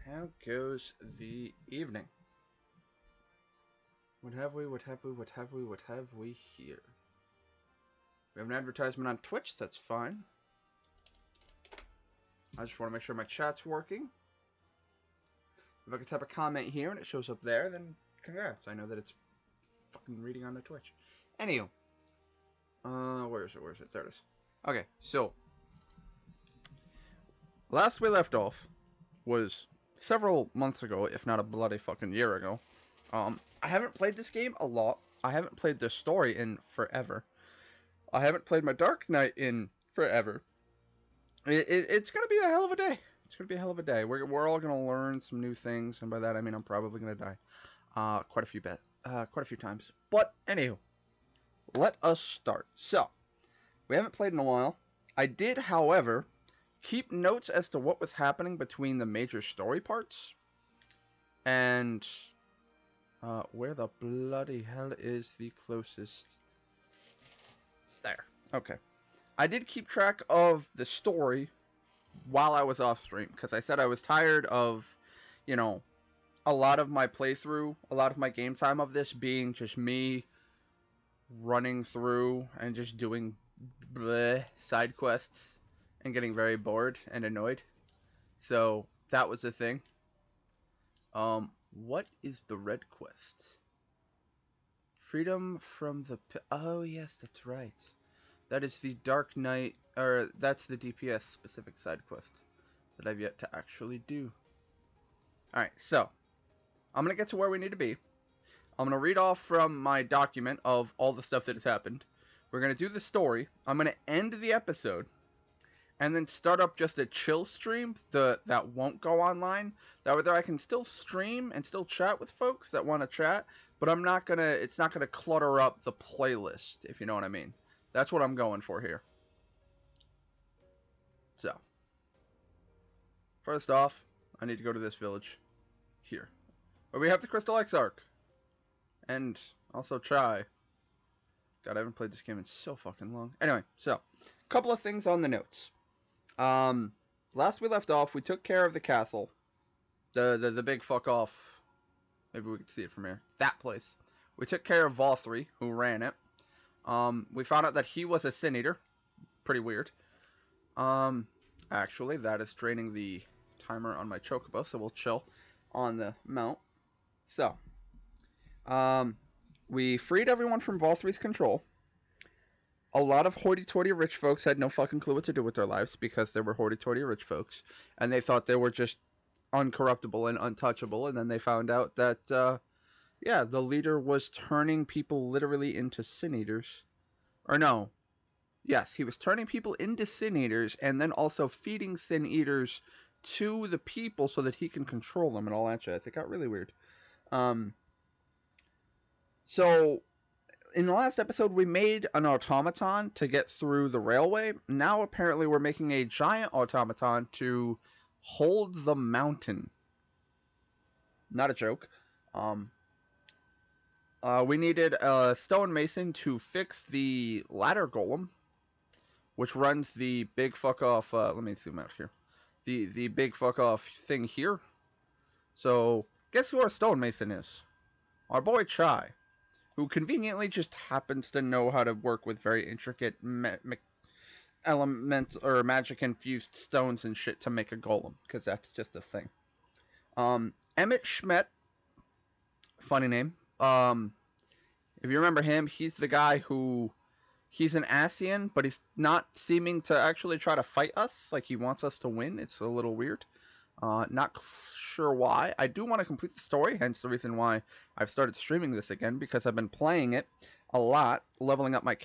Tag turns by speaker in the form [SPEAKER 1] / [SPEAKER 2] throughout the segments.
[SPEAKER 1] How goes the evening? What have we here? We have an advertisement on Twitch, that's fine. I just want to make sure my chat's working. If I can type a comment here and it shows up there, then congrats. I know that it's fucking reading on the Twitch. Anywho. Where is it? There it is. Okay, so. Last we left off was several months ago, if not a bloody fucking year ago. I haven't played this game a lot. I haven't played this story in forever. I haven't played my Dark Knight in forever. It's gonna be a hell of a day. It's gonna be a hell of a day. We're all gonna learn some new things, and by that I mean I'm probably gonna die, quite a few times. But anywho, let us start. So we haven't played in a while. I did, however, keep notes as to what was happening between the major story parts. And where the bloody hell is the closest? There. Okay. I did keep track of the story while I was off stream, because I said I was tired of, you know, a lot of my playthrough, a lot of my game time of this being just me running through and just doing bleh side quests and getting very bored and annoyed. So that was the thing. What is the red quest? Freedom from the... Oh, yes, that's right. That is the Dark Knight... Or, that's the DPS specific side quest that I've yet to actually do. Alright, so. I'm going to get to where we need to be. I'm going to read off from my document of all the stuff that has happened. We're going to do the story. I'm going to end the episode. And then start up just a chill stream that won't go online. That way I can still stream and still chat with folks that want to chat. But it's not gonna clutter up the playlist, if you know what I mean. That's what I'm going for here. So. First off, I need to go to this village. Here. Where we have the Crystal Exarch. And also Chai. God, I haven't played this game in so fucking long. Anyway, so. A couple of things on the notes. Last we left off, we took care of the castle. The big fuck off. Maybe we could see it from here. That place. We took care of Valthry, who ran it. We found out that he was a Sin Eater. Pretty weird. Actually, that is draining the timer on my Chocobo, so we'll chill on the mount. So, we freed everyone from Valthry's control. A lot of hoity-toity rich folks had no fucking clue what to do with their lives because they were hoity-toity rich folks. And they thought they were just uncorruptible and untouchable. And then they found out that, yeah, the leader was turning people literally into Sin Eaters. Or no. Yes, he was turning people into Sin Eaters and then also feeding Sin Eaters to the people so that he can control them and all that shit. It got really weird. So... in the last episode, we made an automaton to get through the railway. Now, apparently, we're making a giant automaton to hold the mountain. Not a joke. We needed a stonemason to fix the ladder golem, which runs the big fuck off. Let me zoom out here. The big fuck off thing here. So, guess who our stonemason is? Our boy Chai, who conveniently just happens to know how to work with very intricate element or magic-infused stones and shit to make a golem, because that's just a thing. Emmett Schmidt, funny name. If you remember him, he's the guy who, he's an Ascian, but he's not seeming to actually try to fight us, like he wants us to win. It's a little weird. Not sure why. I do want to complete the story, hence the reason why I've started streaming this again, because I've been playing it a lot, leveling up my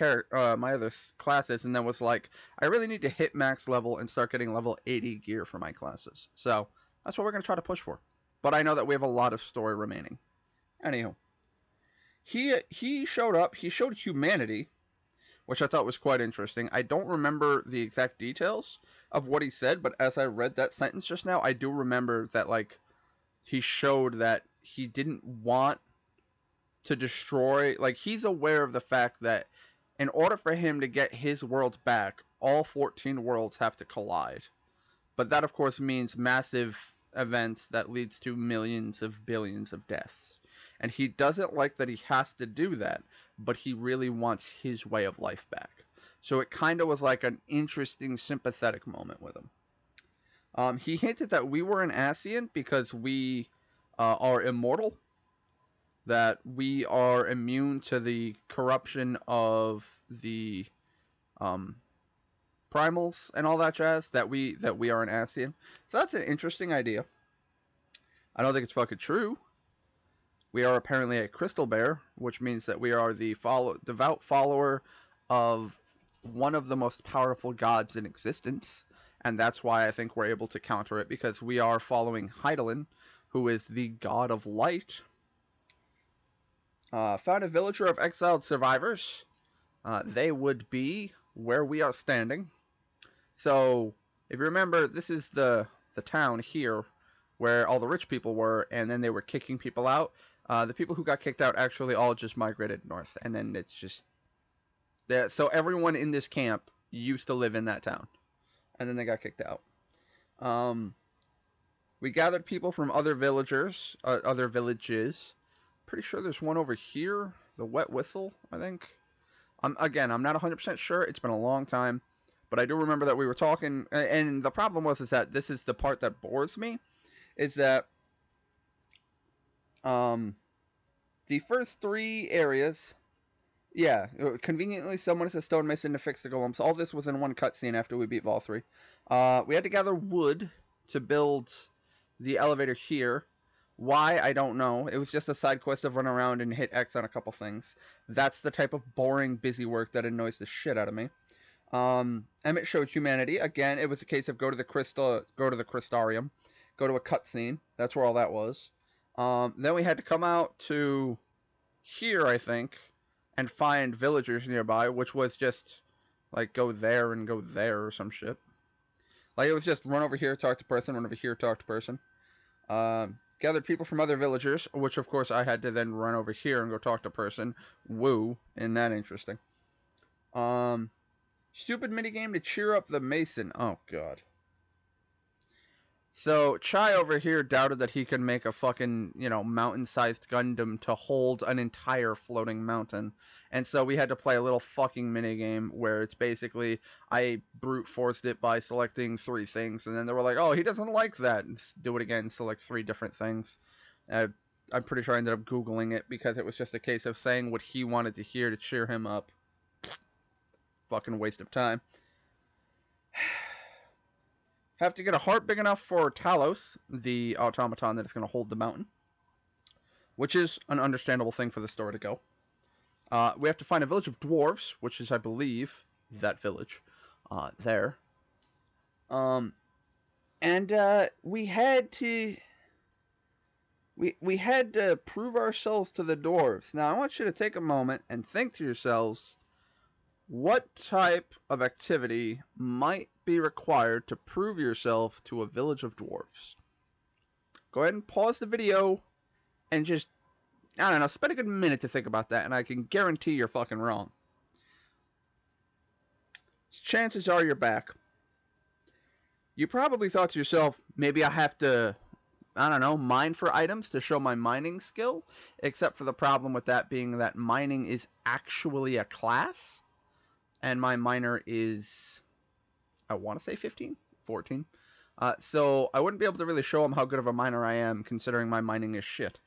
[SPEAKER 1] my other classes, and then was like, I really need to hit max level and start getting level 80 gear for my classes. So that's what we're going to try to push for. But I know that we have a lot of story remaining. Anywho, he showed up. He showed humanity, which I thought was quite interesting. I don't remember the exact details of what he said, but as I read that sentence just now, I do remember that, like, he showed that he didn't want to destroy, like, he's aware of the fact that in order for him to get his world back, all 14 worlds have to collide. But that, of course, means massive events that leads to millions of billions of deaths. And he doesn't like that he has to do that, but he really wants his way of life back. So it kind of was like an interesting sympathetic moment with him. He hinted that we were an Ascian because we are immortal, that we are immune to the corruption of the primals and all that jazz, that we are an Ascian. So that's an interesting idea. I don't think it's fucking true. We are apparently a crystal bear, which means that we are the devout follower of one of the most powerful gods in existence, and that's why I think we're able to counter it, because we are following Hydaelyn, who is the god of light. Found a villager of exiled survivors. They would be where we are standing. So, if you remember, this is the town here where all the rich people were, and then they were kicking people out. The people who got kicked out actually all just migrated north, and then it's just... So everyone in this camp used to live in that town, and then they got kicked out. We gathered people from other villages. Pretty sure there's one over here, the Wet Whistle, I think. Again, I'm not 100% sure. It's been a long time. But I do remember that we were talking, and the problem is that this is the part that bores me, is that the first 3 areas, yeah, conveniently someone is a stonemason to fix the golems. All this was in one cutscene after we beat Vol 3. We had to gather wood to build the elevator here. Why, I don't know. It was just a side quest of run around and hit X on a couple things. That's the type of boring, busy work that annoys the shit out of me. Emmett showed humanity. Again, it was a case of go to the Crystarium, go to a cutscene. That's where all that was. Then we had to come out to here, I think, and find villagers nearby, which was just like go there and go there or some shit. Like it was just run over here, talk to person, run over here, talk to person. Gathered people from other villagers, which of course I had to then run over here and go talk to person. Woo, isn't that interesting? Stupid minigame to cheer up the Mason. Oh, God. So, Chai over here doubted that he could make a fucking, mountain-sized Gundam to hold an entire floating mountain. And so we had to play a little fucking minigame where it's basically, I brute forced it by selecting 3 things. And then they were like, oh, he doesn't like that. And do it again, select 3 different things. I'm pretty sure I ended up Googling it because it was just a case of saying what he wanted to hear to cheer him up. Fucking waste of time. Have to get a heart big enough for Talos, the automaton that is going to hold the mountain, which is an understandable thing for the story to go. We have to find a village of dwarves, which is, I believe, that village there. We had to prove ourselves to the dwarves. Now, I want you to take a moment and think to yourselves, what type of activity might be required to prove yourself to a village of dwarves? Go ahead and pause the video and just, I don't know, spend a good minute to think about that, and I can guarantee you're fucking wrong. Chances are you're back. You probably thought to yourself, maybe I have to, I don't know, mine for items to show my mining skill, except for the problem with that being that mining is actually a class. And my miner is, I want to say 15, 14. So I wouldn't be able to really show them how good of a miner I am, considering my mining is shit.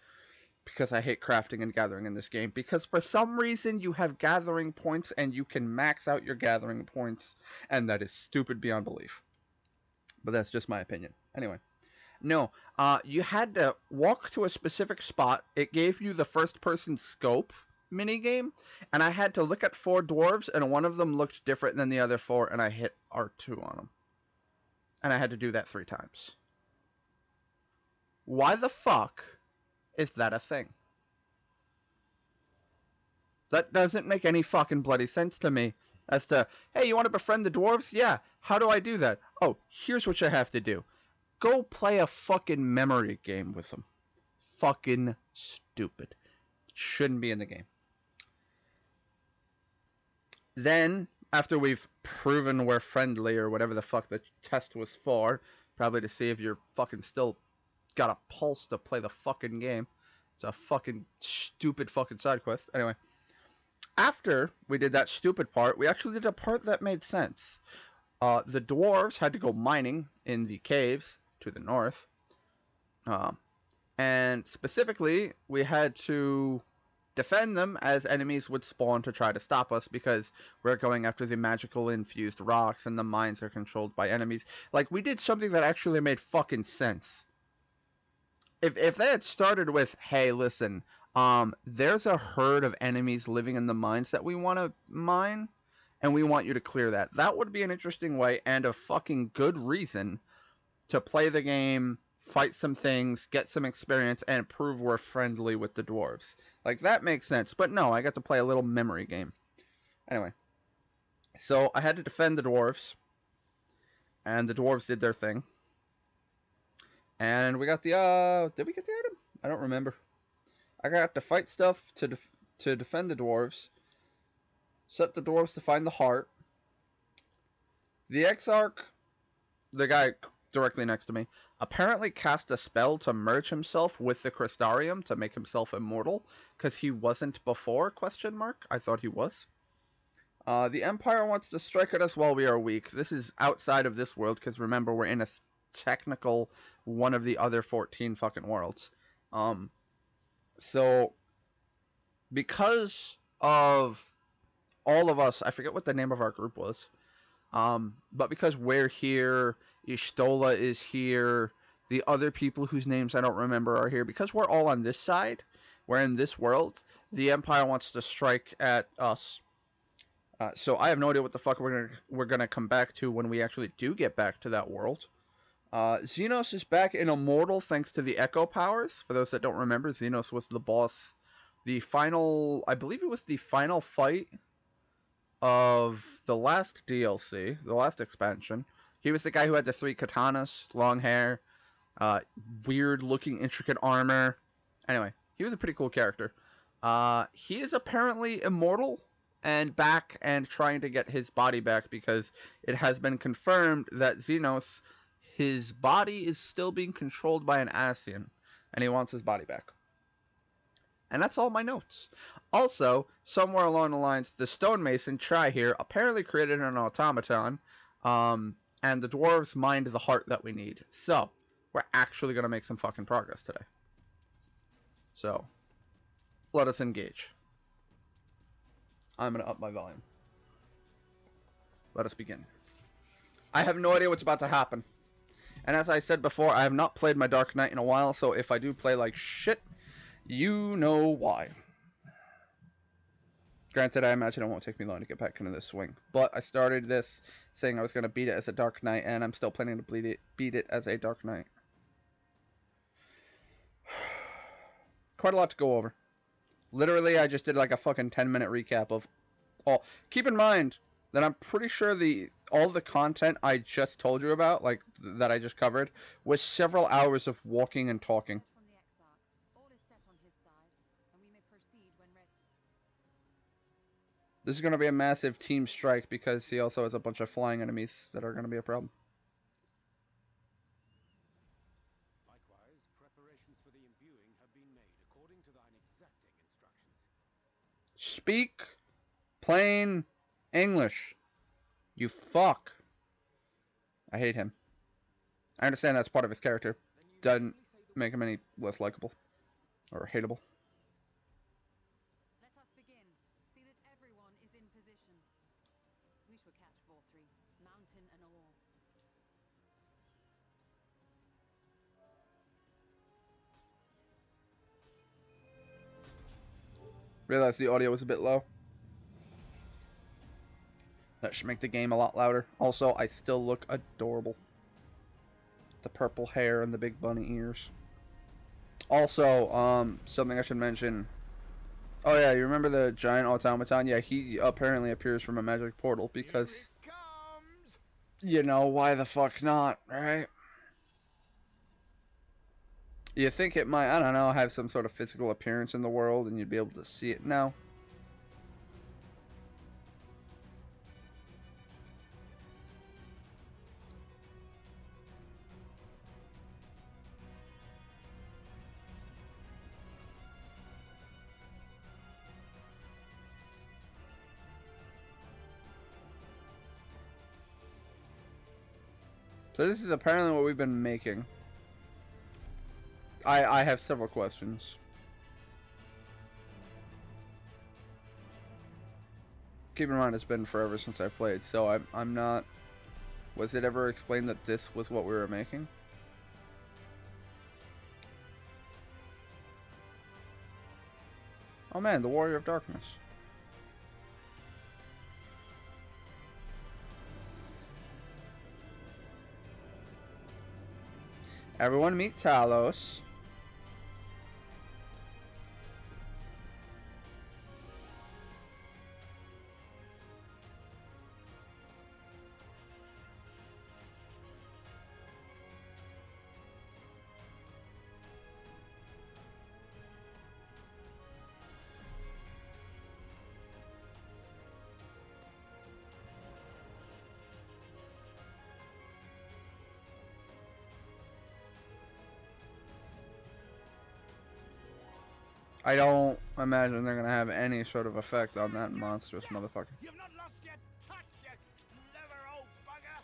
[SPEAKER 1] Because I hate crafting and gathering in this game. Because for some reason you have gathering points and you can max out your gathering points. And that is stupid beyond belief. But that's just my opinion. Anyway. No, you had to walk to a specific spot. It gave you the first person scope minigame, and I had to look at 4 dwarves, and one of them looked different than the other 4, and I hit R2 on them. And I had to do that 3 times. Why the fuck is that a thing? That doesn't make any fucking bloody sense to me. As to, hey, you want to befriend the dwarves? Yeah, how do I do that? Oh, here's what you have to do. Go play a fucking memory game with them. Fucking stupid. It shouldn't be in the game. Then, after we've proven we're friendly, or whatever the fuck the test was for, probably to see if you're fucking still got a pulse to play the fucking game. It's a fucking stupid fucking side quest. Anyway, after we did that stupid part, we actually did a part that made sense. The dwarves had to go mining in the caves to the north. And specifically, we had to defend them as enemies would spawn to try to stop us because we're going after the magical infused rocks and the mines are controlled by enemies. Like, we did something that actually made fucking sense. If they had started with, hey, listen, there's a herd of enemies living in the mines that we want to mine, and we want you to clear that. That would be an interesting way and a fucking good reason to play the game, fight some things, get some experience, and prove we're friendly with the dwarves. Like, that makes sense. But no, I got to play a little memory game. Anyway, so I had to defend the dwarves, and the dwarves did their thing. And we got the, did we get the item? I don't remember. I got to fight stuff to defend the dwarves. Set the dwarves to find the heart. The Exarch, the guy directly next to me, apparently cast a spell to merge himself with the Crystarium to make himself immortal, because he wasn't before, question mark? I thought he was. The Empire wants to strike at us while we are weak. This is outside of this world, because remember, we're in a technical one of the other 14 fucking worlds. So, because of all of us, I forget what the name of our group was, but because we're here, Y'shtola is here, the other people whose names I don't remember are here, because we're all on this side, we're in this world, the Empire wants to strike at us. So I have no idea what the fuck we're gonna come back to when we actually do get back to that world. Xenos is back in Immortal thanks to the Echo powers. For those that don't remember, Xenos was the boss. The final, I believe it was the final fight of the last DLC, the last expansion. He was the guy who had the 3 katanas, long hair, weird looking intricate armor. Anyway, he was a pretty cool character. He is apparently immortal and back and trying to get his body back because it has been confirmed that Xenos, his body is still being controlled by an Ascian, and he wants his body back. And that's all my notes. Also, somewhere along the lines, the stonemason, Try here, apparently created an automaton, and the dwarves mined the heart that we need. So, we're actually going to make some fucking progress today. So, let us engage. I'm going to up my volume. Let us begin. I have no idea what's about to happen. And as I said before, I have not played my Dark Knight in a while, so if I do play like shit, you know why. Granted, I imagine it won't take me long to get back into this swing. But I started this saying I was going to beat it as a Dark Knight, and I'm still planning to beat it as a Dark Knight. Quite a lot to go over. Literally, I just did like a fucking 10-minute recap of all. Keep in mind that I'm pretty sure all the content I just told you about, like that I just covered, was several hours of walking and talking. This is going to be a massive team strike because he also has a bunch of flying enemies that are going to be a problem.
[SPEAKER 2] Likewise, preparations for the imbuing have been made according to thine exacting instructions.
[SPEAKER 1] Speak plain English. You fuck. I hate him. I understand that's part of his character. Doesn't make him any less likable or hateable.
[SPEAKER 3] Let us begin. See that everyone is in position. We shall catch Vorthri, mountain and all.
[SPEAKER 1] Realized the audio was a bit low. That should make the game a lot louder. Also, I still look adorable. The purple hair and the big bunny ears. Also, something I should mention. Oh yeah, you remember the giant automaton? Yeah, he apparently appears from a magic portal because, you know, why the fuck not, right? You think it might, I don't know, have some sort of physical appearance in the world and you'd be able to see it now. So this is apparently what we've been making. I have several questions. Keep in mind, it's been forever since I played, so I'm not... Was it ever explained that this was what we were making? Oh man, the Warrior of Darkness. Everyone meet Talos. I don't imagine they're gonna have any sort of effect on that monstrous motherfucker.
[SPEAKER 2] You've not lost your touch, you clever old bugger!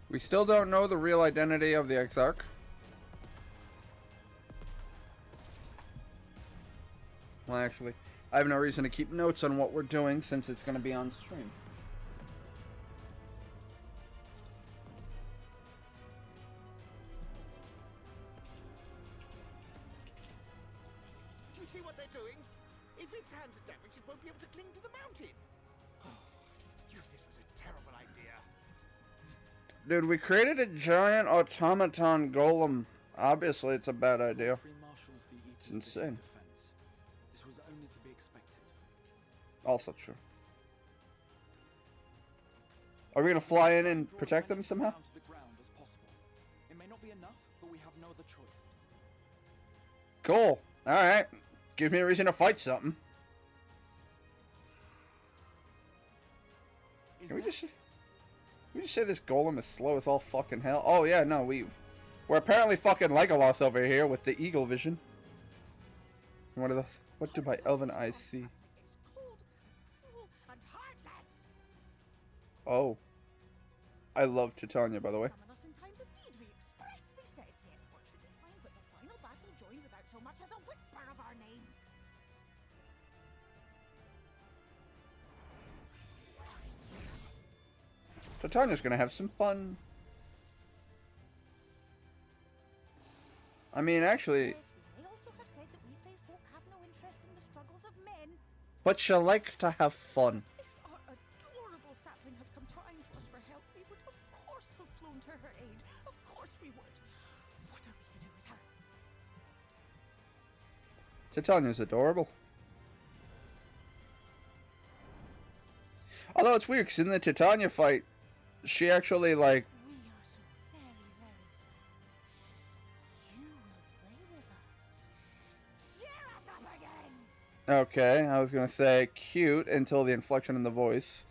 [SPEAKER 1] We still don't know the real identity of the Exarch. Well, actually, I have no reason to keep notes on what we're doing since it's gonna be on stream.
[SPEAKER 2] Do you see what they're doing? If its hands are damaged, it won't be able to cling to the mountain. Oh, this was a terrible idea.
[SPEAKER 1] Dude, we created a giant automaton golem. Obviously, it's a bad idea. It's insane.
[SPEAKER 2] This was only to be expected.
[SPEAKER 1] Also true. Are we gonna fly in and protect them somehow?
[SPEAKER 4] To the ground as possible. It may not be enough, but we have no other choice.
[SPEAKER 1] Cool. Alright. Give me a reason to fight something. Can we just say this golem is slow as all fucking hell? Oh yeah, no, we're apparently fucking Legolas over here with the eagle vision. What do my elven eyes see?
[SPEAKER 2] It's cold, cruel, and heartless.
[SPEAKER 1] Oh. I love Titania, by the way.
[SPEAKER 5] Summon us in times of need, we expressly said. Yet what should we find but the final battle joined without so much as a whisper of our name?
[SPEAKER 1] Titania's gonna have some fun. I mean, actually,
[SPEAKER 5] Yes, we may also have said that we fae folk have no interest in the struggles of men.
[SPEAKER 1] but she'll like to have fun.
[SPEAKER 5] If our adorable sapling had come crying to us for help, we would of course have flown to her aid. Of course we would. What are we to do with her?
[SPEAKER 1] Titania's adorable. Although it's weird, because in the Titania fight, she actually, like,
[SPEAKER 5] We are so very, very sad. You will play with us. Cheer us up again!
[SPEAKER 1] okay, I was gonna say cute until the inflection in the voice.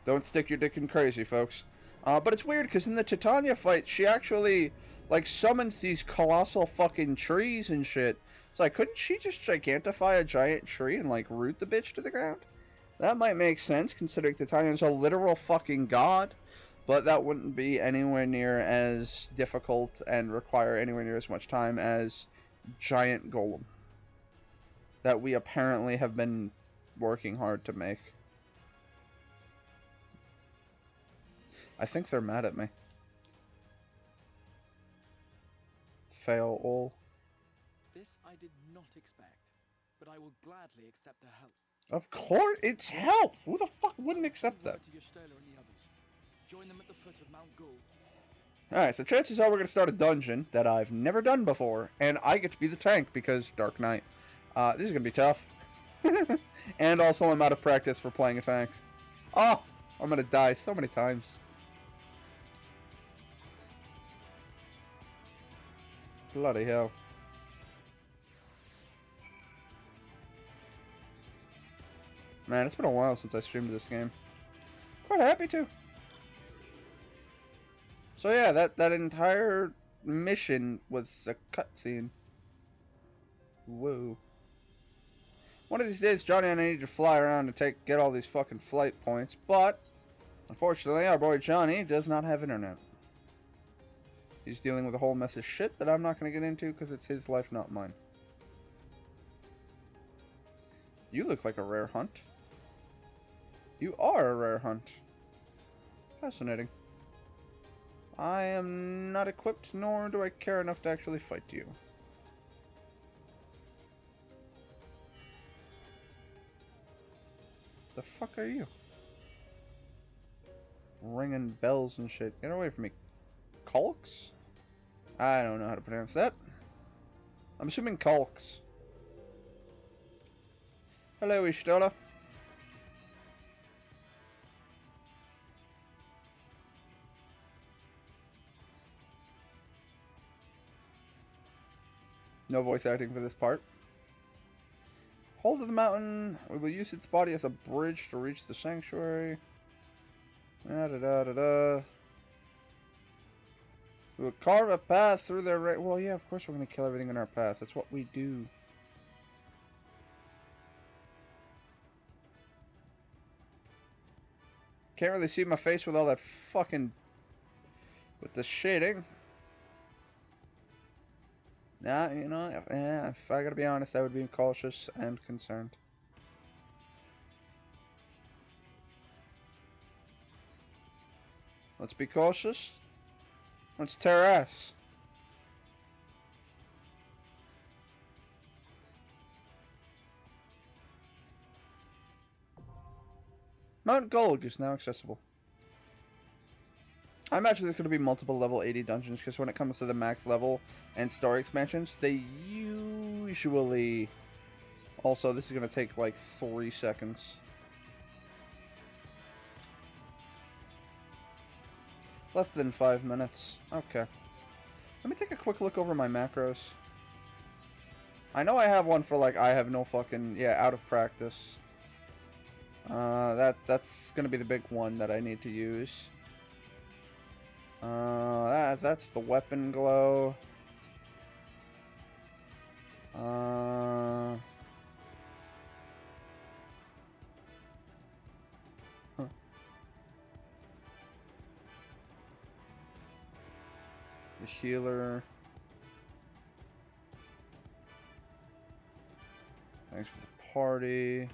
[SPEAKER 1] Don't stick your dick in crazy, folks. But it's weird, because in the Titania fight, she actually, like, summons these colossal fucking trees and shit. It's like, couldn't she just gigantify a giant tree and, like, root the bitch to the ground? That might make sense, considering Titania's a literal fucking god. But that wouldn't be anywhere near as difficult and require anywhere near as much time as Giant Golem. That we apparently have been working hard to make. I think they're mad at me. Fail all.
[SPEAKER 4] This I did not expect, but I will gladly accept the help.
[SPEAKER 1] Of course, it's help! Who the fuck wouldn't accept that?
[SPEAKER 4] To Y'shtola and the others. Join them at the foot of Mount Gul.
[SPEAKER 1] Alright, so chances are we're going to start a dungeon that I've never done before, and I get to be the tank because Dark Knight. This is going to be tough. And also I'm out of practice for playing a tank. Oh, I'm going to die so many times. Bloody hell. Man, it's been a while since I streamed this game. Quite happy to. So yeah, that entire mission was a cutscene. Whoa. One of these days, Johnny and I need to fly around and get all these fucking flight points, but unfortunately, our boy Johnny does not have internet. He's dealing with a whole mess of shit that I'm not going to get into because it's his life, not mine. You look like a rare hunt. You are a rare hunt. Fascinating. I am not equipped, nor do I care enough to actually fight you. The fuck are you? Ringing bells and shit. Get away from me. Kulks? I don't know how to pronounce that. I'm assuming Kulks. Hello, Ishtola. No voice acting for this part. Hold of the mountain. We will use its body as a bridge to reach the sanctuary. Da da da da da. We will carve a path through their well, yeah, of course we're going to kill everything in our path. That's what we do. Can't really see my face with all that fucking... with the shading. Nah, you know, if I gotta be honest, I would be cautious and concerned. Let's be cautious. Let's tear ass. Mount Gulg is now accessible. I imagine there's going to be multiple level 80 dungeons, because when it comes to the max level and story expansions, they usually... Also, this is going to take like 3 seconds. Less than 5 minutes. Okay. Let me take a quick look over my macros. I know I have one for like, I have no fucking... Yeah, out of practice. That's going to be the big one that I need to use. That's the weapon glow. Huh. The healer. Thanks for the party.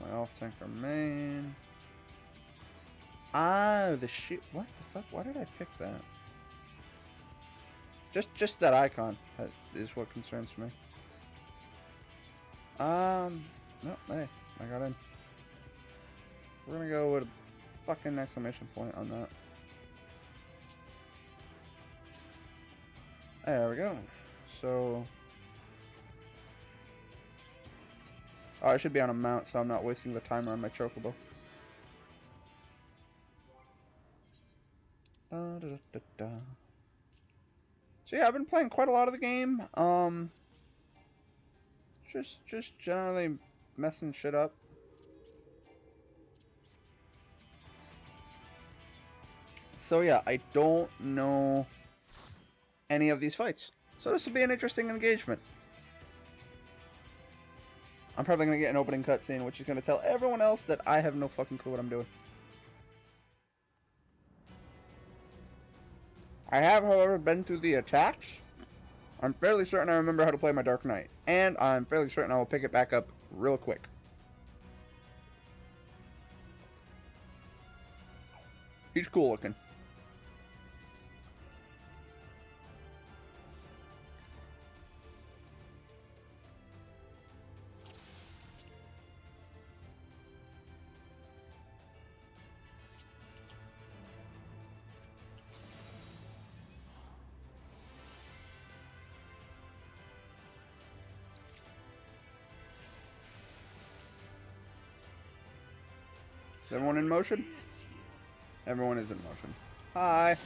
[SPEAKER 1] My off tanker main. Ah, the shit. What the fuck? Why did I pick that? Just that icon is what concerns me. No, hey, I got in. We're gonna go with a fucking exclamation point on that. There we go. So, oh, I should be on a mount, so I'm not wasting the timer on my chocobo. Da, da, da, da. So yeah, I've been playing quite a lot of the game. Just generally messing shit up. So yeah, I don't know any of these fights. So this will be an interesting engagement. I'm probably going to get an opening cutscene, which is going to tell everyone else that I have no fucking clue what I'm doing. I have, however, been through the attacks. I'm fairly certain I remember how to play my Dark Knight. And I'm fairly certain I will pick it back up real quick. He's cool looking. Is everyone in motion? Everyone is in motion. Hi.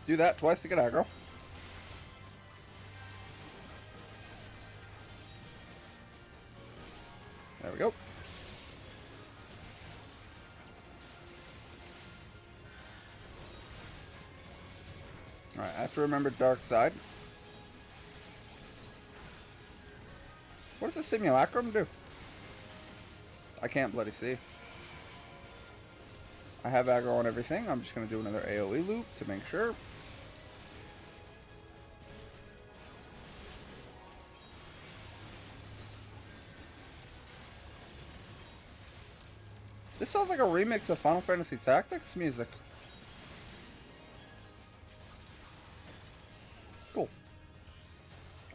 [SPEAKER 1] Do that twice to get aggro. There we go. have to remember Dark Side. What does the Simulacrum do? I can't bloody see. I have aggro on everything. I'm just going to do another AoE loop to make sure. This sounds like a remix of Final Fantasy Tactics music. Cool.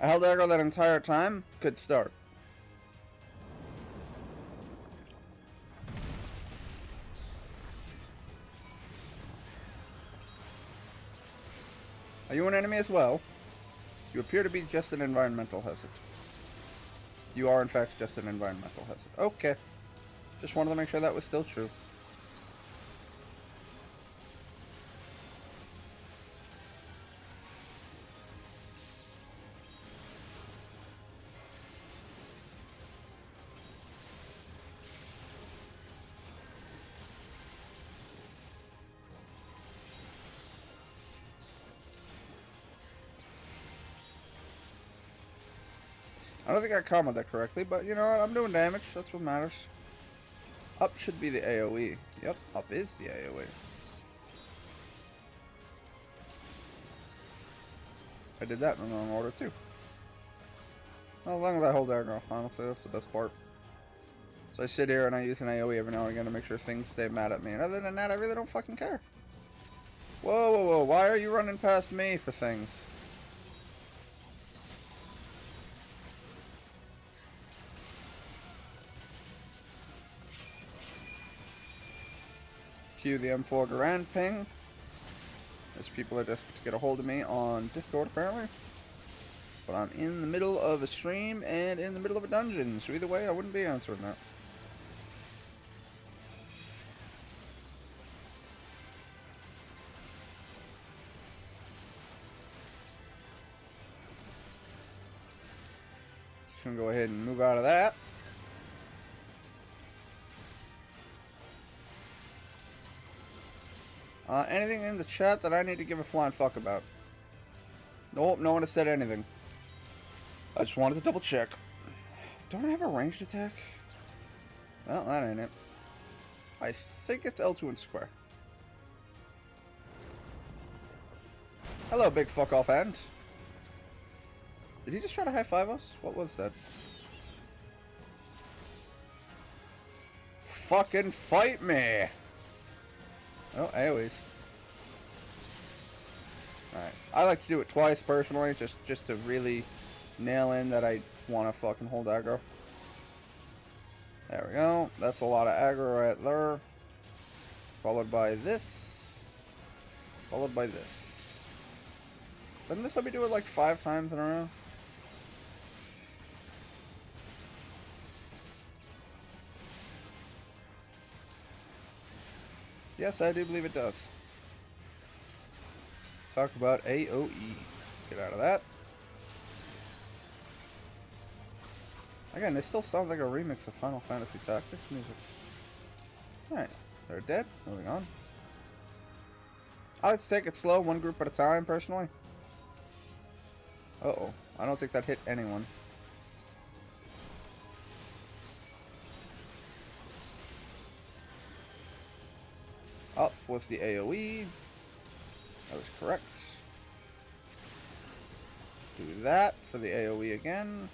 [SPEAKER 1] I held aggro that entire time. Good start. Are you an enemy as well? You appear to be just an environmental hazard. You are in fact just an environmental hazard. Okay. Just wanted to make sure that was still true. I don't think I comboed that correctly, but you know what? I'm doing damage. That's what matters. Up should be the AoE. Yep, up is the AoE. I did that in the wrong order too. Well, as long as I hold aggro, honestly, that's the best part. So I sit here and I use an AoE every now and again to make sure things stay mad at me. And other than that, I really don't fucking care. Whoa, whoa, whoa. Why are you running past me for things? Cue the M4 Garand ping. As people are desperate to get a hold of me on Discord, apparently. But I'm in the middle of a stream and in the middle of a dungeon, so either way, I wouldn't be answering that. Just gonna go ahead and move out of that. Anything in the chat that I need to give a flying fuck about? Nope, no one has said anything. I just wanted to double check. Don't I have a ranged attack? Well, that ain't it. I think it's L2 and square. Hello, big fuck off hand. Did he just try to high five us? What was that? Fucking fight me! Oh, AoEs. Alright. I like to do it twice personally, just to really nail in that I want to fucking hold aggro. There we go. That's a lot of aggro right there. Followed by this. Followed by this. Doesn't this let me do it like 5 times in a row? Yes, I do believe it does. Talk about AoE. Get out of that. Again, this still sounds like a remix of Final Fantasy Tactics music. Alright, they're dead. Moving on. I like to take it slow, one group at a time, personally. Uh-oh. I don't think that hit anyone. Up was the AoE. That was correct. Do that for the AoE again.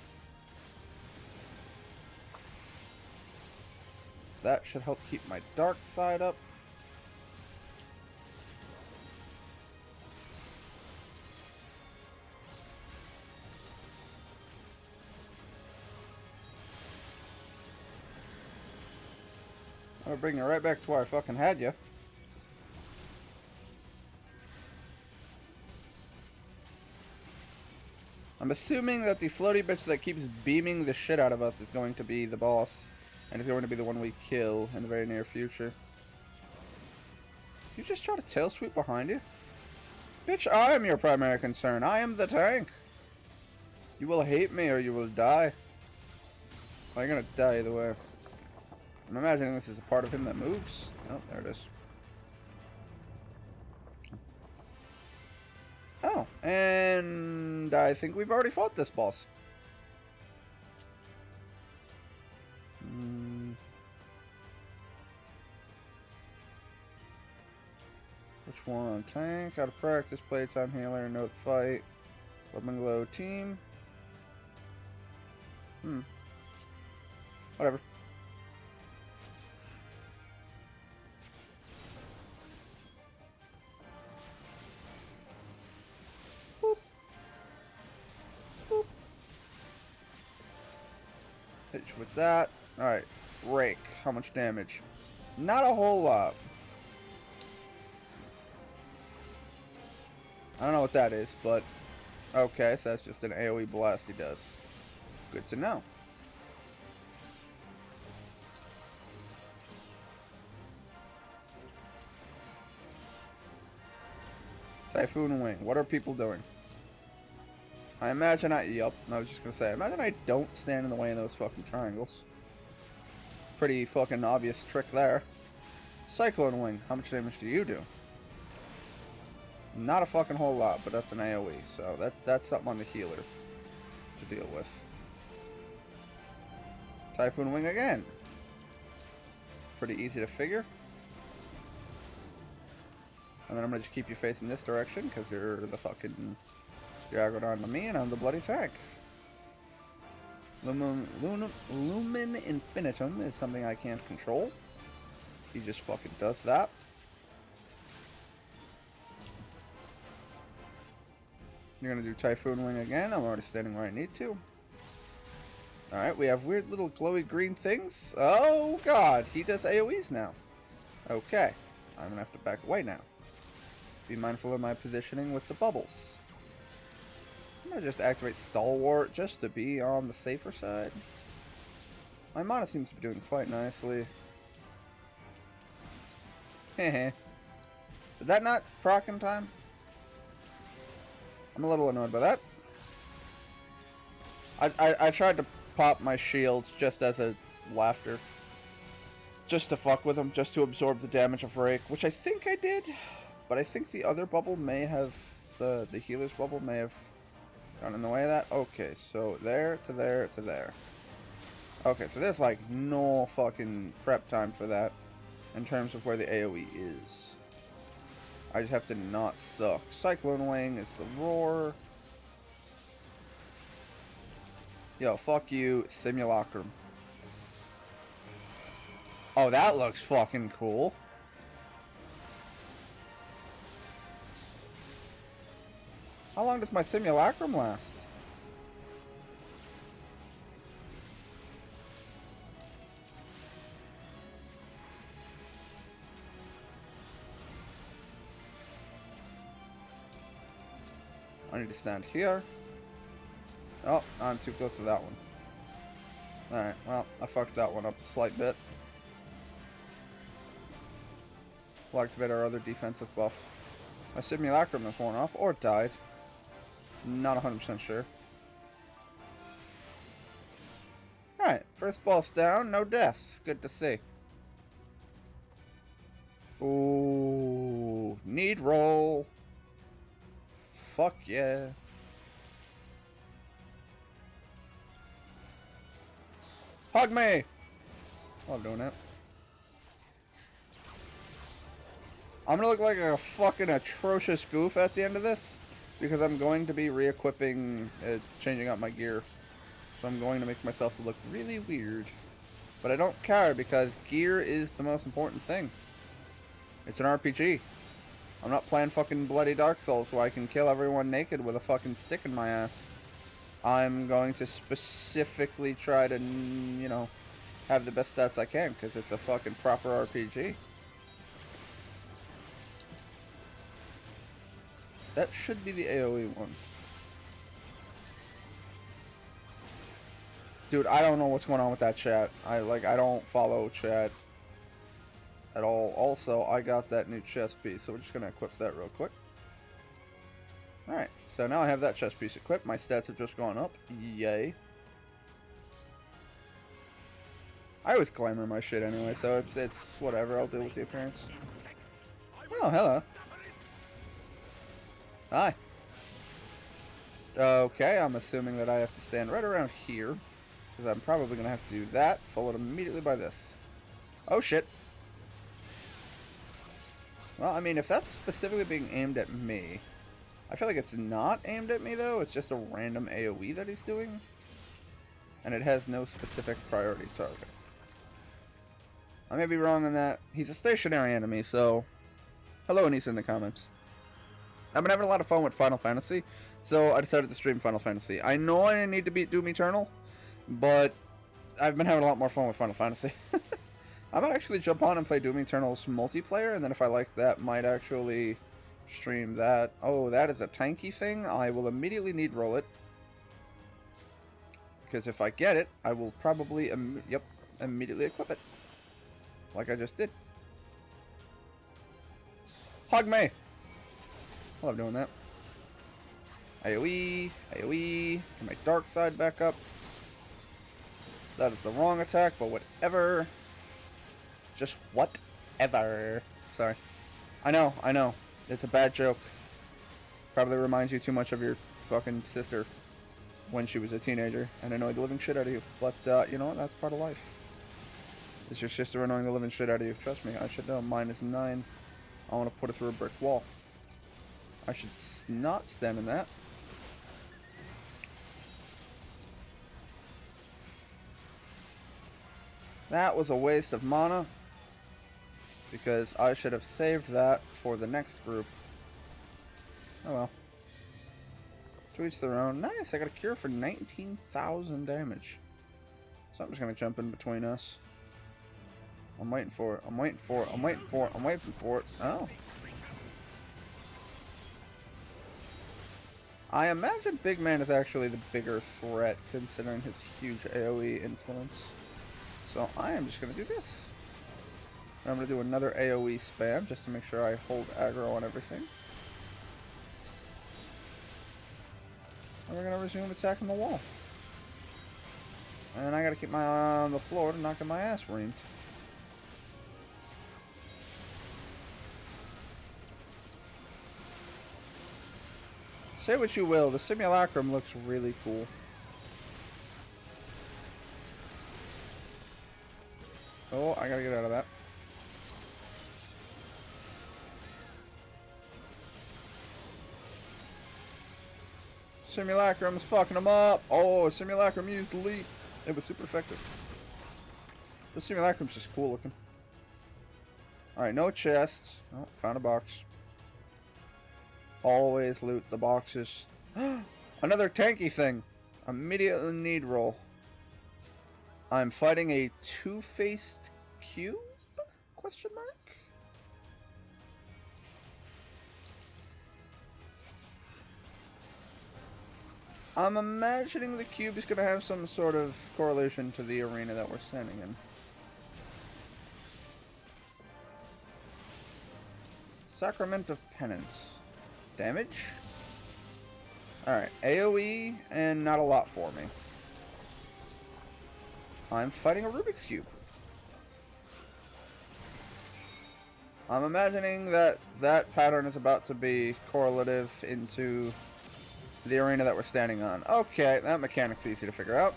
[SPEAKER 1] That should help keep my dark side up. I'm gonna bring you right back to where I fucking had you. I'm assuming that the floaty bitch that keeps beaming the shit out of us is going to be the boss. And is going to be the one we kill in the very near future. You just try to tail sweep behind you? Bitch, I am your primary concern. I am the tank. You will hate me or you will die. Well, you're gonna die either way. I'm imagining this is a part of him that moves. Oh, there it is. Oh, And I think we've already fought this boss. Which one? Tank, out of practice, playtime, healer, no fight. Lemon Glow team. Whatever. Boop. Boop. Hit you with that. Alright. Rake. How much damage? Not a whole lot. I don't know what that is, but okay, so that's just an AoE blast he does. Good to know. Typhoon Wing. What are people doing? I imagine yup, I was just gonna say, I imagine I don't stand in the way of those fucking triangles. Pretty fucking obvious trick there. Cyclone Wing. How much damage do you do? Not a fucking whole lot, but that's an AoE, so that's something on the healer to deal with. Typhoon Wing again. Pretty easy to figure. And then I'm gonna just keep you facing this direction, because you're the fucking... You're aggroed onto me, and I'm the bloody tank. Lumen Infinitum is something I can't control. He just fucking does that. You're gonna do Typhoon Wing again. I'm already standing where I need to. Alright, we have weird little glowy green things. Oh god, he does AoEs now. Okay, I'm gonna have to back away now. Be mindful of my positioning with the bubbles. I'm gonna just activate Stalwart just to be on the safer side. My mana seems to be doing quite nicely. Heh. Did that not proc in time? I'm a little annoyed by that. I tried to pop my shields just as a laughter. Just to fuck with them, just to absorb the damage of Rake, which I think I did. But I think the other bubble may have, the healer's bubble may have gone in the way of that. Okay, so there to there to there. Okay, so there's like no fucking prep time for that in terms of where the AoE is. I just have to not suck. Cyclone Wing is the roar. Yo, fuck you, Simulacrum. Oh, that looks fucking cool. How long does my Simulacrum last? I need to stand here. Oh, I'm too close to that one. Alright, well, I fucked that one up a slight bit. We'll activate our other defensive buff. My Simulacrum has worn off, or died. Not 100% sure. Alright, first boss down, no deaths. Good to see. Ooh, need roll. Fuck yeah. Hug me! While I'm doing it. I'm gonna look like a fucking atrocious goof at the end of this, because I'm going to be re-equipping, changing up my gear. So I'm going to make myself look really weird. But I don't care, because gear is the most important thing. It's an RPG. I'm not playing fucking bloody Dark Souls so I can kill everyone naked with a fucking stick in my ass. I'm going to specifically try to, you know, have the best stats I can, because it's a fucking proper RPG. That should be the AoE one. Dude, I don't know what's going on with that chat. I don't follow chat at all. Also, I got that new chest piece, so we're just gonna equip that real quick. Alright, so now I have that chest piece equipped. My stats have just gone up. Yay. I always glamour my shit anyway, so it's whatever. I'll deal with the appearance. Oh, hello. Hi. Okay, I'm assuming that I have to stand right around here. Because I'm probably going to have to do that, followed immediately by this. Oh shit. Well, I mean, if that's specifically being aimed at me, I feel like it's not aimed at me, though. It's just a random AoE that he's doing. And it has no specific priority target. I may be wrong on that. He's a stationary enemy, so... Hello, Anissa in the comments. I've been having a lot of fun with Final Fantasy, so I decided to stream Final Fantasy. I know I need to beat Doom Eternal, but I've been having a lot more fun with Final Fantasy. I might actually jump on and play Doom Eternal's multiplayer, and then if I like that, might actually stream that. Oh, that is a tanky thing. I will immediately need roll it. Because if I get it, I will probably immediately equip it. Like I just did. Hug me! I love doing that. AoE, AoE, get my dark side back up. That is the wrong attack, but whatever. Just whatever. Sorry. I know. It's a bad joke. Probably reminds you too much of your fucking sister when she was a teenager and annoyed the living shit out of you. But, you know what? That's part of life. Is your sister annoying the living shit out of you? Trust me, I should know. Mine is 9. I want to put it through a brick wall. I should not stand in that. That was a waste of mana. Because I should have saved that for the next group. Oh well. To each their own. Nice, I got a cure for 19,000 damage. So I'm just gonna jump in between us. I'm waiting for it. I'm waiting for it. I'm waiting for it. I'm waiting for it. Oh. I imagine Big Man is actually the bigger threat considering his huge AoE influence. So I am just going to do this. And I'm going to do another AoE spam just to make sure I hold aggro on everything. And we're going to resume attacking the wall. And I got to keep my eye on the floor to knock my ass reamed. Say what you will, the simulacrum looks really cool. Oh, I gotta get out of that. Simulacrum's fucking him up. Oh, Simulacrum used leap. It was super effective. The Simulacrum's just cool looking. Alright, no chest. Oh, found a box. Always loot the boxes. Another tanky thing. Immediately need roll. I'm fighting a two-faced cube? Question mark? I'm imagining the cube is going to have some sort of correlation to the arena that we're standing in. Sacrament of Penance. Damage? Alright, AoE and not a lot for me. I'm fighting a Rubik's Cube. I'm imagining that that pattern is about to be correlative into the arena that we're standing on. Okay, that mechanic's easy to figure out.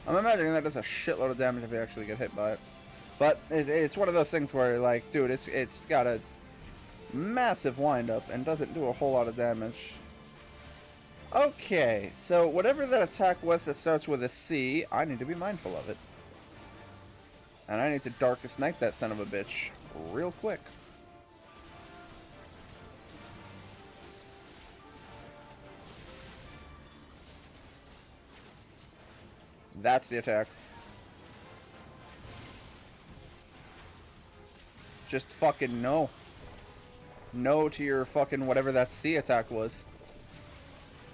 [SPEAKER 1] I'm imagining that does a shitload of damage if you actually get hit by it. But it's one of those things where, like, dude, it's got a massive wind-up and doesn't do a whole lot of damage. Okay, so whatever that attack was that starts with a C, I need to be mindful of it. And I need to Darkest Night that son of a bitch real quick. That's the attack. Just fucking no. No to your fucking whatever that C attack was.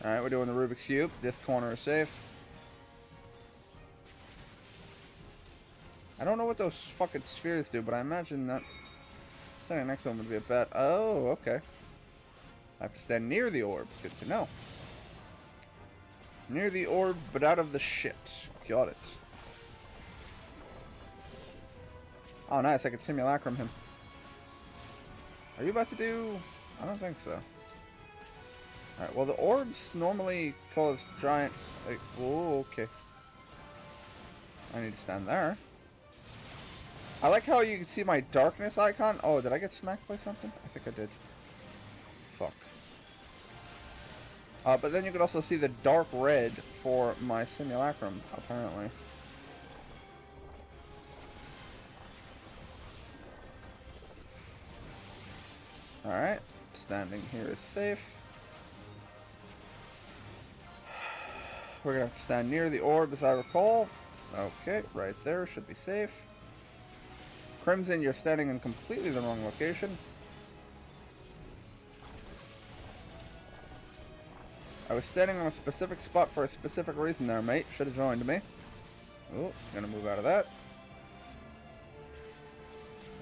[SPEAKER 1] Alright, we're doing the Rubik's Cube. This corner is safe. I don't know what those fucking spheres do, but I imagine that standing next to them would be a bet. Oh, okay. I have to stand near the orb. Good to know. Near the orb, but out of the shit. Got it. Oh, nice. I can simulacrum him. Are you about to do... I don't think so. Alright, well, the orbs normally cause giant... Like, whoa, okay. I need to stand there. I like how you can see my darkness icon. Oh, did I get smacked by something? I think I did. Fuck. But then you can also see the dark red for my simulacrum, apparently. Alright, standing here is safe. We're gonna have to stand near the orb as I recall. Okay, right there, should be safe. Crimson, you're standing in completely the wrong location. I was standing on a specific spot for a specific reason there, mate. Should have joined me. Oh, gonna move out of that.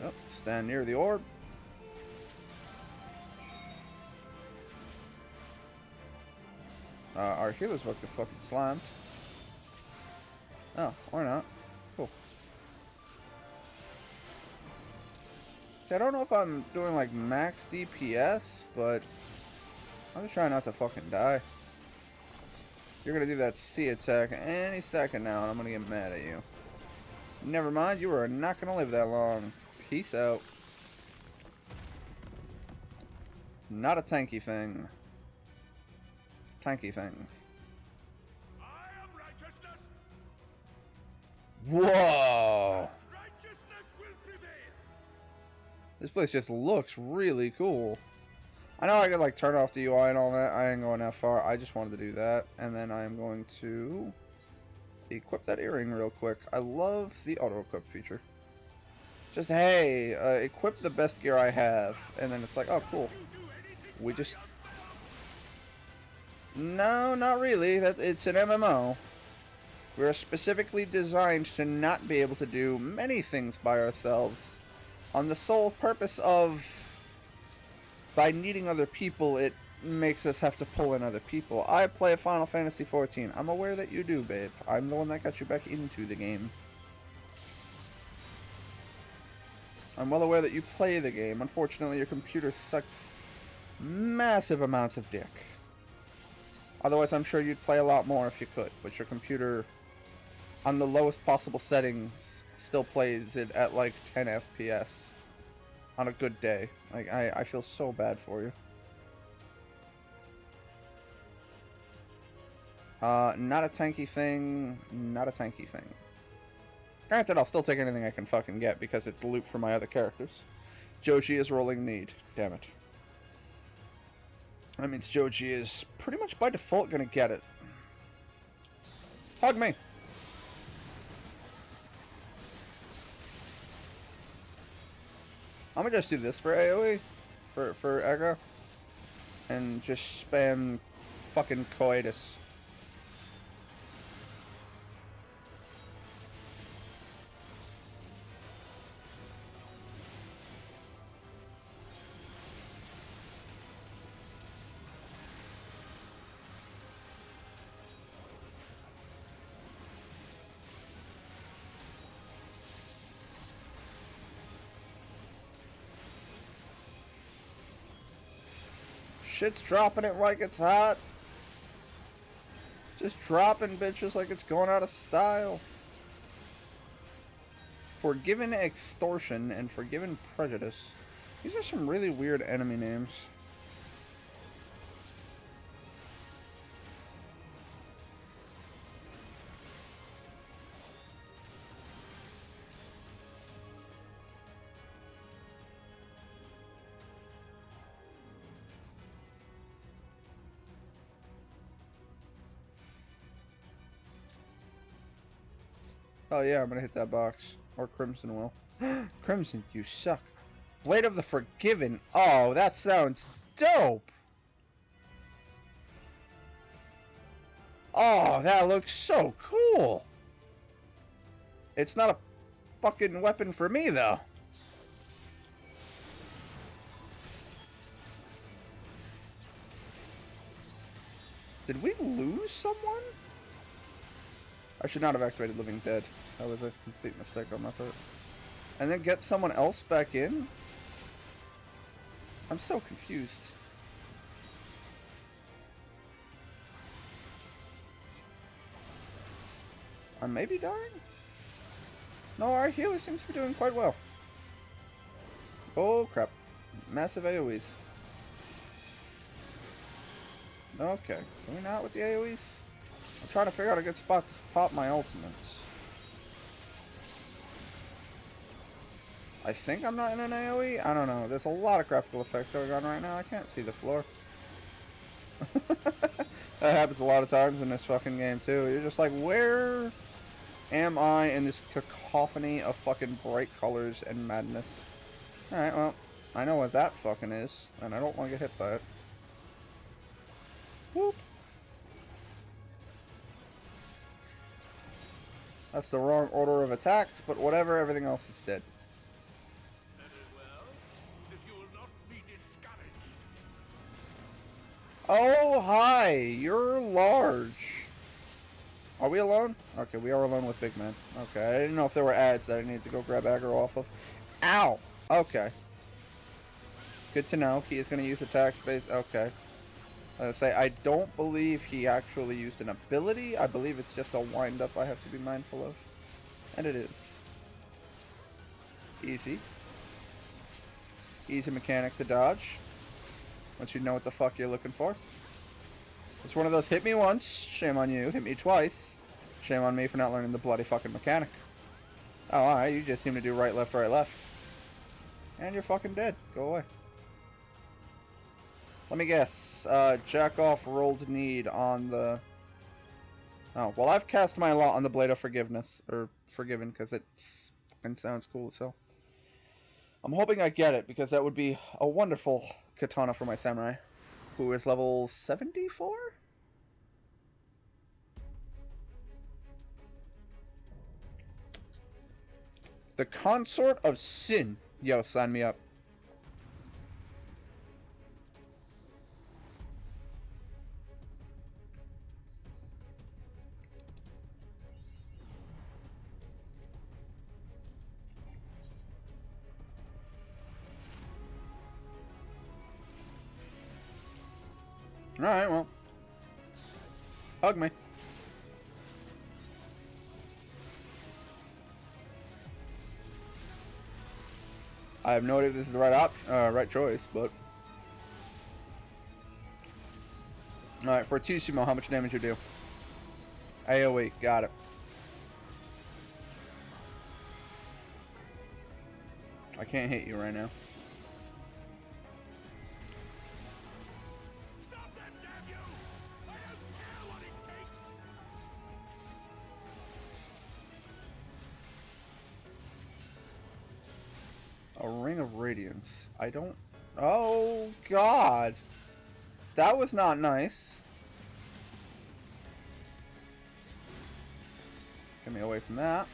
[SPEAKER 1] Oh, stand near the orb. Our healer's about to get fucking slammed. Oh, or not. Cool. See, I don't know if I'm doing like max DPS, but I'm just trying not to fucking die. You're gonna do that C attack any second now, and I'm gonna get mad at you. Never mind, you are not gonna live that long. Peace out. Not a tanky thing. Tanky thing.
[SPEAKER 2] I am righteousness.
[SPEAKER 1] Whoa!
[SPEAKER 2] Righteousness will prevail.
[SPEAKER 1] This place just looks really cool. I know I could like turn off the UI and all that. I ain't going that far. I just wanted to do that. And then I am going to equip that earring real quick. I love the auto-equip feature. Just, hey, equip the best gear I have. And then it's like, oh, cool. We just... No, not really. It's an MMO. We're specifically designed to not be able to do many things by ourselves. On the sole purpose of... By needing other people, it makes us have to pull in other people. I play Final Fantasy XIV. I'm aware that you do, babe. I'm the one that got you back into the game. I'm well aware that you play the game. Unfortunately, your computer sucks massive amounts of dick. Otherwise, I'm sure you'd play a lot more if you could. But your computer, on the lowest possible settings, still plays it at like 10 FPS. On a good day. Like, I feel so bad for you. Not a tanky thing. Not a tanky thing. Granted, I'll still take anything I can fucking get because it's loot for my other characters. Joji is rolling need. Damn it. That means Joji is pretty much by default gonna get it. Hug me! I'm gonna just do this for AoE, for aggro, and just spam fucking coitus. Shit's dropping it like it's hot. Just dropping bitches like it's going out of style. Forgiven Extortion and Forgiven Prejudice. These are some really weird enemy names. Oh yeah, I'm gonna hit that box. Or Crimson will. Crimson, you suck. Blade of the Forgiven. Oh, that sounds dope. Oh, that looks so cool. It's not a fucking weapon for me, though. Did we lose someone? I should not have activated Living Dead. That was a complete mistake on my part. And then get someone else back in? I'm so confused. I may be dying? No, our healer seems to be doing quite well. Oh crap. Massive AoEs. Okay. Can we not with the AoEs? I'm trying to figure out a good spot to pop my ultimates. I think I'm not in an AoE? I don't know. There's a lot of graphical effects going on right now. I can't see the floor. That happens a lot of times in this fucking game too. You're just like, where am I in this cacophony of fucking bright colors and madness? Alright, well, I know what that fucking is, and I don't want to get hit by it. Whoop. That's the wrong order of attacks, but whatever, everything else is dead. Oh, hi! You're large. Are we alone? Okay, we are alone with Big Man. Okay, I didn't know if there were ads that I needed to go grab aggro off of. Ow! Okay. Good to know. He is going to use attack space. Okay. I don't believe he actually used an ability. I believe it's just a wind-up I have to be mindful of. And it is. Easy. Easy mechanic to dodge. Once you know what the fuck you're looking for. It's one of those hit me once, shame on you. Hit me twice, shame on me for not learning the bloody fucking mechanic. Oh, alright, you just seem to do right, left, right, left. And you're fucking dead. Go away. Let me guess. Jack off rolled need on the... Oh, well I've cast my lot on the Blade of Forgiveness. Or Forgiven, because it fucking sounds cool as hell. I'm hoping I get it, because that would be a wonderful katana for my samurai. Who is level 74? The Consort of Sin. Yo, sign me up. Alright, well. Hug me. I have no idea if this is the right choice, but... Alright, for Tushimo, how much damage you do? AoE, got it. I can't hit you right now. A Ring of Radiance. I don't... Oh, God. That was not nice. Get me away from that.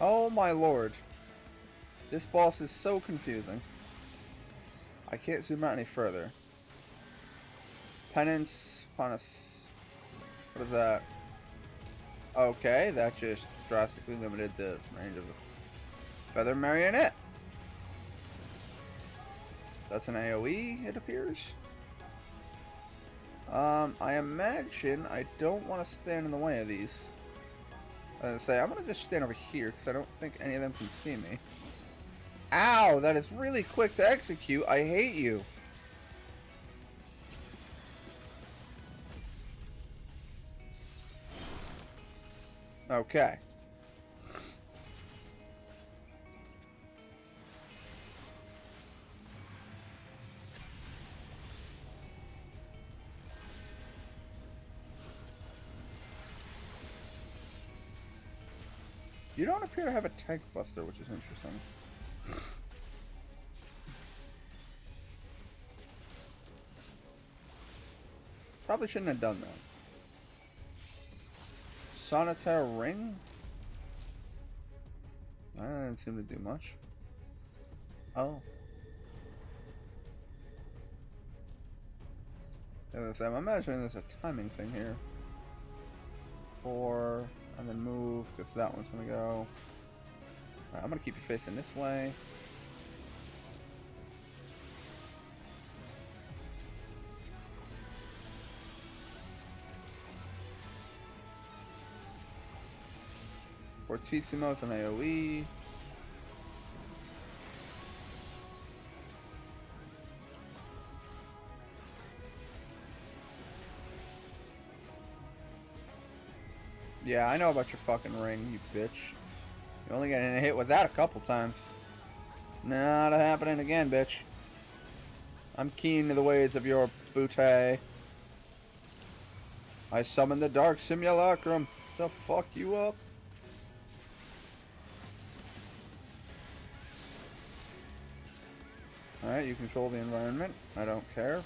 [SPEAKER 1] Oh, my lord. This boss is so confusing. I can't zoom out any further. Penance. What is that? Okay, that just drastically limited the range of the Feather Marionette. That's an AoE, it appears. I imagine I don't want to stand in the way of these. I'm gonna just stand over here because I don't think any of them can see me. Ow, that is really quick to execute. I hate you. Okay. You don't appear to have a tank buster, which is interesting. Probably shouldn't have done that. Solitaire Ring? That didn't seem to do much. Oh. As I'm imagining there's a timing thing here. 4, and then move, because that one's gonna go. Right, I'm gonna keep you facing this way. Fortissimo's an AoE. Yeah, I know about your fucking ring, you bitch. You're only getting hit with that a couple times. Not happening again, bitch. I'm keen to the ways of your bootay. I summon the Dark Simulacrum to fuck you up. Alright, you control the environment. I don't care.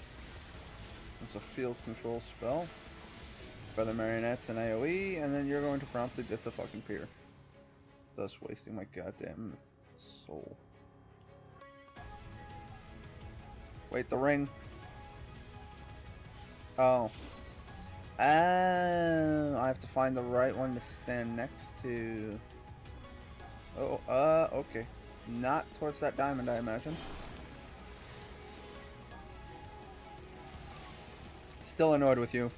[SPEAKER 1] It's a field control spell. Feather Marionettes and AoE, and then you're going to promptly dis-a-fucking-peer. Thus wasting my goddamn soul. Wait, the ring. Oh. I have to find the right one to stand next to. Oh, okay. Not towards that diamond, I imagine. Still annoyed with you.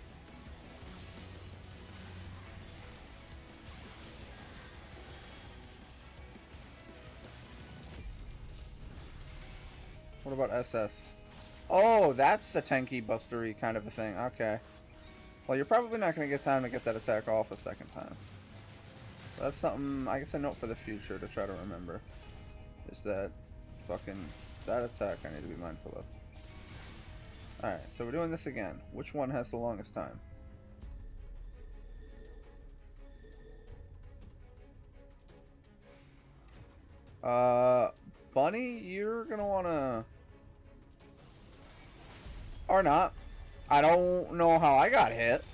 [SPEAKER 1] What about SS? Oh, that's the tanky bustery kind of a thing. Okay. Well, you're probably not going to get time to get that attack off a second time. But that's something, I guess, a note for the future to try to remember. Is that fucking, that attack I need to be mindful of. Alright, so we're doing this again. Which one has the longest time? Bunny, you're gonna wanna... Or not. I don't know how I got hit.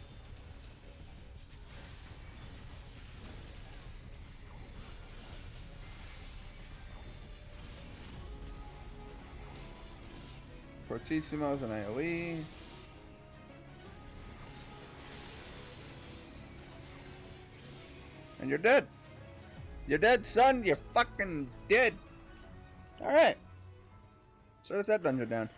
[SPEAKER 1] Fortissimo's an AoE. And you're dead. You're dead, son. You're fucking dead. Alright. So does that dungeon down.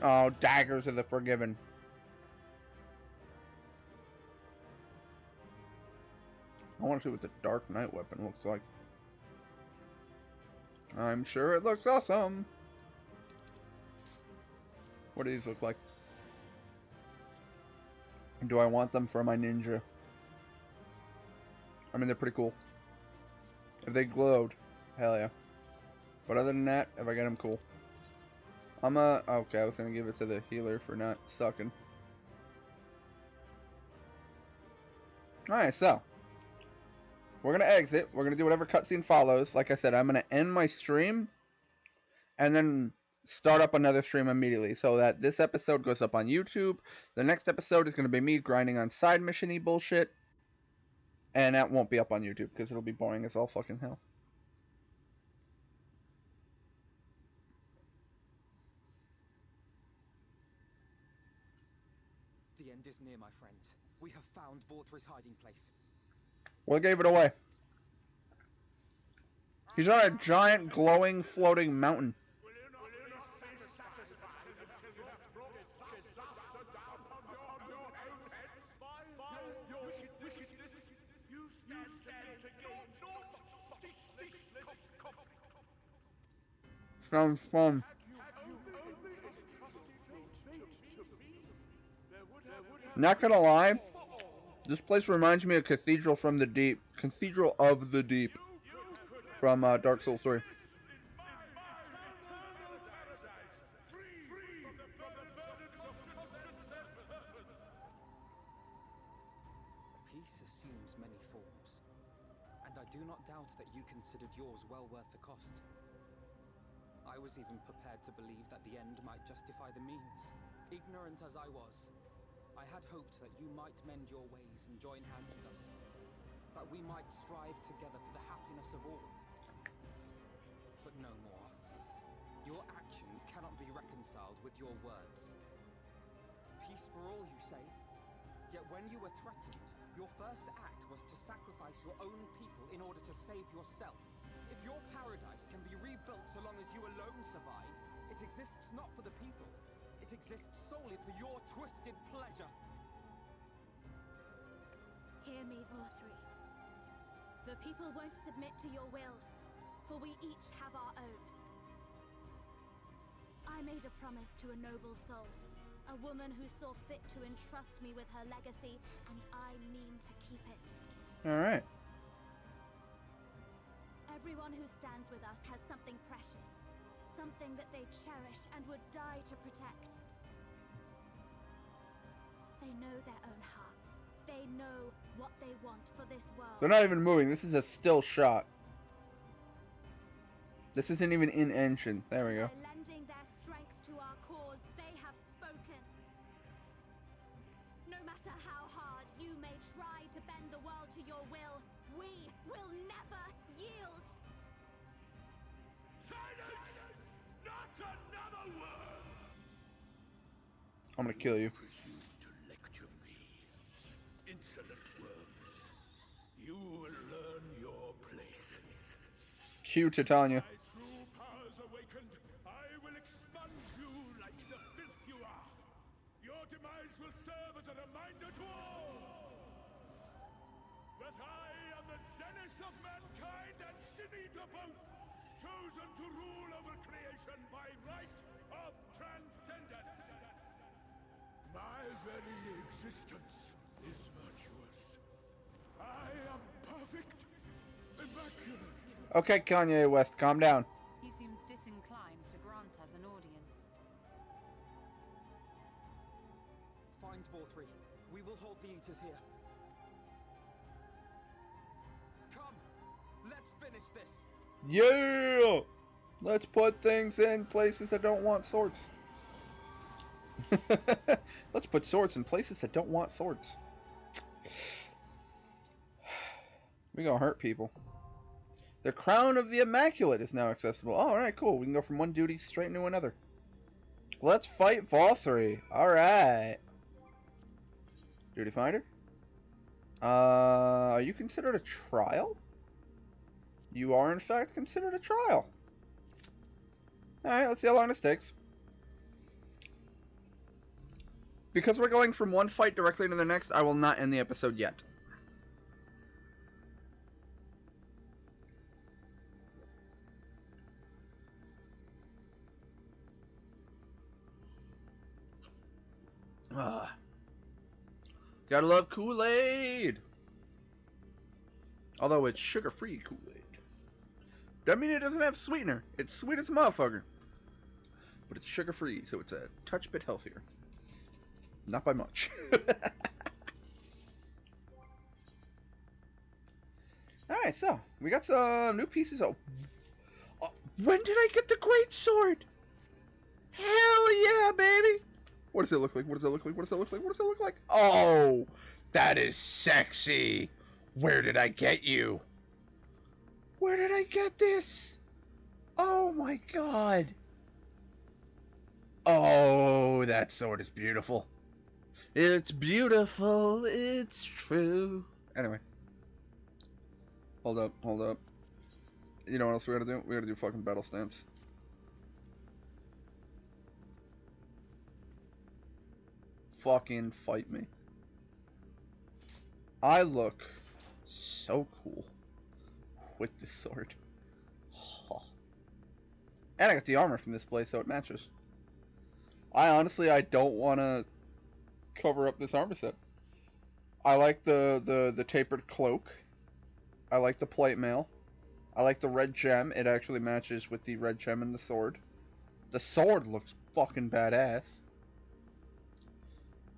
[SPEAKER 1] Oh, daggers of the forgiven. I want to see what the Dark Knight weapon looks like. I'm sure it looks awesome. What do these look like? Do I want them for my ninja? I mean, they're pretty cool. If they glowed, hell yeah. But other than that, if I get them, cool. Okay, I was gonna give it to the healer for not sucking. Alright, so. We're gonna exit. We're gonna do whatever cutscene follows. Like I said, I'm gonna end my stream. And then start up another stream immediately. So that this episode goes up on YouTube. The next episode is gonna be me grinding on side mission-y bullshit. And that won't be up on YouTube because it'll be boring as all fucking hell.
[SPEAKER 4] The end is near, my friends. We have found Vorthra's hiding place.
[SPEAKER 1] What gave it away? He's on a giant, glowing, floating mountain. Sounds fun. Not gonna lie, this place reminds me of Cathedral from the Deep. Cathedral of the Deep. From Dark Souls 3.
[SPEAKER 4] Peace assumes many forms, and I do not doubt that you considered yours well worth the cost. I was even prepared to believe that the end might justify the means, ignorant as I was. I had hoped that you might mend your ways and join hands with us. That we might strive together for the happiness of all. But no more. Your actions cannot be reconciled with your words. Peace for all, you say? Yet when you were threatened, your first act was to sacrifice your own people in order to save yourself. If your paradise can be rebuilt so long as you alone survive, it exists not for the people. It exists solely for your twisted pleasure.
[SPEAKER 6] Hear me, Vorthri. The people won't submit to your will, for we each have our own. I made a promise to a noble soul, a woman who saw fit to entrust me with her legacy, and I mean to keep it.
[SPEAKER 1] Alright.
[SPEAKER 6] Everyone who stands with us has something precious, something that they cherish and would die to protect. They know their own hearts. They know what they want for this world.
[SPEAKER 1] They're not even moving. This is a still shot. This isn't even in engine. There we go.
[SPEAKER 6] By lending their strength to our cause, they have spoken. No matter how hard you may try to bend the world to your will, we will never yield.
[SPEAKER 2] Silence! Not another word!
[SPEAKER 1] I'm gonna kill you.
[SPEAKER 2] Presume to lecture me. Insolent worms. You will learn your place.
[SPEAKER 1] Cue Titania.
[SPEAKER 2] My true powers awakened, I will expunge you like the filth you are. Your demise will serve as a reminder to all that I am the zenith of mankind and Shinita both, chosen to rule over creation by right of transcendence. My very existence is virtuous. I am perfect, immaculate.
[SPEAKER 1] Okay, Kanye West, calm down.
[SPEAKER 3] He seems disinclined to grant us an audience.
[SPEAKER 4] Find Vorthri. We will hold the Eaters here. Come, let's finish this.
[SPEAKER 1] Yeah! Let's put things in places that don't want swords. Let's put swords in places that don't want swords. We gonna hurt people. The Crown of the Immaculate is now accessible. Oh, alright, cool. We can go from one duty straight into another. Let's fight Vorthri. Alright. Duty finder. Are you considered a trial? You are, in fact, considered a trial. Alright, let's see how long this takes. Because we're going from one fight directly into the next, I will not end the episode yet. Ah. Gotta love Kool-Aid! Although it's sugar-free Kool-Aid. Doesn't mean it doesn't have sweetener. It's sweet as a motherfucker. But it's sugar-free, so it's a touch bit healthier. Not by much. Alright, so, we got some new pieces. When did I get the great sword? Hell yeah, baby! What does it look like? What does it look like? What does it look like? What does it look like? Oh, that is sexy. Where did I get you? Where did I get this? Oh my god. Oh, that sword is beautiful. It's beautiful. It's true. Anyway. Hold up. Hold up. You know what else we gotta do? We gotta do fucking battle stamps. Fucking fight me. I look so cool with this sword. Oh. And I got the armor from this place, so it matches. I don't want to cover up this armor set. I like the tapered cloak. I like the plate mail. I like the red gem. It actually matches with the red gem and the sword. The sword looks fucking badass.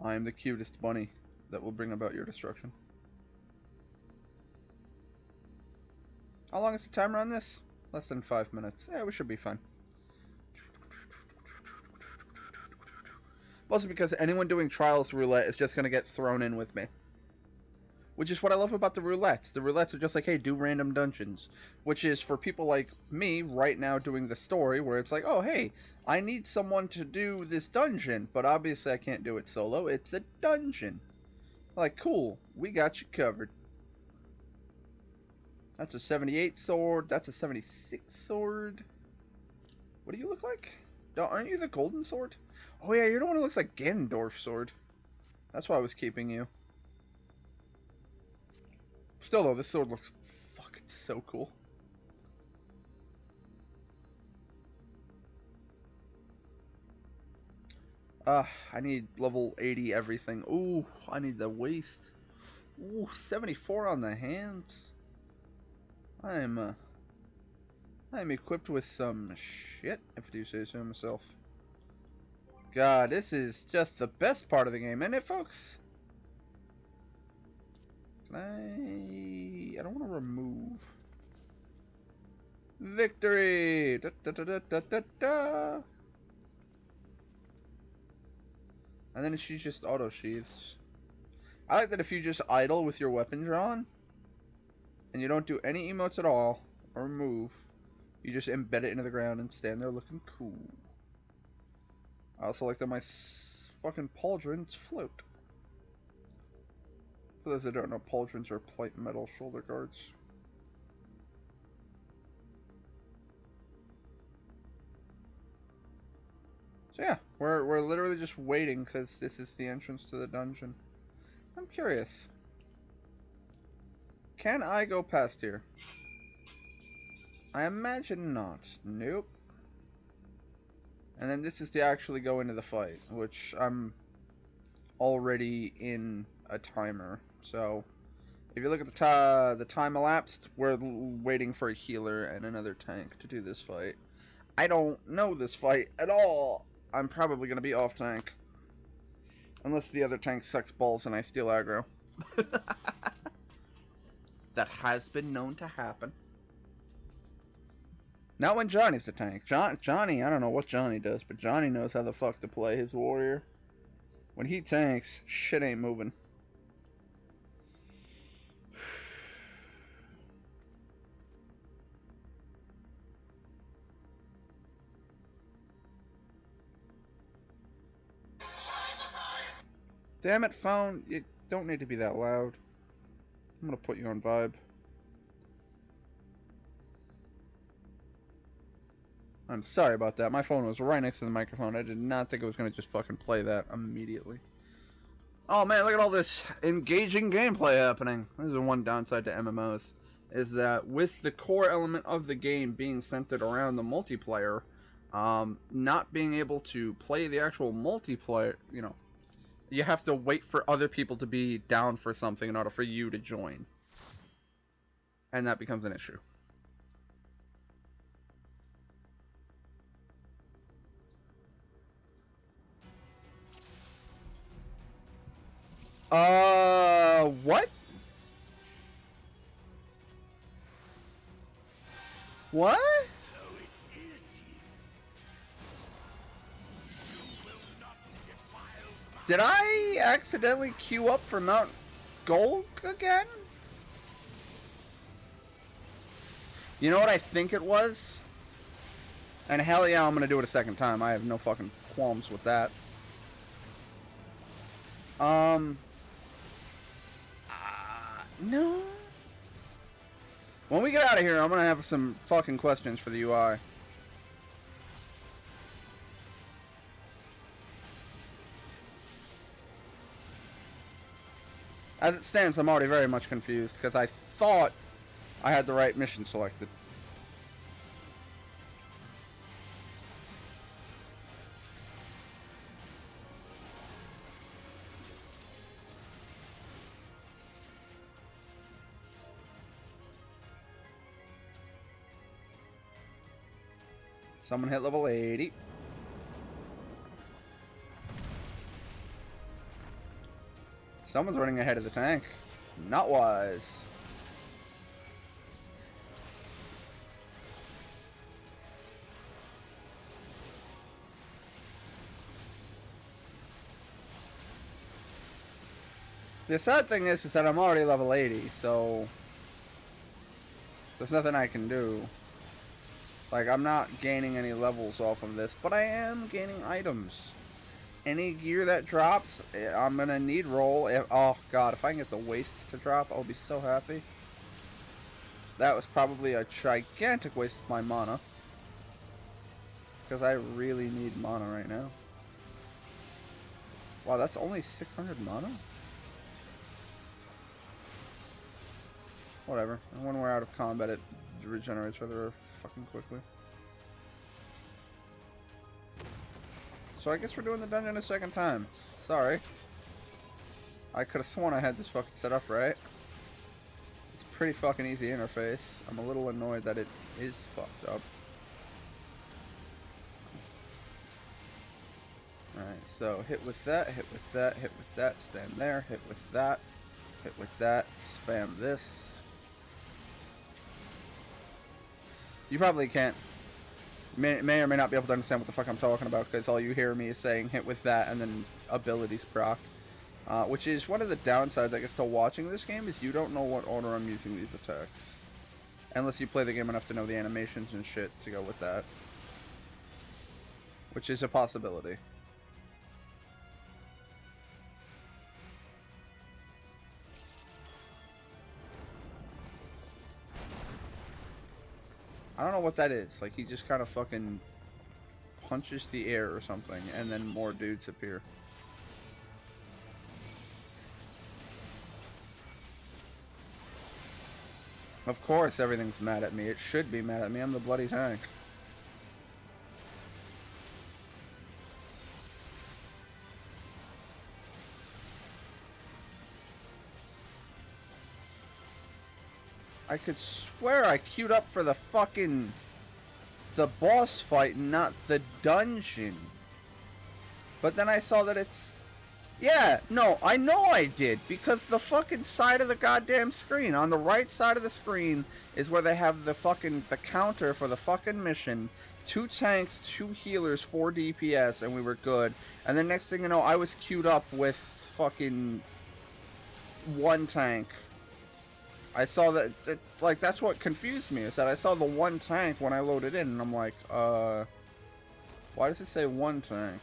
[SPEAKER 1] I am the cutest bunny that will bring about your destruction. How long is the timer on this? Less than 5 minutes. Yeah, we should be fine. Mostly because anyone doing Trials Roulette is just going to get thrown in with me. Which is what I love about the roulettes. The roulettes are just like, hey, do random dungeons. Which is for people like me right now doing the story, where it's like, oh, hey, I need someone to do this dungeon, but obviously I can't do it solo. It's a dungeon. Like, cool, we got you covered. That's a 78 sword. That's a 76 sword. What do you look like? Aren't you the golden sword? Oh yeah, you're the one who looks like Ganondorf's sword. That's why I was keeping you. Still though, this sword looks fucking so cool. I need level 80 everything. Ooh, I need the waist. Ooh, 74 on the hands. I'm equipped with some shit, if I do say so myself. God, this is just the best part of the game, isn't it, folks? I don't want to remove. Victory! Da, da, da, da, da, da, da. And then she just auto sheaths. I like that if you just idle with your weapon drawn, and you don't do any emotes at all, or move, you just embed it into the ground and stand there looking cool. I also like that my fucking pauldrons float. For those that don't know, pauldrons are plate metal shoulder guards. So yeah, we're literally just waiting because this is the entrance to the dungeon. I'm curious. Can I go past here? I imagine not. Nope. And then this is to actually go into the fight, which I'm already in a timer. So if you look at the time elapsed, we're waiting for a healer and another tank to do this fight. I don't know this fight at all. I'm probably going to be off tank. Unless the other tank sucks balls and I steal aggro. That has been known to happen. Not when Johnny's the tank. Johnny, I don't know what Johnny does, but Johnny knows how the fuck to play his warrior. When he tanks, shit ain't moving. Damn it, phone. You don't need to be that loud. I'm gonna put you on vibe. I'm sorry about that. My phone was right next to the microphone. I did not think it was gonna just fucking play that immediately. Oh man, look at all this engaging gameplay happening. This is the one downside to MMOs, is that with the core element of the game being centered around the multiplayer, not being able to play the actual multiplayer, you know, you have to wait for other people to be down for something in order for you to join. And that becomes an issue. What? What? Did I accidentally queue up for Mount Gold again? You know what I think it was? And hell yeah, I'm gonna do it a second time. I have no fucking qualms with that. No. When we get out of here, I'm gonna have some fucking questions for the UI. As it stands, I'm already very much confused, because I thought I had the right mission selected. Someone hit level 80. Someone's running ahead of the tank. Not wise. The sad thing is that I'm already level 80, so there's nothing I can do. Like, I'm not gaining any levels off of this, but I am gaining items. Any gear that drops, I'm gonna need roll. Oh god, if I can get the waste to drop, I'll be so happy. That was probably a gigantic waste of my mana. Because I really need mana right now. Wow, that's only 600 mana? Whatever. And when we're out of combat, it regenerates rather fucking quickly. So I guess we're doing the dungeon a second time. Sorry. I could have sworn I had this fucking set up right. It's a pretty fucking easy interface. I'm a little annoyed that it is fucked up. Alright, so hit with that, hit with that, hit with that, stand there, hit with that, spam this. You probably can't, may or may not be able to understand what the fuck I'm talking about, because all you hear me is saying hit with that and then abilities proc. Which is one of the downsides, I guess, to watching this game, is you don't know what order I'm using these attacks. Unless you play the game enough to know the animations and shit to go with that. Which is a possibility. I don't know what that is. Like, he just kind of fucking punches the air or something, and then more dudes appear. Of course everything's mad at me. It should be mad at me. I'm the bloody tank. I could swear I queued up for the fucking... the boss fight, not the dungeon. But then I saw that it's... Yeah, no, I know I did, because the fucking side of the goddamn screen, on the right side of the screen, is where they have the fucking, the counter for the fucking mission. 2 tanks, 2 healers, 4 DPS, and we were good. And then next thing you know, I was queued up with fucking 1 tank. I saw that, like, that's what confused me, is that I saw the 1 tank when I loaded in, and I'm like, why does it say 1 tank?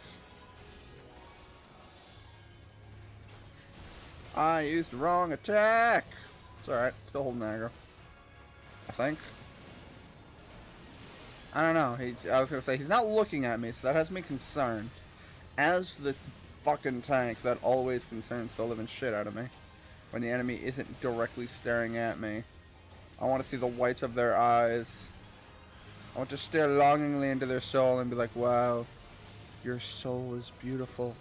[SPEAKER 1] I used the wrong attack! It's alright, still holding aggro. I think. I don't know, I was gonna say, he's not looking at me, so that has me concerned. As the fucking tank, that always concerns the living shit out of me. When the enemy isn't directly staring at me. I want to see the whites of their eyes. I want to stare longingly into their soul and be like, wow, your soul is beautiful.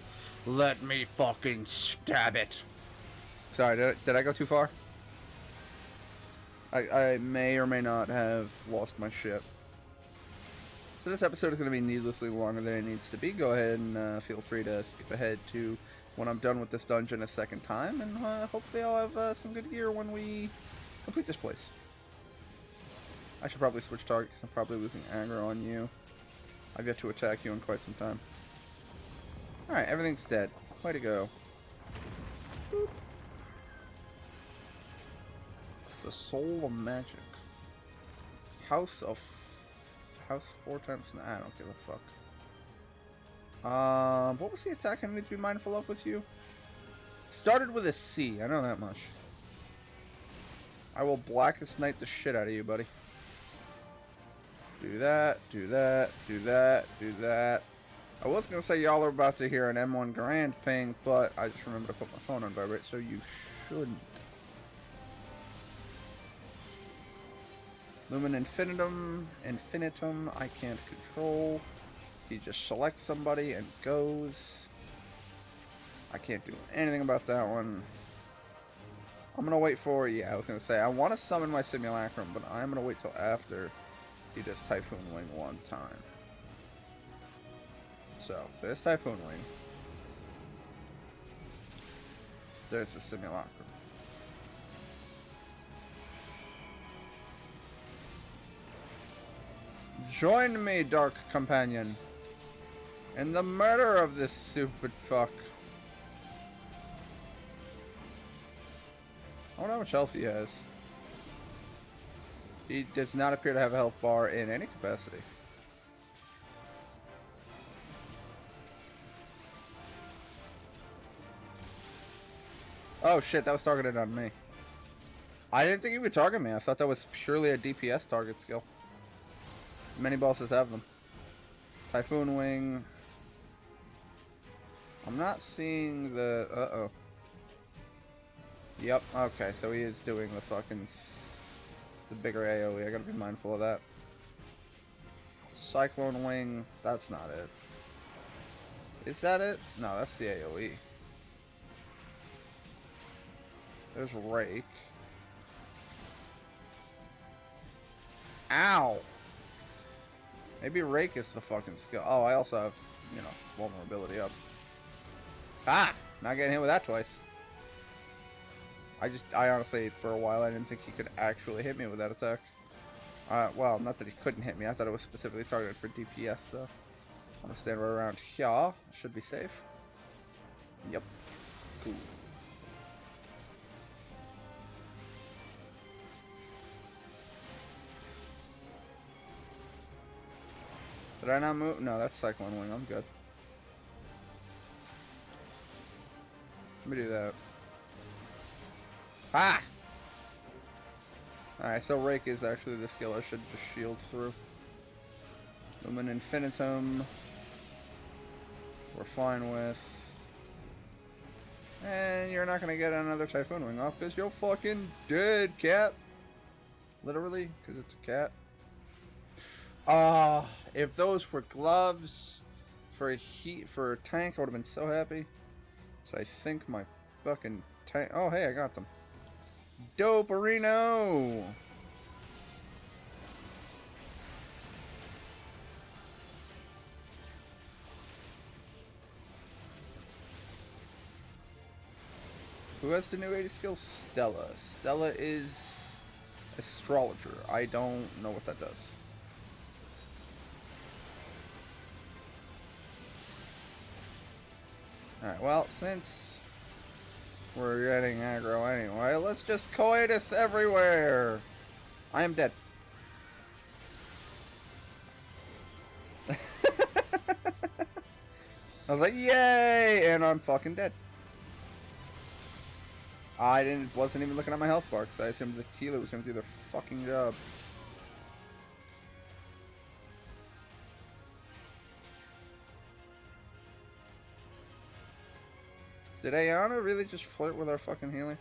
[SPEAKER 1] Let me fucking stab it. Sorry, did I go too far? I may or may not have lost my shit. So this episode is going to be needlessly longer than it needs to be. Go ahead and feel free to skip ahead to when I'm done with this dungeon a second time. And hopefully I'll have some good gear when we complete this place. I should probably switch targets. I'm probably losing aggro on you. I've yet to attack you in quite some time. Alright, everything's dead. Way to go. Boop. The Soul of Magic. House 4 times. Nah, I don't give a fuck. What was the attack I need to be mindful of with you? Started with a C, I know that much. I will Blackest Night the shit out of you, buddy. Do that, do that, do that, do that. I was gonna say y'all are about to hear an M1 Garand ping, but I just remembered to put my phone on vibrate, so you shouldn't. Lumen Infinitum, I can't control. He just selects somebody and goes. I can't do anything about that one. I'm gonna wait for, yeah, I was gonna say, I want to summon my Simulacrum, but I'm gonna wait till after he does Typhoon Wing 1 time. So, there's Typhoon Wing. There's the Simulacrum. Join me, Dark Companion, in the murder of this stupid fuck. wonder how much health he has. He does not appear to have a health bar in any capacity. Oh shit, that was targeted on me. I didn't think he would target me. I thought that was purely a DPS target skill. Many bosses have them. Typhoon Wing. I'm not seeing the... Uh-oh. Yep, okay, so he is doing the fucking... the bigger AoE. I gotta be mindful of that. Cyclone Wing. That's not it. Is that it? No, that's the AoE. There's Rake. Ow! Maybe Rake is the fucking skill. Oh, I also have, you know, vulnerability up. Ah! Not getting hit with that twice. I honestly, for a while, I didn't think he could actually hit me with that attack. Well, not that he couldn't hit me. I thought it was specifically targeted for DPS, though. I'm gonna stand right around here. Should be safe. Yep. Cool. Did I not move? No, that's Cyclone Wing. I'm good. Let me do that. Ah! Alright, so Rake is actually the skill I should just shield through. Lumen Infinitum. We're fine with. And you're not gonna get another Typhoon Wing off because you're fucking dead, cat. Literally, because it's a cat. Ah, if those were gloves for a tank, I would have been so happy. So I think my fucking tank. Oh, hey, I got them. Doperino! Who has the new 80 skill? Stella. Stella is Astrologer. I don't know what that does. Alright, well, since we're getting aggro anyway, let's just coitus everywhere! I am dead. I was like, yay! And I'm fucking dead. I wasn't even looking at my health bar because I assumed the healer was going to do their fucking job. Did Ayana really just flirt with our fucking healer?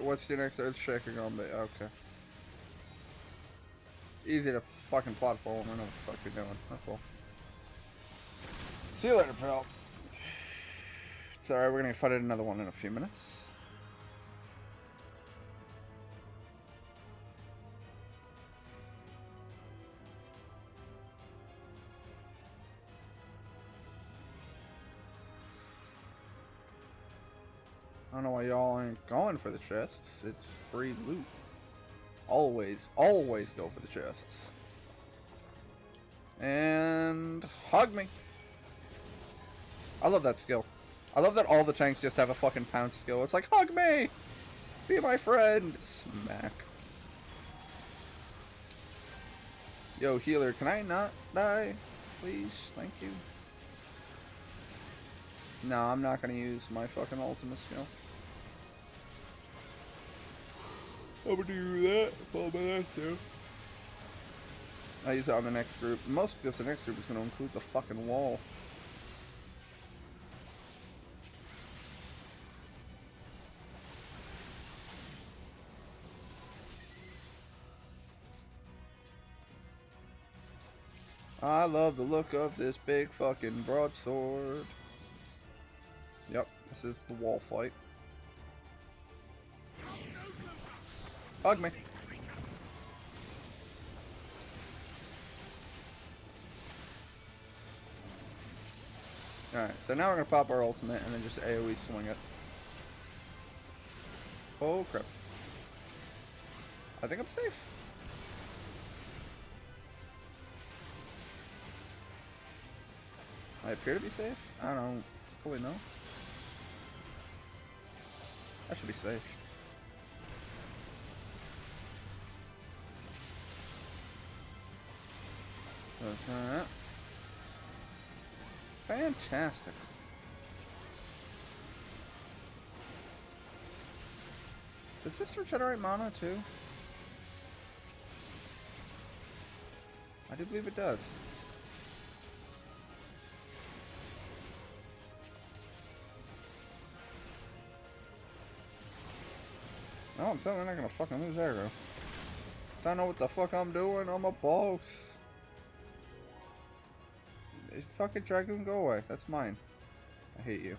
[SPEAKER 1] What's your next Earthshaker gonna be? Okay. Easy to fucking platform. I know what the fuck you're doing. That's all. See you later, pal. It's alright, we're gonna fight another one in a few minutes. I don't know why y'all ain't going for the chests. It's free loot. Always, always go for the chests. And hug me. I love that skill. I love that all the tanks just have a fucking pounce skill. It's like, hug me! Be my friend! Smack. Yo, healer, can I not die? Please? Thank you. No, I'm not gonna use my fucking ultimate skill. I'm gonna do that. Follow by that too. I'll use it on the next group. Most because the next group is gonna include the fucking wall. I love the look of this big fucking broadsword. Yep, this is the wall fight. Hug me. Alright, so now we're gonna pop our ultimate and then just AoE swing it. Oh crap. I think I'm safe. I appear to be safe? I don't fully know. I should be safe. So, fantastic. Does this regenerate mana too? I do believe it does. No, I'm certainly not gonna fucking lose aggro. I know what the fuck I'm doing, I'm a boss. Fucking Dragoon, go away. That's mine. I hate you.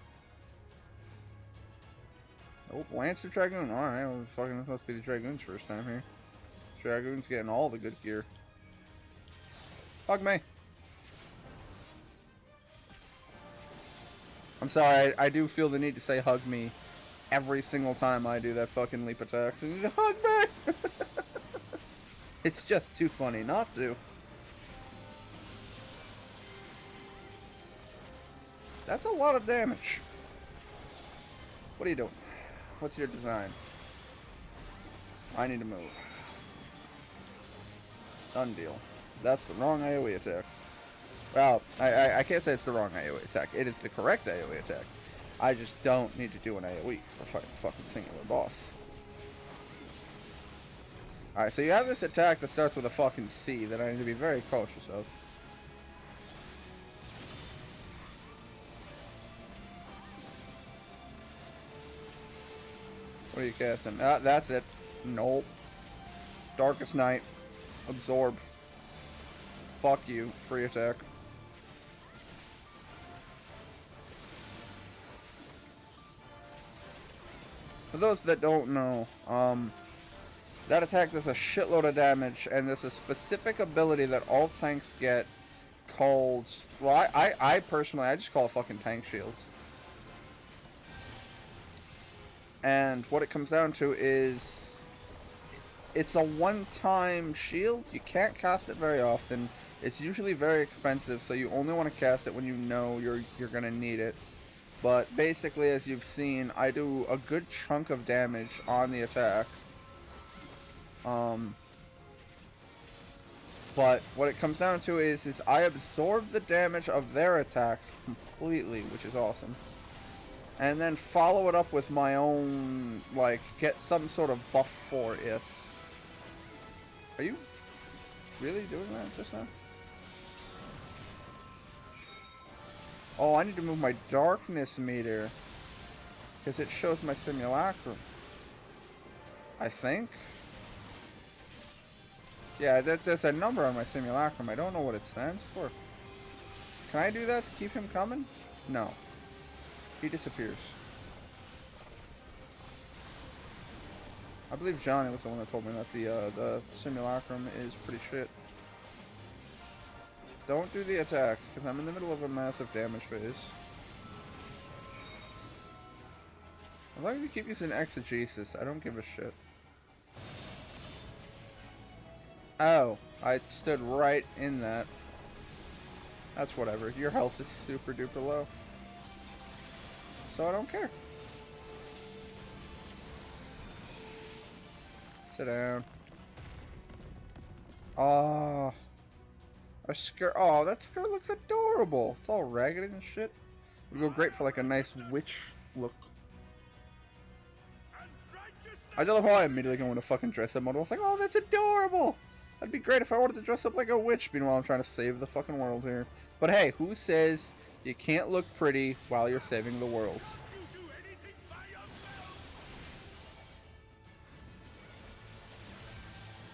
[SPEAKER 1] Oh, Lancer Dragoon. Alright, well, fucking this must be the Dragoon's first time here. Dragoon's getting all the good gear. Hug me. I'm sorry, I do feel the need to say hug me every single time I do that fucking leap attack. Hug me! It's just too funny not to. That's a lot of damage. What are you doing? What's your design? I need to move. Done deal. That's the wrong AoE attack. Well, I can't say it's the wrong AoE attack. It is the correct AoE attack. I just don't need to do an AoE because we're fighting a fucking singular boss. Alright, so you have this attack that starts with a fucking C that I need to be very cautious of. What are you casting? Ah, that's it. Nope. Darkest Night. Absorb. Fuck you. Free attack. For those that don't know, that attack does a shitload of damage, and there's a specific ability that all tanks get called... Well, I personally, I just call it fucking tank shield. And what it comes down to is... It's a one-time shield. You can't cast it very often. It's usually very expensive, so you only want to cast it when you know you're gonna need it. But basically, as you've seen, I do a good chunk of damage on the attack. But what it comes down to is I absorb the damage of their attack completely, which is awesome. And then follow it up with my own, like, get some sort of buff for it. Are you really doing that just now? Oh, I need to move my darkness meter. Because it shows my simulacrum. I think. Yeah, there's a number on my simulacrum. I don't know what it stands for. Can I do that to keep him coming? No. He disappears. I believe Johnny was the one that told me that the simulacrum is pretty shit. Don't do the attack, because I'm in the middle of a massive damage phase. As long as you keep using exegesis, I don't give a shit. Oh, I stood right in that. That's whatever. Your health is super duper low. So I don't care. Sit down. Ah. A skirt. Oh, that skirt looks adorable. It's all ragged and shit. It would go great for like a nice witch look. I love how I immediately go into fucking dress up mode. I was like, oh, that's adorable. That'd be great if I wanted to dress up like a witch. Meanwhile, I'm trying to save the fucking world here. But hey, who says you can't look pretty while you're saving the world?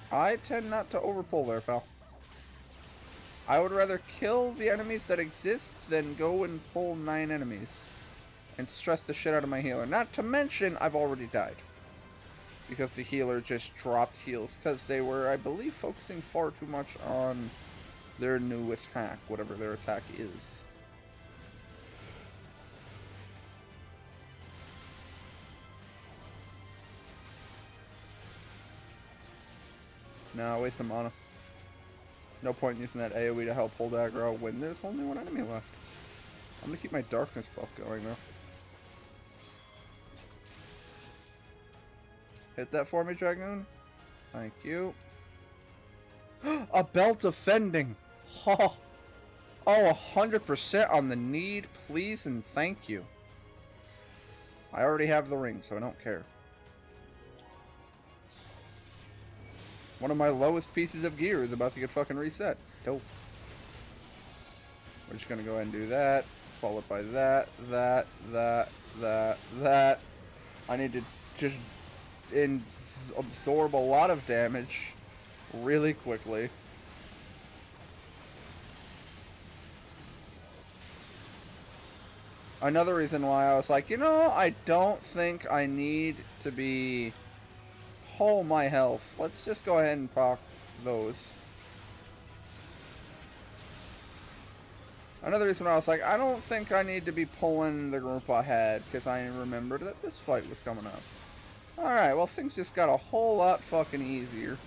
[SPEAKER 1] I tend not to overpull there, pal. I would rather kill the enemies that exist than go and pull 9 enemies. And stress the shit out of my healer. Not to mention, I've already died. Because the healer just dropped heals. Because they were, I believe, focusing far too much on their new attack. Whatever their attack is. No, waste of mana. No point in using that AoE to help hold aggro when there's only one enemy left. I'm gonna keep my darkness buff going though. Hit that for me, Dragoon. Thank you. A belt of fending! Oh, 100% on the need, please and thank you. I already have the ring, so I don't care. One of my lowest pieces of gear is about to get fucking reset. Dope. We're just gonna go ahead and do that, followed by that. I need to just absorb a lot of damage really quickly. Another reason why I was like, you know, I don't think I need to be whole my health. Let's just go ahead and proc those. Another reason why I was like, I don't think I need to be pulling the group ahead, because I remembered that this fight was coming up. Alright, well things just got a whole lot fucking easier.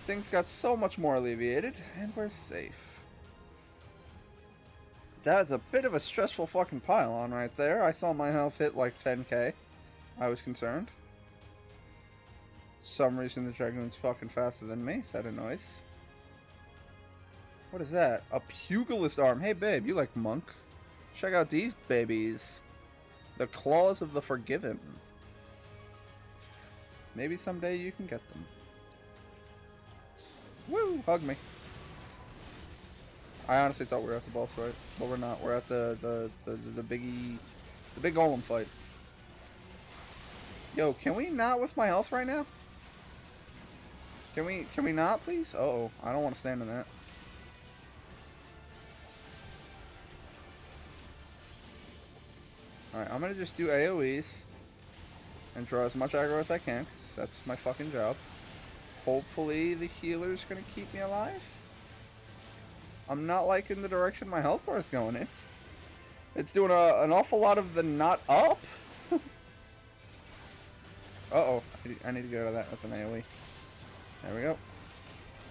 [SPEAKER 1] Things got so much more alleviated, and we're safe. That's a bit of a stressful fucking pylon right there. I saw my health hit like 10k. I was concerned. For some reason the Dragoon's fucking faster than me. That annoys. What is that? A pugilist arm. Hey babe, you like monk? Check out these babies. The claws of the forgiven. Maybe someday you can get them. Woo! Hug me. I honestly thought we were at the boss fight, but we're not. We're at the big golem fight. Yo, can we not with my health right now? Can we not, please? Uh-oh, I don't want to stand in that. Alright, I'm gonna just do AoEs and draw as much aggro as I can, 'cause that's my fucking job. Hopefully the healer's gonna keep me alive. I'm not liking the direction my health bar is going in. It's doing an awful lot of the not up. Uh-oh, I need to get out of that. That's an AoE. There we go.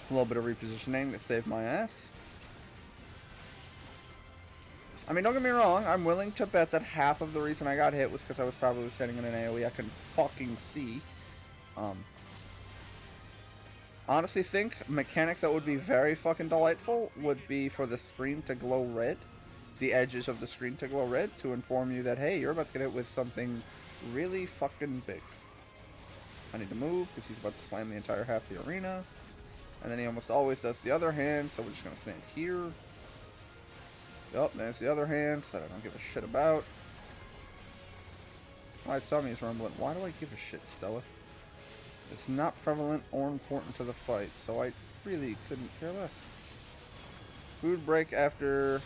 [SPEAKER 1] A little bit of repositioning to save my ass. I mean, don't get me wrong, I'm willing to bet that half of the reason I got hit was because I was probably sitting in an AoE I couldn't fucking see. Honestly think mechanic that would be very fucking delightful would be for the screen to glow red. The edges of the screen to glow red to inform you that, hey, you're about to get hit with something really fucking big. I need to move because he's about to slam the entire half of the arena. And then he almost always does the other hand, so we're just going to stand here. Yup, there's the other hand that I don't give a shit about. My tummy's rumbling. Why do I give a shit, Stella? It's not prevalent or important to the fight, so I really couldn't care less. Food break after...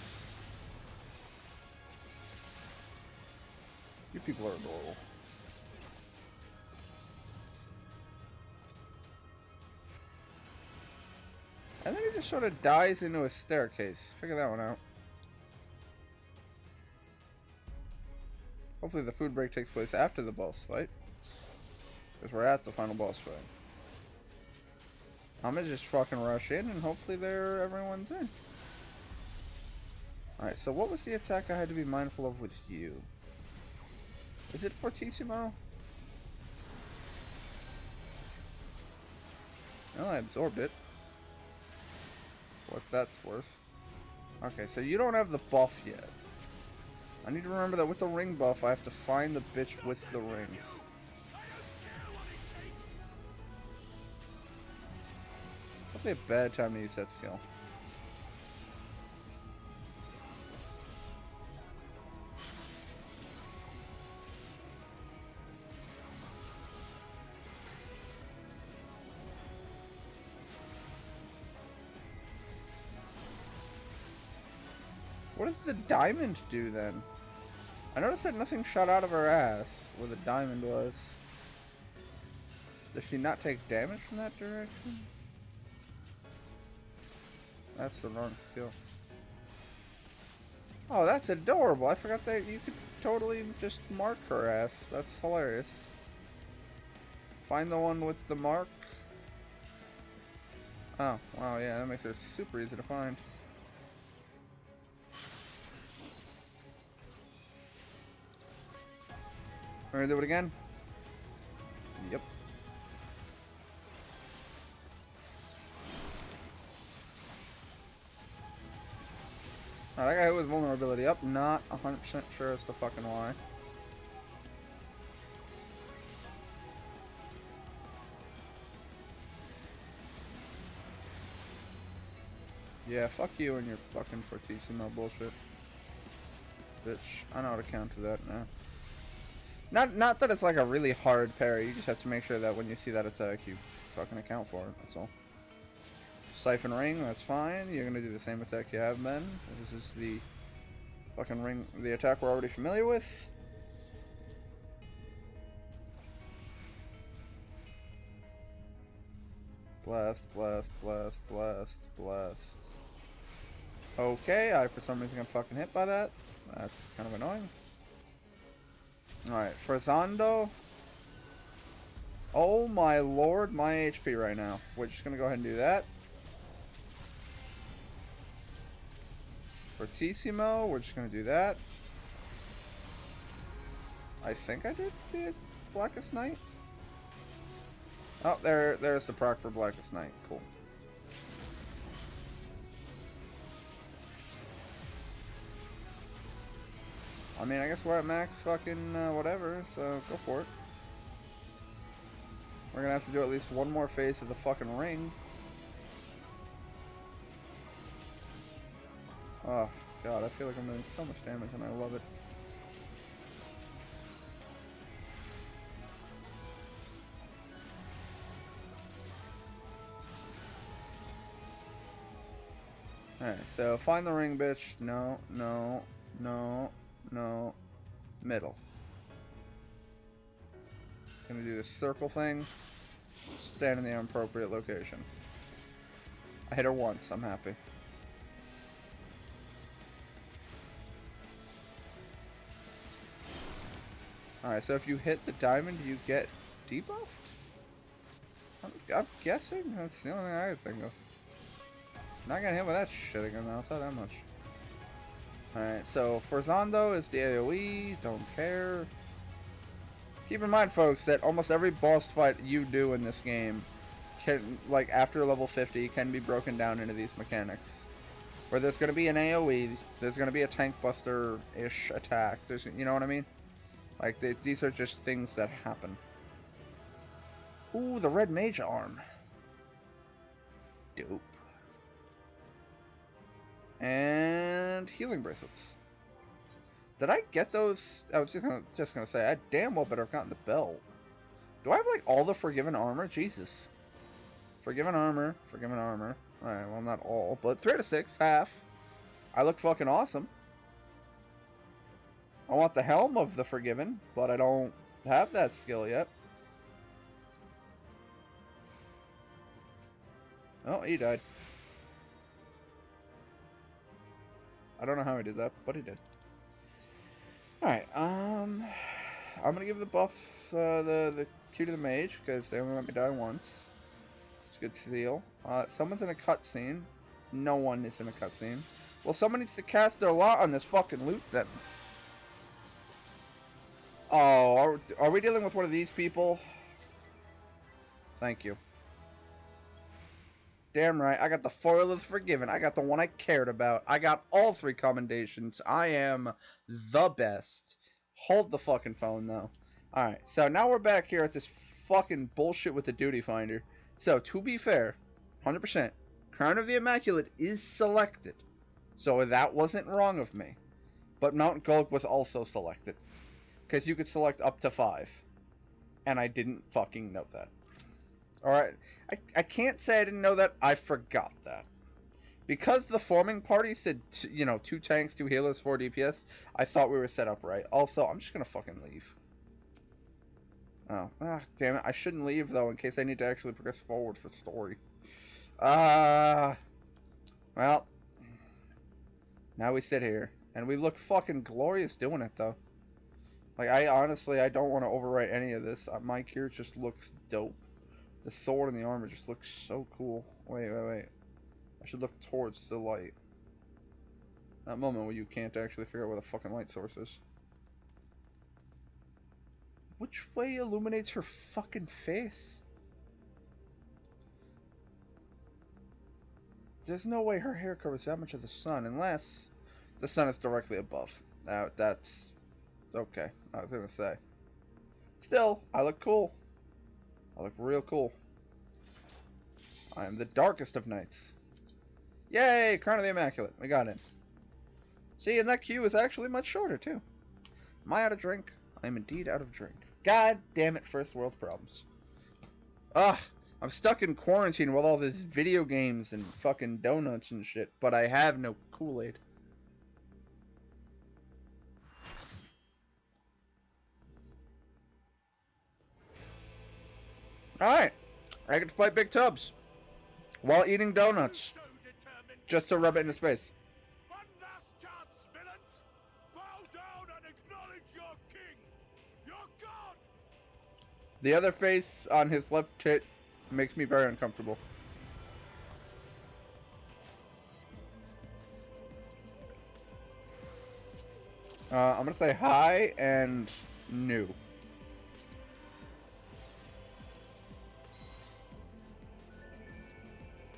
[SPEAKER 1] You people are adorable. And then he just sort of dies into a staircase. Figure that one out. Hopefully the food break takes place after the boss fight. Because we're at the final boss fight. I'm gonna just fucking rush in and hopefully everyone's in. Alright, so what was the attack I had to be mindful of with you? Is it Fortissimo? Well, I absorbed it. What that's worth. Okay, so you don't have the buff yet. I need to remember that with the ring buff, I have to find the bitch with the rings. Probably a bad time to use that skill. What does the diamond do then? I noticed that nothing shot out of her ass where the diamond was. Does she not take damage from that direction? That's the wrong skill. Oh, that's adorable. I forgot that you could totally just mark her ass. That's hilarious. Find the one with the mark. Oh, wow, yeah, that makes it super easy to find. We're gonna do it again? Yep. Oh, that guy hit with vulnerability up. Not 100% sure as to fucking why. Yeah, fuck you and your fucking Fortissimo bullshit. Bitch, I know how to counter that now. Not that it's like a really hard parry, you just have to make sure that when you see that attack, you fucking account for it, that's all. Siphon Ring, that's fine. You're gonna do the same attack you have been. This is the fucking ring, the attack we're already familiar with. Blast, blast, blast, blast, blast. Okay, I for some reason got fucking hit by that. That's kind of annoying. Alright, for Zondo. Oh my lord, my HP right now. We're just gonna go ahead and do that. Fortissimo, we're just gonna do that. I think I did the Blackest Night. Oh, there's the proc for Blackest Night. Cool. I mean, I guess we're at max fucking whatever, so go for it. We're gonna have to do at least one more phase of the fucking ring. Oh, God, I feel like I'm doing so much damage and I love it. Alright, so find the ring, bitch. No, no, no, no. Middle. Gonna do this circle thing. Stand in the appropriate location. I hit her once, I'm happy. Alright, so if you hit the diamond, you get debuffed? I'm guessing? That's the only thing I can think of. Not gonna hit with that shit again, I'll tell you that much. Alright, so for Zondo, it's the AoE, don't care. Keep in mind, folks, that almost every boss fight you do in this game can, like, after level 50, can be broken down into these mechanics. Where there's gonna be an AoE, there's gonna be a tank buster-ish attack, there's, you know what I mean? Like, these are just things that happen. Ooh, the red mage arm. Dope. And healing bracelets. Did I get those? I was just gonna say, I damn well better have gotten the belt. Do I have, like, all the Forgiven armor? Jesus. Forgiven armor. Forgiven armor. Alright, well, not all, but 3 out of 6, half. I look fucking awesome. I want the Helm of the Forgiven, but I don't have that skill yet. Oh, he died. I don't know how he did that, but he did. Alright, I'm gonna give the buff, the Q to the mage, because they only let me die once. It's a good seal. Someone's in a cutscene. No one is in a cutscene. Well, someone needs to cast their lot on this fucking loot, then. Oh, are we dealing with one of these people? Thank you. Damn right, I got the Foil of the Forgiven. I got the one I cared about. I got all 3 commendations. I am the best. Hold the fucking phone, though. Alright, so now we're back here at this fucking bullshit with the Duty Finder. So, to be fair, 100%, Crown of the Immaculate is selected. So that wasn't wrong of me. But Mount Gulg was also selected. Because you could select up to 5. And I didn't fucking know that. Alright, I can't say I didn't know that, I forgot that. Because the forming party said, 2 tanks, 2 healers, 4 DPS, I thought we were set up right. Also, I'm just gonna fucking leave. Oh, damn it, I shouldn't leave, though, in case I need to actually progress forward for story. Well, now we sit here, and we look fucking glorious doing it, though. Like, I don't want to overwrite any of this. My gear just looks dope. The sword and the armor just looks so cool. Wait. I should look towards the light. That moment where you can't actually figure out where the fucking light source is. Which way illuminates her fucking face? There's no way her hair covers that much of the sun, unless the sun is directly above. Now, that's okay. I was gonna say. Still, I look cool. I look real cool. I am the darkest of nights. Yay! Crown of the Immaculate. We got in. See, and that queue is actually much shorter, too. Am I out of drink? I am indeed out of drink. God damn it, first world problems. Ugh, I'm stuck in quarantine with all these video games and fucking donuts and shit, but I have no Kool-Aid. Alright, I get to fight Big Tubs while eating donuts,
[SPEAKER 2] So determined.
[SPEAKER 1] just to rub it into space.
[SPEAKER 2] One last chance, villains! Bow down and acknowledge your king, your god!
[SPEAKER 1] The other face on his left tit makes me very uncomfortable. I'm gonna say hi and new.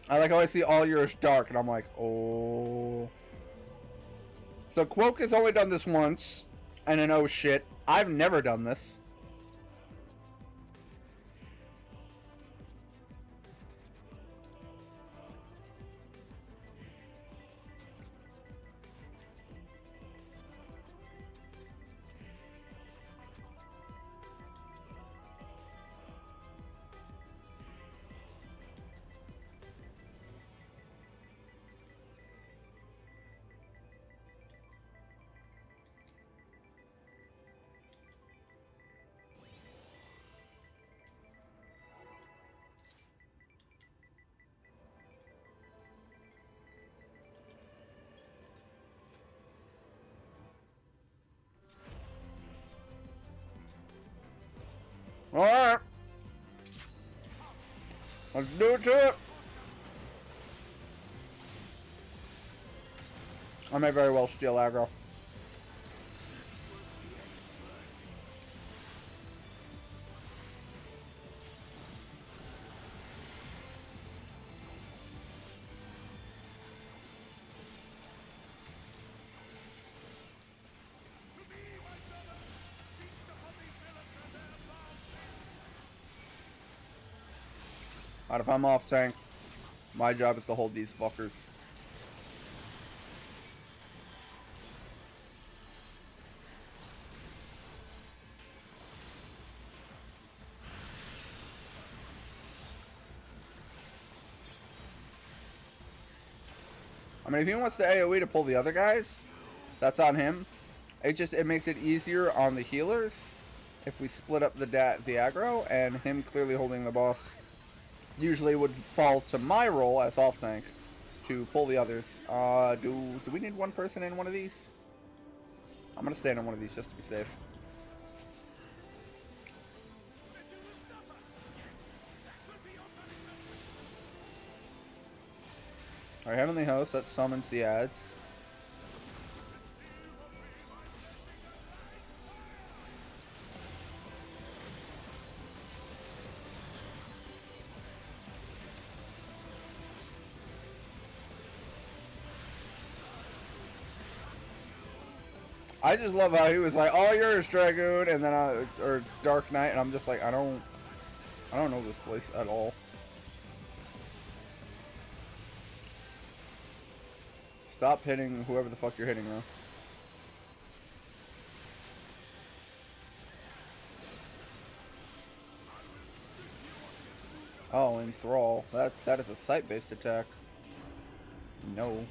[SPEAKER 1] I like how I see all yours dark and I'm like, oh. So Quoke has only done this once, and then oh shit, I've never done this. Alright. Let's do it to it. I may very well steal aggro. Alright, if I'm off tank, my job is to hold these fuckers. I mean, if he wants to AoE to pull the other guys, that's on him. It makes it easier on the healers if we split up the aggro, and him clearly holding the boss usually would fall to my role as off tank to pull the others. Do we need one person in one of these? I'm gonna stand on one of these just to be safe. Our Heavenly Host, that summons the ads. I just love how he was like, "All yours, Dragoon," and then or Dark Knight, and I'm just like, I don't know this place at all. Stop hitting whoever the fuck you're hitting, though. Oh, Enthrall. That is a sight-based attack. No.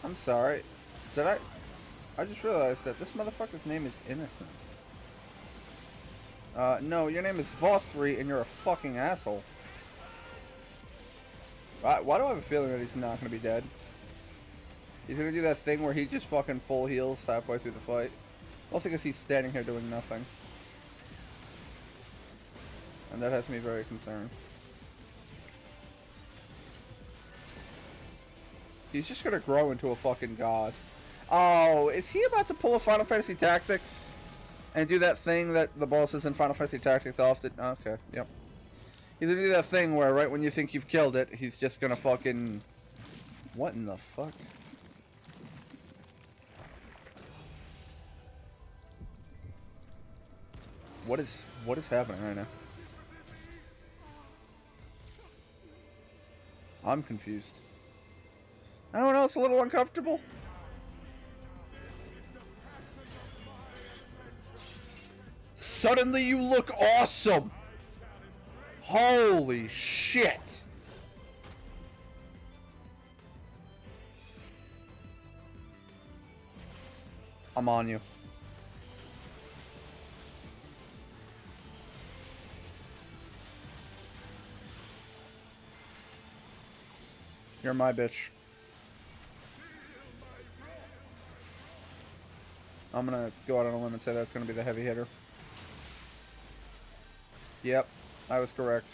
[SPEAKER 1] I'm sorry. Did I just realized that this motherfucker's name is Innocence. No, your name is Voss3 and you're a fucking asshole. Why do I have a feeling that he's not gonna be dead? He's gonna do that thing where he just fucking full heals halfway through the fight. Also because he's standing here doing nothing. And that has me very concerned. He's just gonna grow into a fucking god. Oh, is he about to pull a Final Fantasy Tactics? And do that thing that the bosses in Final Fantasy Tactics often... Okay, yep. He's gonna do that thing where right when you think you've killed it, he's just gonna fucking... What in the fuck? What is happening right now? I'm confused. Anyone else a little uncomfortable? Suddenly you look awesome! Holy shit! I'm on you. You're my bitch. I'm gonna go out on a limb and say that's gonna be the heavy hitter. Yep, I was correct.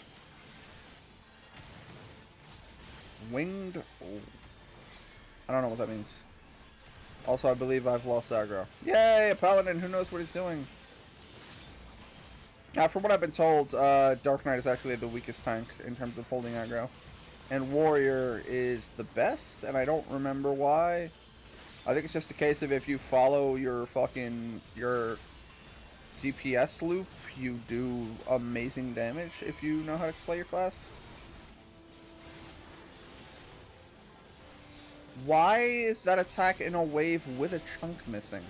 [SPEAKER 1] Winged... Oh. I don't know what that means. Also, I believe I've lost aggro. Yay, a paladin who knows what he's doing. Now, from what I've been told, Dark Knight is actually the weakest tank in terms of holding aggro. And Warrior is the best, and I don't remember why. I think it's just a case of if you follow your DPS loop, you do amazing damage if you know how to play your class. Why is that attack in a wave with a chunk missing?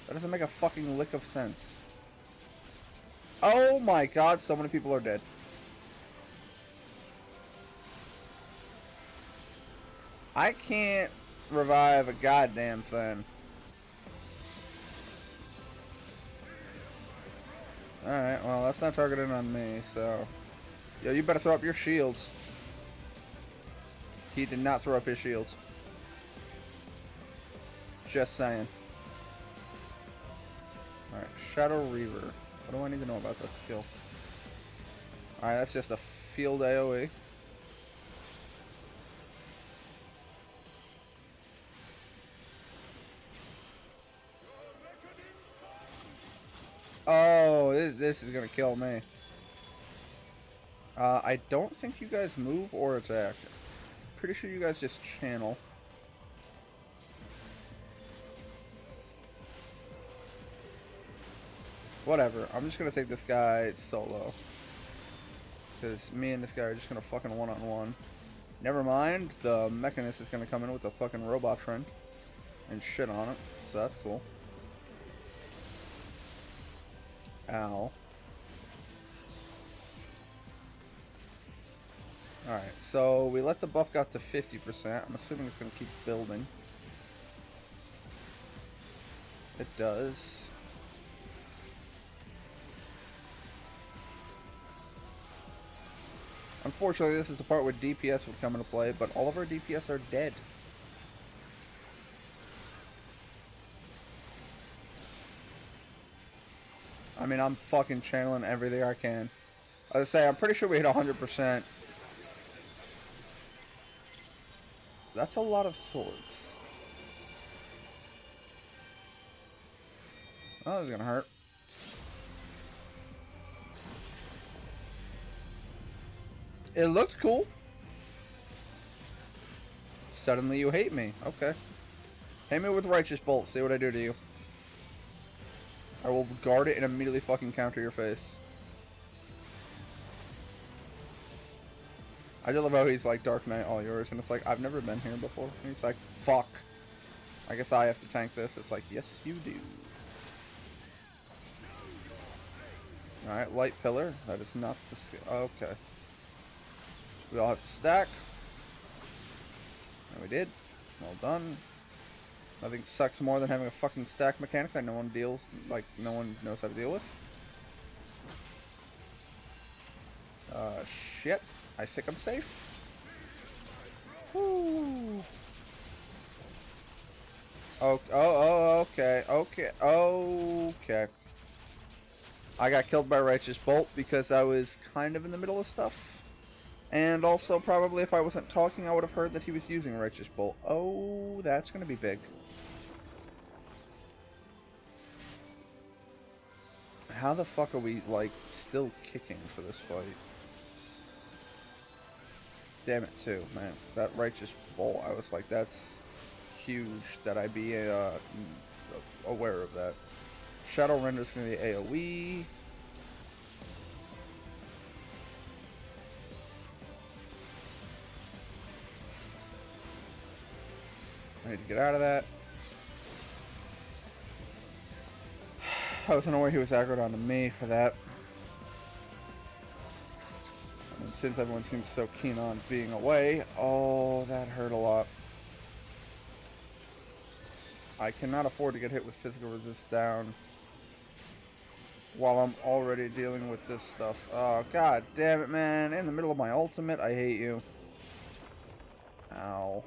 [SPEAKER 1] That doesn't make a fucking lick of sense. Oh my god, so many people are dead. I can't revive a goddamn thing. Alright, well that's not targeted on me, so... Yo, you better throw up your shields. He did not throw up his shields. Just saying. Alright, Shadow Reaver. What do I need to know about that skill? Alright, that's just a field AoE. Oh, this is gonna kill me. I don't think you guys move or attack. Pretty sure you guys just channel. Whatever, I'm just gonna take this guy solo. Because me and this guy are just gonna fucking one-on-one. Never mind, the Mechanist is gonna come in with a fucking robot friend. And shit on it, so that's cool. Ow. Alright, so we let the buff go to 50%. I'm assuming it's going to keep building. It does. Unfortunately, this is the part where DPS would come into play, but all of our DPS are dead. I mean, I'm fucking channeling everything I can. As I say, I'm pretty sure we hit 100%. That's a lot of swords. Oh, this is gonna hurt. It looks cool. Suddenly you hate me. Okay. Hit me with Righteous Bolt. See what I do to you. I will guard it and immediately fucking counter your face. I just love how he's like, Dark Knight, all yours. And it's like, I've never been here before. And he's like, fuck. I guess I have to tank this. It's like, yes, you do. Alright, Light Pillar. That is not the skill. Okay. We all have to stack. And we did. Well done. Nothing sucks more than having a fucking stack mechanic that no one knows how to deal with. Shit. I think I'm safe. Woo. Okay. I got killed by Righteous Bolt because I was kind of in the middle of stuff. And also, probably if I wasn't talking, I would have heard that he was using Righteous Bolt. Oh, that's gonna be big. How the fuck are we, like, still kicking for this fight? Damn it, too, man. That Righteous Bolt, I was like, that's huge that I be aware of that. Shadow Render's gonna be AoE. I need to get out of that. I wasn't aware he was aggroed onto me for that. I mean, since everyone seems so keen on being away, oh, that hurt a lot. I cannot afford to get hit with physical resist down while I'm already dealing with this stuff. Oh, god damn it, man. In the middle of my ultimate, I hate you. Ow.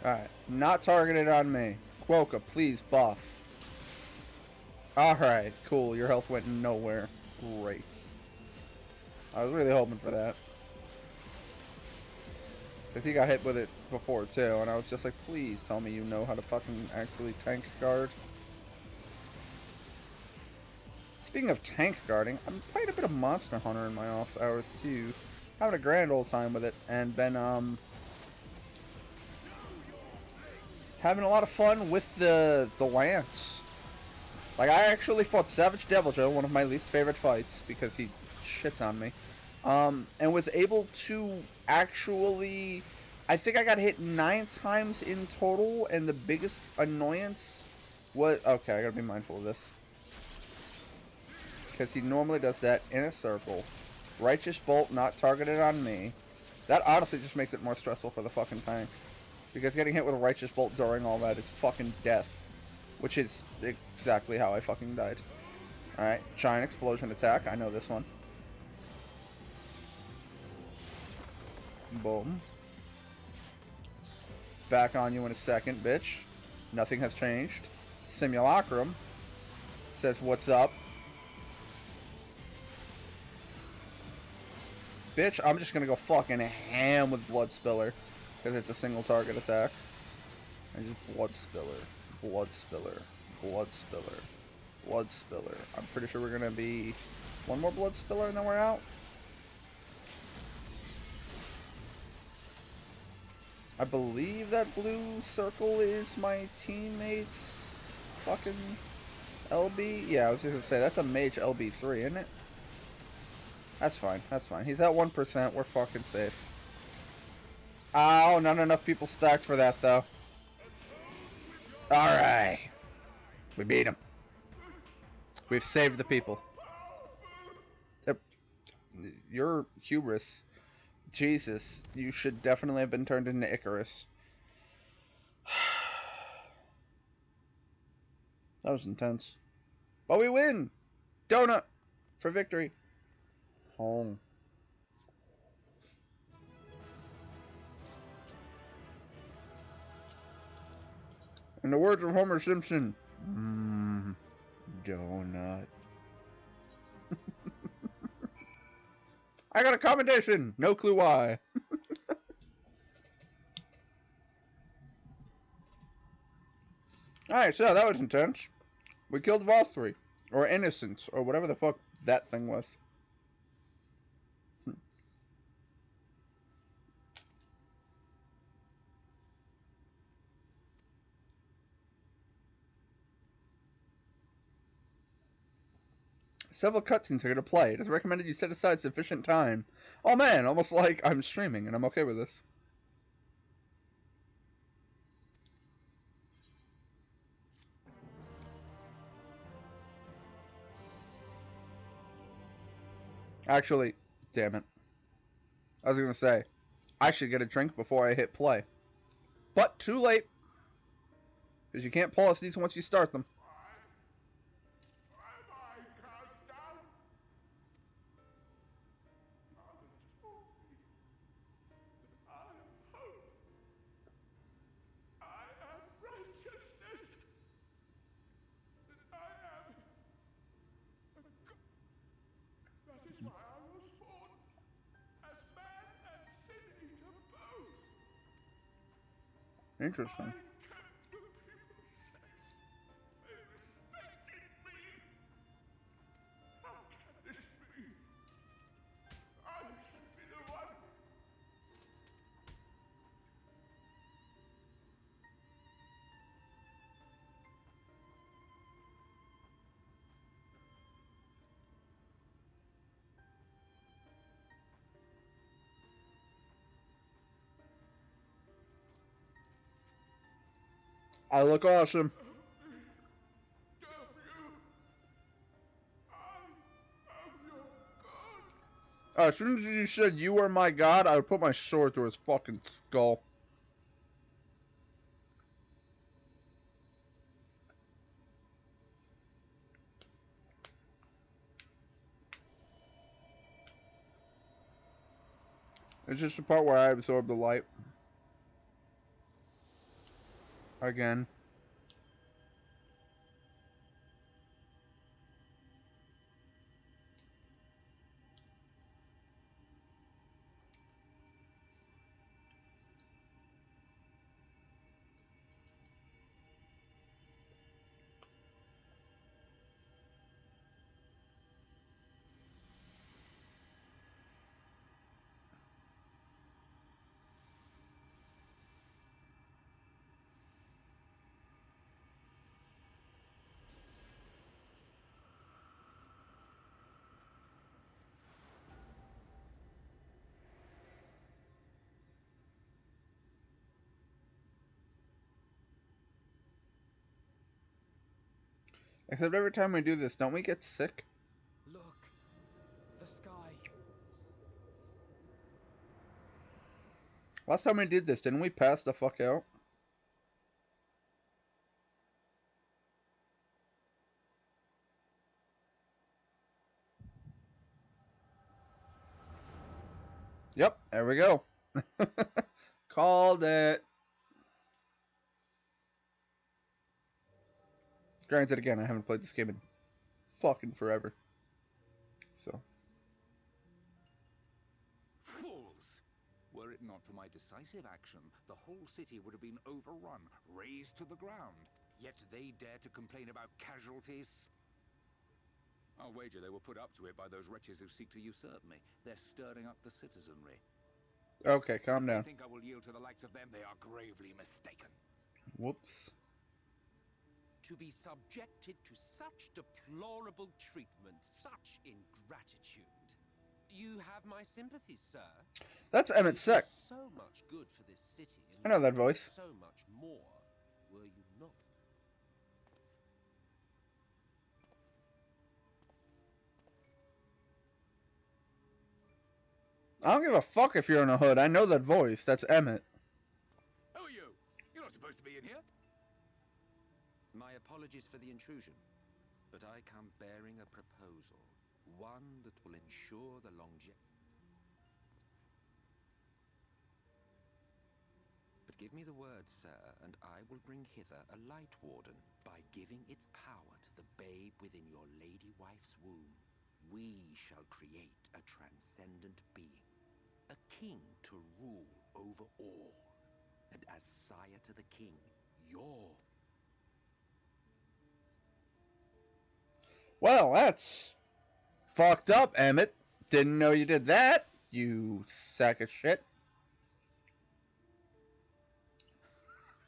[SPEAKER 1] Alright, not targeted on me. Quokka, please buff. Alright, cool. Your health went nowhere. Great. I was really hoping for that. Because he got hit with it before too, and I was just like, please tell me you know how to fucking actually tank guard. Speaking of tank guarding, I'm playing a bit of Monster Hunter in my off hours too. Having a grand old time with it, and been having a lot of fun with the lance. Like, I actually fought Savage Deviljho, one of my least favorite fights, because he shits on me. And was able to actually... I think I got hit 9 times in total, and the biggest annoyance was... Okay, I gotta be mindful of this. Because he normally does that in a circle. Righteous Bolt not targeted on me. That honestly just makes it more stressful for the fucking tank. Because getting hit with a Righteous Bolt during all that is fucking death. Which is exactly how I fucking died. Alright, Giant Explosion attack. I know this one. Boom. Back on you in a second, bitch. Nothing has changed. Simulacrum says, what's up? Bitch, I'm just gonna go fucking ham with Blood Spiller. Because it's a single target attack. And just Blood Spiller. Blood Spiller. Blood Spiller. Blood Spiller. I'm pretty sure we're gonna be one more Blood Spiller and then we're out. I believe that blue circle is my teammate's fucking LB. Yeah, I was just gonna say, that's a mage LB3, isn't it? That's fine, that's fine. He's at 1%, we're fucking safe. Ow, not enough people stacked for that, though. Alright. We beat him. We've saved the people. Your hubris. Jesus, you should definitely have been turned into Icarus. That was intense. But we win! Donut! For victory. Home. In the words of Homer Simpson, donut. I got a commendation! No clue why. Alright, so that was intense. We killed Voss3. Or Innocents, or whatever the fuck that thing was. Several cutscenes are going to play. It is recommended you set aside sufficient time. Oh man, almost like I'm streaming and I'm okay with this. Actually, damn it. I was going to say, I should get a drink before I hit play. But too late. Because you can't pause these once you start them.
[SPEAKER 2] Am I cast out?
[SPEAKER 1] Interesting. I look awesome. As soon as you said you are my god, I would put my sword through his fucking skull. It's just the part where I absorb the light. Again. Except every time we do this, don't we get sick?
[SPEAKER 4] Look, the sky.
[SPEAKER 1] Last time we did this, didn't we pass the fuck out? Yep, there we go. Called it. Granted, again, I haven't played this game in fucking forever. So.
[SPEAKER 7] Fools! Were it not for my decisive action, the whole city would have been overrun, razed to the ground. Yet they dare to complain about casualties? I'll wager they were put up to it by those wretches who seek to usurp me. They're stirring up the citizenry.
[SPEAKER 1] Okay, calm
[SPEAKER 7] If
[SPEAKER 1] down.
[SPEAKER 7] they think I will yield to the likes of them, they are gravely mistaken.
[SPEAKER 1] Whoops.
[SPEAKER 8] To be subjected to such deplorable treatment, such ingratitude. You have my sympathies, sir.
[SPEAKER 1] That's Emmett
[SPEAKER 8] You
[SPEAKER 1] Sick.
[SPEAKER 8] do so much good for this city. And
[SPEAKER 1] I know
[SPEAKER 8] you
[SPEAKER 1] that
[SPEAKER 8] could do
[SPEAKER 1] voice.
[SPEAKER 8] So much more, were you not?
[SPEAKER 1] I don't give a fuck if you're in a hood. I know that voice. That's Emmett.
[SPEAKER 7] Who are you? You're not supposed to be in here.
[SPEAKER 8] My apologies for the intrusion, but I come bearing a proposal, one that will ensure the longevity. But give me the word, sir, and I will bring hither a light warden. By giving its power to the babe within your lady wife's womb, we shall create a transcendent being, a king to rule over all. And as sire to the king, your
[SPEAKER 1] Well, that's fucked up, Emmett. Didn't know you did that, you sack of shit.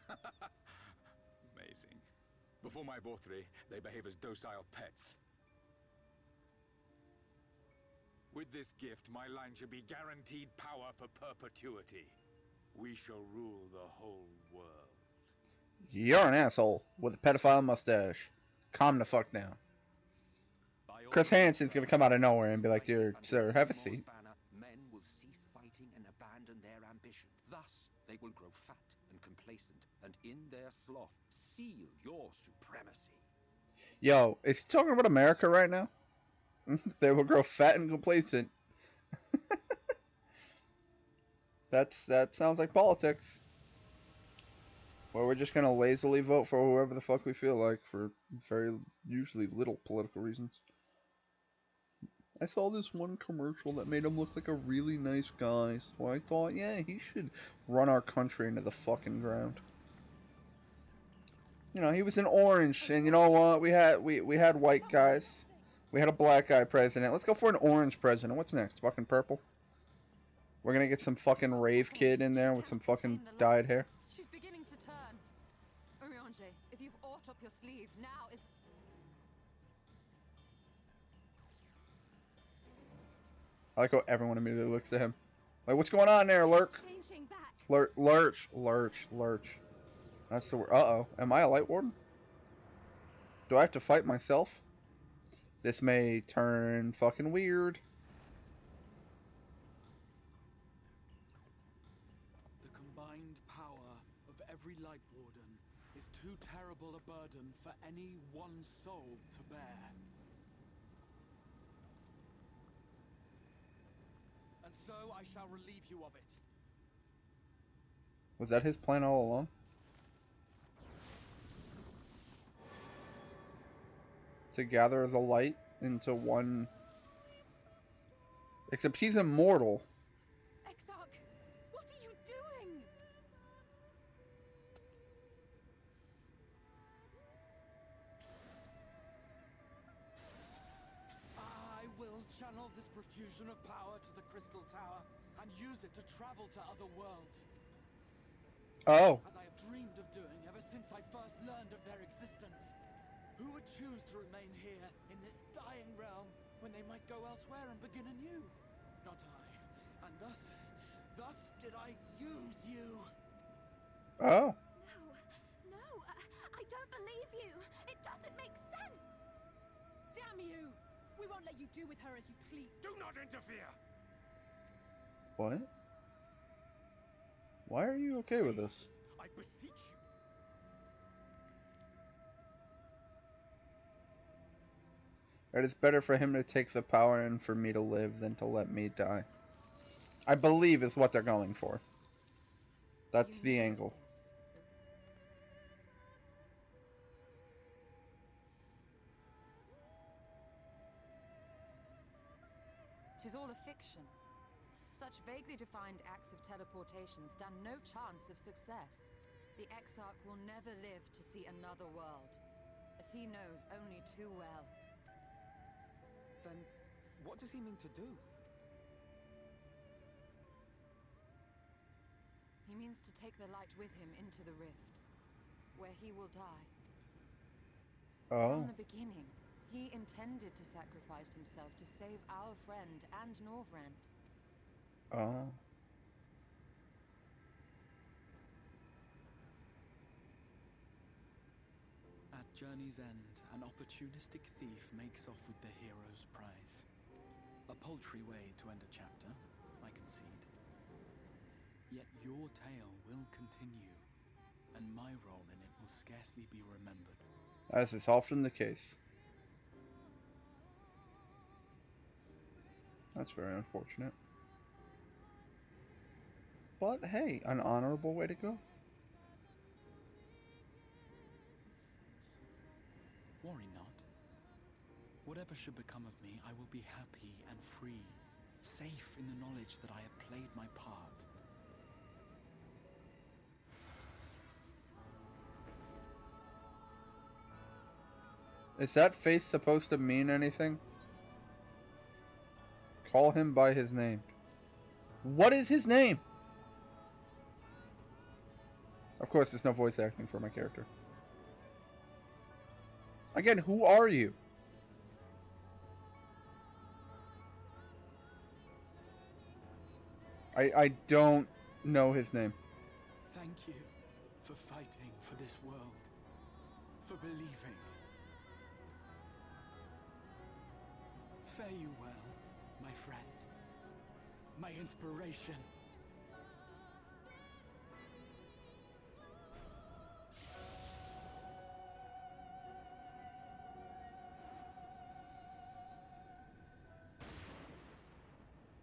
[SPEAKER 7] Amazing. Before my Vorthri, they behave as docile pets. With this gift, my line should be guaranteed power for perpetuity. We shall rule the whole world.
[SPEAKER 1] You're an asshole with a pedophile mustache. Calm the fuck down. Chris Hansen's gonna come out of nowhere and be like, "Dear sir, have a seat."
[SPEAKER 8] banner, men will cease fighting and abandon their ambition. Thus, they will grow fat and complacent, and in their sloth, seal your supremacy.
[SPEAKER 1] Yo, is he talking about America right now? They will grow fat and complacent. That sounds like politics. Where we're just gonna lazily vote for whoever the fuck we feel like for very usually little political reasons. I saw this one commercial that made him look like a really nice guy, so I thought, yeah, he should run our country into the fucking ground. You know, he was in orange, and you know what? We had white guys. We had a black guy president. Let's go for an orange president. What's next? Fucking purple? We're gonna get some fucking rave kid in there with some fucking dyed hair.
[SPEAKER 3] She's beginning to turn. Urianger, if you've aught up your sleeve, now is...
[SPEAKER 1] I like how everyone immediately looks at him. Like, what's going on there, Lurk?
[SPEAKER 6] Changing back.
[SPEAKER 1] Lurch. That's the word. Uh-oh. Am I a light warden? Do I have to fight myself? This may turn fucking weird.
[SPEAKER 9] The combined power of every Light Warden is too terrible a burden for any one soul to bear. And so I shall relieve you of it.
[SPEAKER 1] Was that his plan all along? To gather the light into one... Except he's immortal.
[SPEAKER 3] Exarch, what are you doing?
[SPEAKER 9] I will channel this profusion of power to the Crystal Tower and use it to travel to other worlds.
[SPEAKER 1] Oh.
[SPEAKER 9] As I have dreamed of doing ever since I first learned of their existence. Who would choose to remain here in this dying realm when they might go elsewhere and begin anew? Not I. And thus did I use you.
[SPEAKER 1] Oh.
[SPEAKER 6] No, I don't believe you. It doesn't make sense.
[SPEAKER 3] Damn you! We won't let you do with her as you please.
[SPEAKER 2] Do not interfere!
[SPEAKER 1] What? Why are you okay with this?
[SPEAKER 2] I beseech you.
[SPEAKER 1] It is better for him to take the power and for me to live than to let me die. I believe is what they're going for. That's the angle.
[SPEAKER 3] Tis all a fiction. Such vaguely defined acts of teleportation stand no chance of success. The Exarch will never live to see another world, as he knows only too well.
[SPEAKER 4] Then, what does he mean to do?
[SPEAKER 3] He means to take the light with him into the rift, where he will die.
[SPEAKER 1] Oh.
[SPEAKER 3] From the beginning, he intended to sacrifice himself to save our friend and Norvrent.
[SPEAKER 1] Oh.
[SPEAKER 9] At journey's end, an opportunistic thief makes off with the hero's prize. A paltry way to end a chapter, I concede. Yet your tale will continue, and my role in it will scarcely be remembered.
[SPEAKER 1] As is often the case. That's very unfortunate. But hey, an honorable way to go.
[SPEAKER 9] Worry not. Whatever should become of me, I will be happy and free, safe in the knowledge that I have played my part.
[SPEAKER 1] Is that face supposed to mean anything? Call him by his name. What is his name? Of course, there's no voice acting for my character. Again, who are you? I don't know his name.
[SPEAKER 9] Thank you for fighting for this world, for believing. Fare you well, my friend, my inspiration.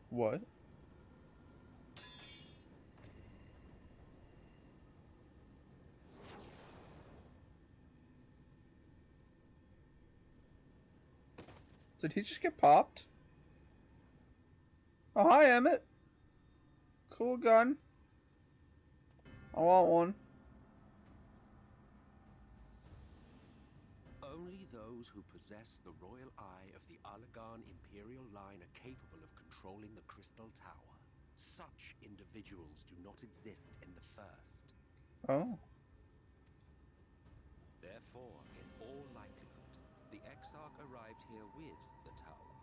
[SPEAKER 1] What? Did he just get popped? Oh, hi, Emmett. Cool gun. I want one.
[SPEAKER 8] those who possess the royal eye of the Allagan Imperial line are capable of controlling the Crystal Tower. Such individuals do not exist in the First.
[SPEAKER 1] Oh.
[SPEAKER 8] Therefore, in all likelihood, the Exarch arrived here with the tower.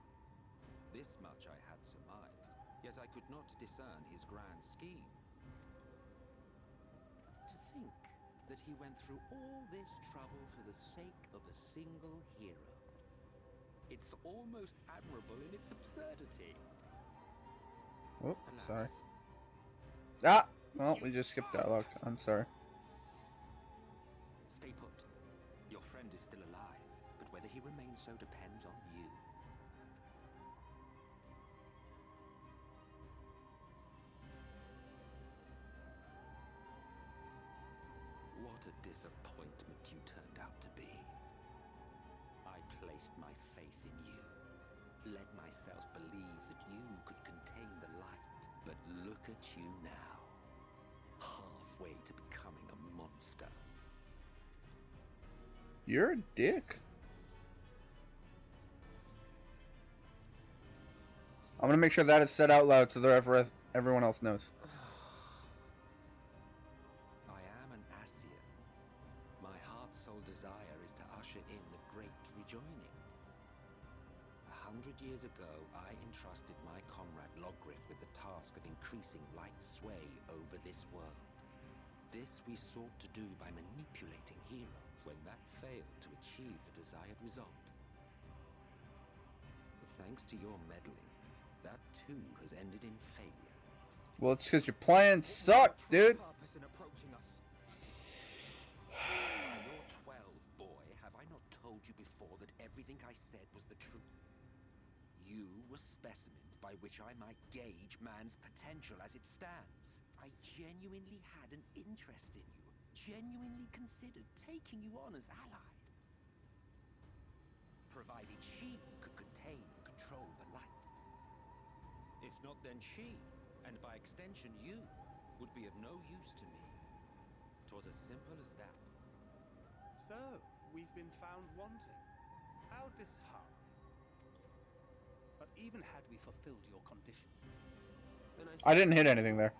[SPEAKER 8] This much I had surmised, yet I could not discern his grand scheme. To think that he went through all this trouble for the sake of a single hero. It's almost admirable in its absurdity.
[SPEAKER 1] Oh,
[SPEAKER 8] Alas.
[SPEAKER 1] sorry. Ah! Well, we just skipped dialogue. I'm sorry.
[SPEAKER 8] Stay put. Your friend is still alive, but whether he remains so depends on you. What a disappointment you turned out to be. I placed my faith in you, led myself believe that you could contain the light, but look at you now, halfway to becoming a monster.
[SPEAKER 1] You're a dick. I'm gonna make sure that is said out loud so that everyone else knows.
[SPEAKER 8] I am an Ascian. My heart's sole desire is to usher in the great rejoining. 100 years ago, I entrusted my comrade Logriff with the task of increasing light's sway over this world. This we sought to do by manipulating heroes. When that failed to achieve the desired result. Thanks to your meddling, that too has ended in failure.
[SPEAKER 1] Well, it's because your plan sucked, dude.
[SPEAKER 4] Purpose in approaching us.
[SPEAKER 8] You're 12, boy. Have I not told you before that everything I said was the truth? You were specimens by which I might gauge man's potential as it stands. I genuinely had an interest in you. Genuinely considered taking you on as allies. Provided she could contain and control the light. If not, then she, and by extension you, would be of no use to me. 'Twas as simple as that.
[SPEAKER 10] So, we've been found wanting. How disheartening. But even had we fulfilled your condition...
[SPEAKER 8] Then
[SPEAKER 1] I didn't hit anything there.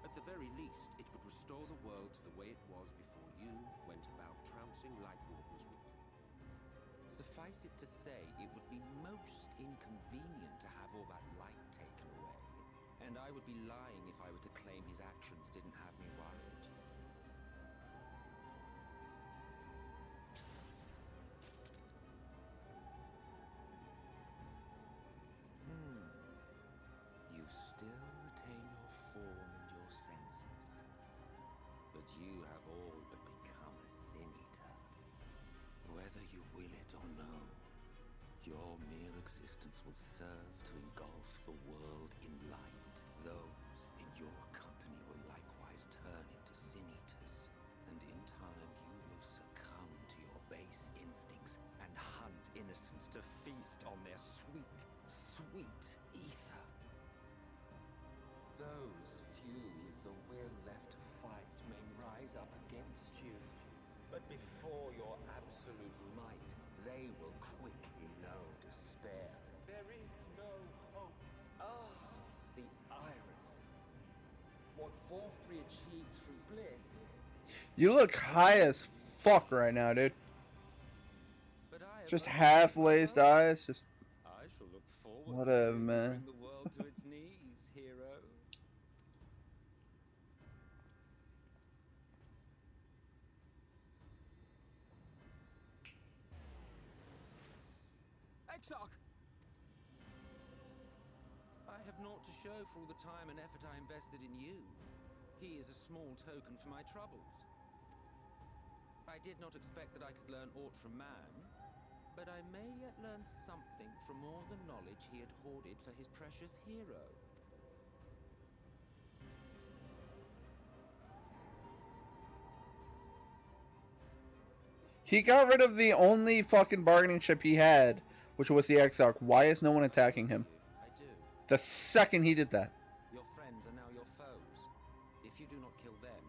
[SPEAKER 8] At the very least, it would restore the world to the way it was before you went about trouncing Lightwarden's rule. Suffice it to say, it would be most inconvenient to have all that light taken away, and I would be lying if I were to claim his actions didn't have me worried. You still retain your form and your senses, but you have all but become a Sin-Eater. Whether you will it or no, your mere existence will serve to engulf the world in light. Those in your company will likewise turn into Sin-Eaters, and in time you will succumb to your base instincts and hunt innocents to feast on their sweet, sweet ether. Those few with the will left to fight may rise up against you, but before your absolute might, they will quickly know despair. There is no hope. Ah, the irony. What fourth we achieved through bliss.
[SPEAKER 1] You look high as fuck right now, dude.
[SPEAKER 8] But I have
[SPEAKER 1] Just
[SPEAKER 8] only
[SPEAKER 1] half-glazed
[SPEAKER 8] begun.
[SPEAKER 1] eyes. Just
[SPEAKER 8] I shall look forward
[SPEAKER 1] whatever,
[SPEAKER 8] to seeing you
[SPEAKER 1] man.
[SPEAKER 8] bring the world to its knees, hero. Exarch! I have naught to show for all the time and effort I invested in you. He is a small token for my troubles. I did not expect that I could learn aught from man, but I may yet learn something from all the knowledge he had hoarded for his precious hero.
[SPEAKER 1] He got rid of the only fucking bargaining chip he had, which was the Exarch. Why is no one attacking him?
[SPEAKER 8] I do.
[SPEAKER 1] The second he did that.
[SPEAKER 8] Your friends are now your foes. If you do not kill them,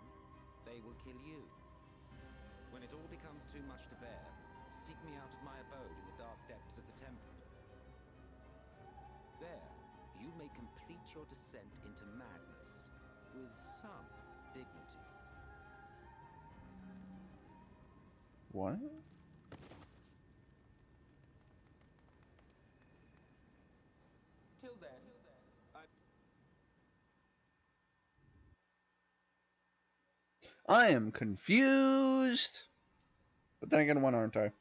[SPEAKER 8] they will kill you. When it all becomes too much to bear, Seek me out at my abode in the dark depths of the temple. There, you may complete your descent into madness with some dignity.
[SPEAKER 1] What?
[SPEAKER 8] Till then,
[SPEAKER 1] I am confused. But then again, when aren't I?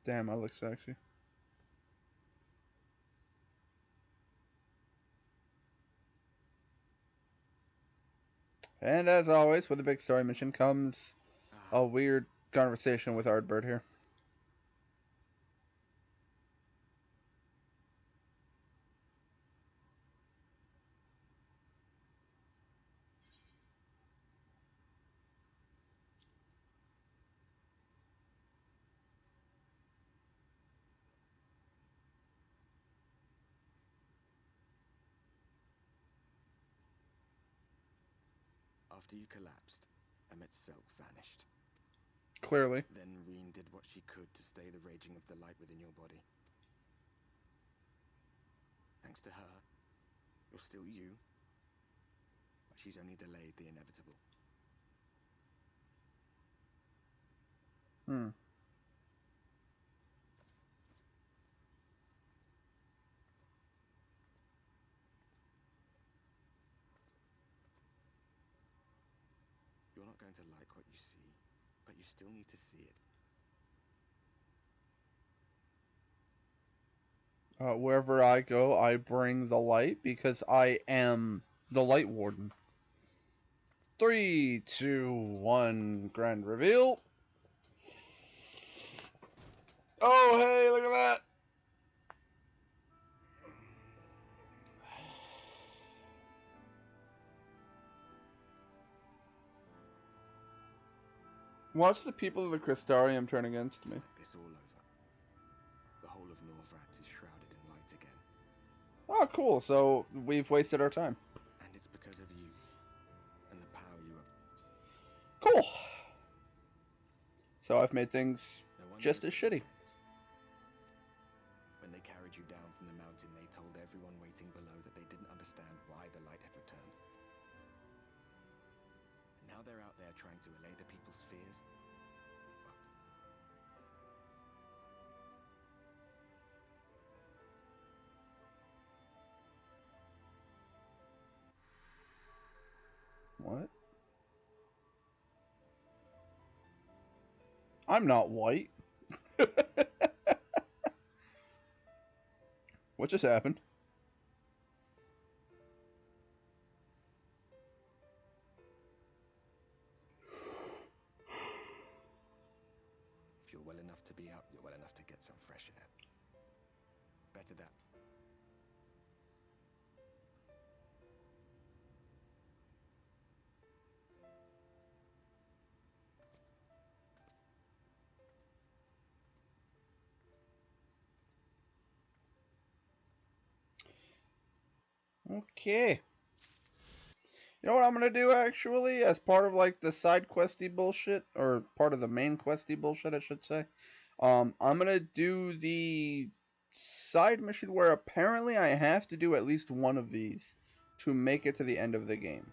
[SPEAKER 1] Damn, I look sexy. And as always, with the big story mission comes a weird conversation with Ardbert here.
[SPEAKER 8] after you collapsed, Emet-Selch vanished.
[SPEAKER 1] Clearly.
[SPEAKER 8] Then Reen did what she could to stay the raging of the light within your body. Thanks to her, you're still you, but she's only delayed the inevitable. You're not going to like what you see, but you still need to see it.
[SPEAKER 1] Wherever I go, I bring the light because I am the Light Warden. 3, 2, 1, grand reveal. Oh, hey, look at that. Watch the people of the Crystarium turn against me.
[SPEAKER 8] It's like this all over. The whole of Norvrat is shrouded in light again.
[SPEAKER 1] Oh, cool. So we've wasted our time.
[SPEAKER 8] And it's because of you and the power you have.
[SPEAKER 1] Cool. So I've made things just as shitty.
[SPEAKER 8] When they carried you down from the mountain, they told everyone waiting below that they didn't understand why the light had returned. Now they're out there trying to allay the people's fears.
[SPEAKER 1] What? I'm not white. What just happened?
[SPEAKER 8] If you're well enough to be up, you're well enough to get some fresh air. Better that.
[SPEAKER 1] Okay. You know what I'm gonna do actually, as part of like the side questy bullshit, or part of the main questy bullshit, I should say. I'm gonna do the side mission where apparently I have to do at least one of these to make it to the end of the game.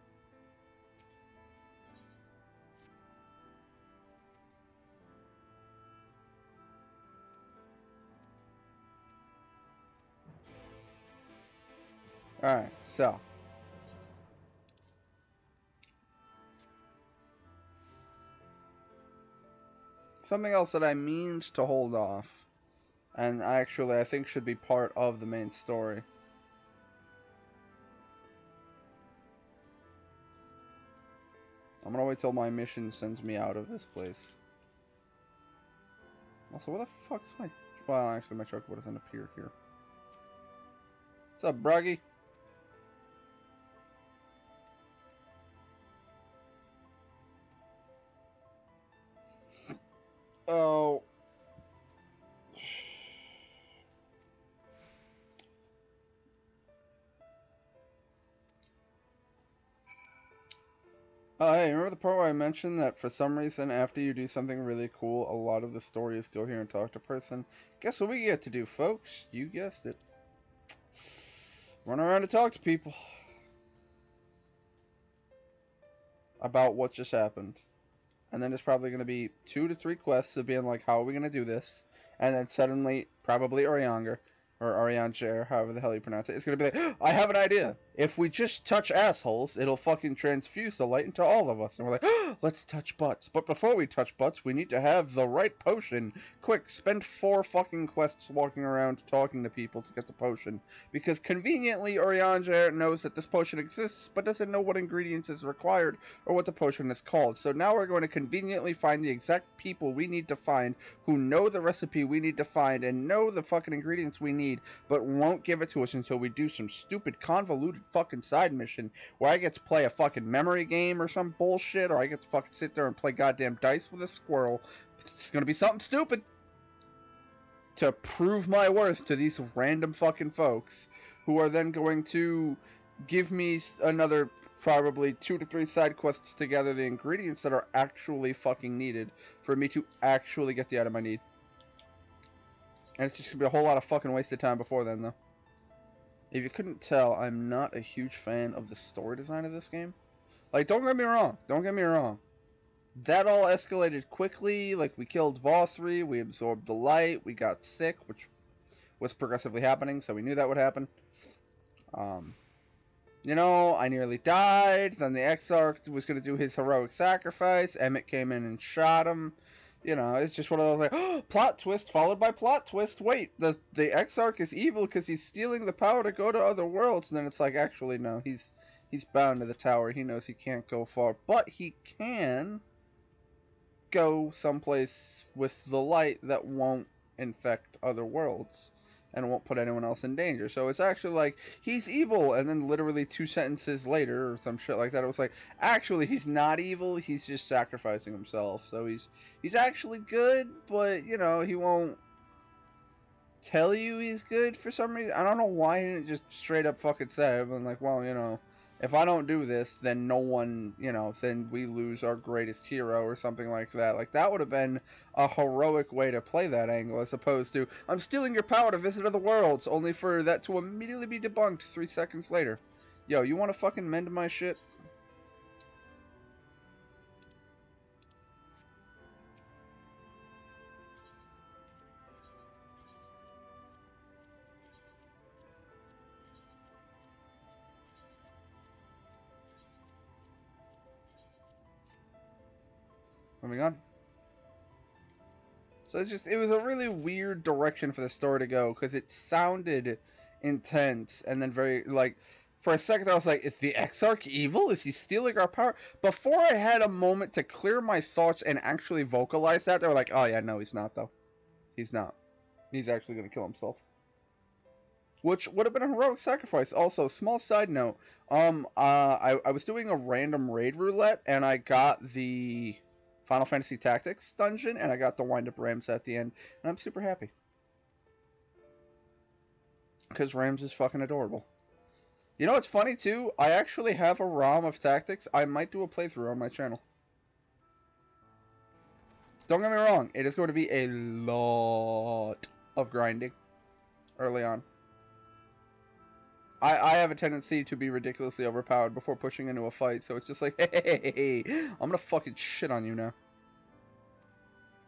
[SPEAKER 1] Alright, so. Something else that I mean to hold off, and actually I think should be part of the main story. I'm gonna wait till my mission sends me out of this place. Also, where the fuck's my... Well, actually my chocobo doesn't appear here. What's up, Bruggy? Oh. you remember the part where I mentioned that for some reason, after you do something really cool, a lot of the story is go here and talk to person? Guess what we get to do, folks? You guessed it. Run around and talk to people about what just happened. And then there's probably going to be 2 to 3 quests of being like, how are we going to do this? And then suddenly, probably Orianger, or Orianger, however the hell you pronounce it, is going to be like, I have an idea. If we just touch assholes, it'll fucking transfuse the light into all of us. And we're like, let's touch butts. But before we touch butts, we need to have the right potion. Quick, spend 4 fucking quests walking around talking to people to get the potion. Because conveniently, Orianger knows that this potion exists, but doesn't know what ingredients is required or what the potion is called. So now we're going to conveniently find the exact people we need to find who know the recipe we need to find and know the fucking ingredients we need, but won't give it to us until we do some stupid convoluted fucking side mission where I get to play a fucking memory game or some bullshit, or I get to fucking sit there and play goddamn dice with a squirrel. It's gonna be something stupid to prove my worth to these random fucking folks who are then going to give me another probably 2 to 3 side quests to gather the ingredients that are actually fucking needed for me to actually get the item I need. And it's just gonna be a whole lot of fucking wasted time before then, though. If you couldn't tell, I'm not a huge fan of the story design of this game. Like, don't get me wrong. Don't get me wrong. That all escalated quickly. Like, we killed Vothri, we absorbed the light, we got sick, which was progressively happening, so we knew that would happen. You know, I nearly died. Then the Exarch was going to do his heroic sacrifice. Emmett came in and shot him. You know, it's just one of those like, oh, plot twist followed by plot twist. Wait, the Exarch is evil because he's stealing the power to go to other worlds. And then it's like, actually, no, he's bound to the tower. He knows he can't go far, but he can go someplace with the light that won't infect other worlds and won't put anyone else in danger. So it's actually like, he's evil, and then literally 2 sentences later, or some shit like that, it was like, actually, he's not evil, he's just sacrificing himself. So he's actually good, but, you know, he won't tell you he's good for some reason. I don't know why he didn't just straight up fucking say it. I'm like, well, you know, if I don't do this, then no one, you know, then we lose our greatest hero or something like that. Like, that would have been a heroic way to play that angle, as opposed to, I'm stealing your power to visit other worlds, only for that to immediately be debunked 3 seconds later. Yo, you want to fucking mend my shit? Moving on. So it was a really weird direction for the story to go, because it sounded intense, and then very, like, for a second I was like, is the Exarch evil? Is he stealing our power? Before I had a moment to clear my thoughts and actually vocalize that, they were like, oh yeah, no, he's not, though. He's not. He's actually going to kill himself. Which would have been a heroic sacrifice. Also, small side note, I was doing a random raid roulette, and I got the Final Fantasy Tactics dungeon, and I got the wind-up Rams at the end, and I'm super happy. Because Rams is fucking adorable. You know what's funny, too? I actually have a ROM of Tactics. I might do a playthrough on my channel. Don't get me wrong, it is going to be a lot of grinding early on. I have a tendency to be ridiculously overpowered before pushing into a fight, so it's just like, hey, I'm gonna fucking shit on you now.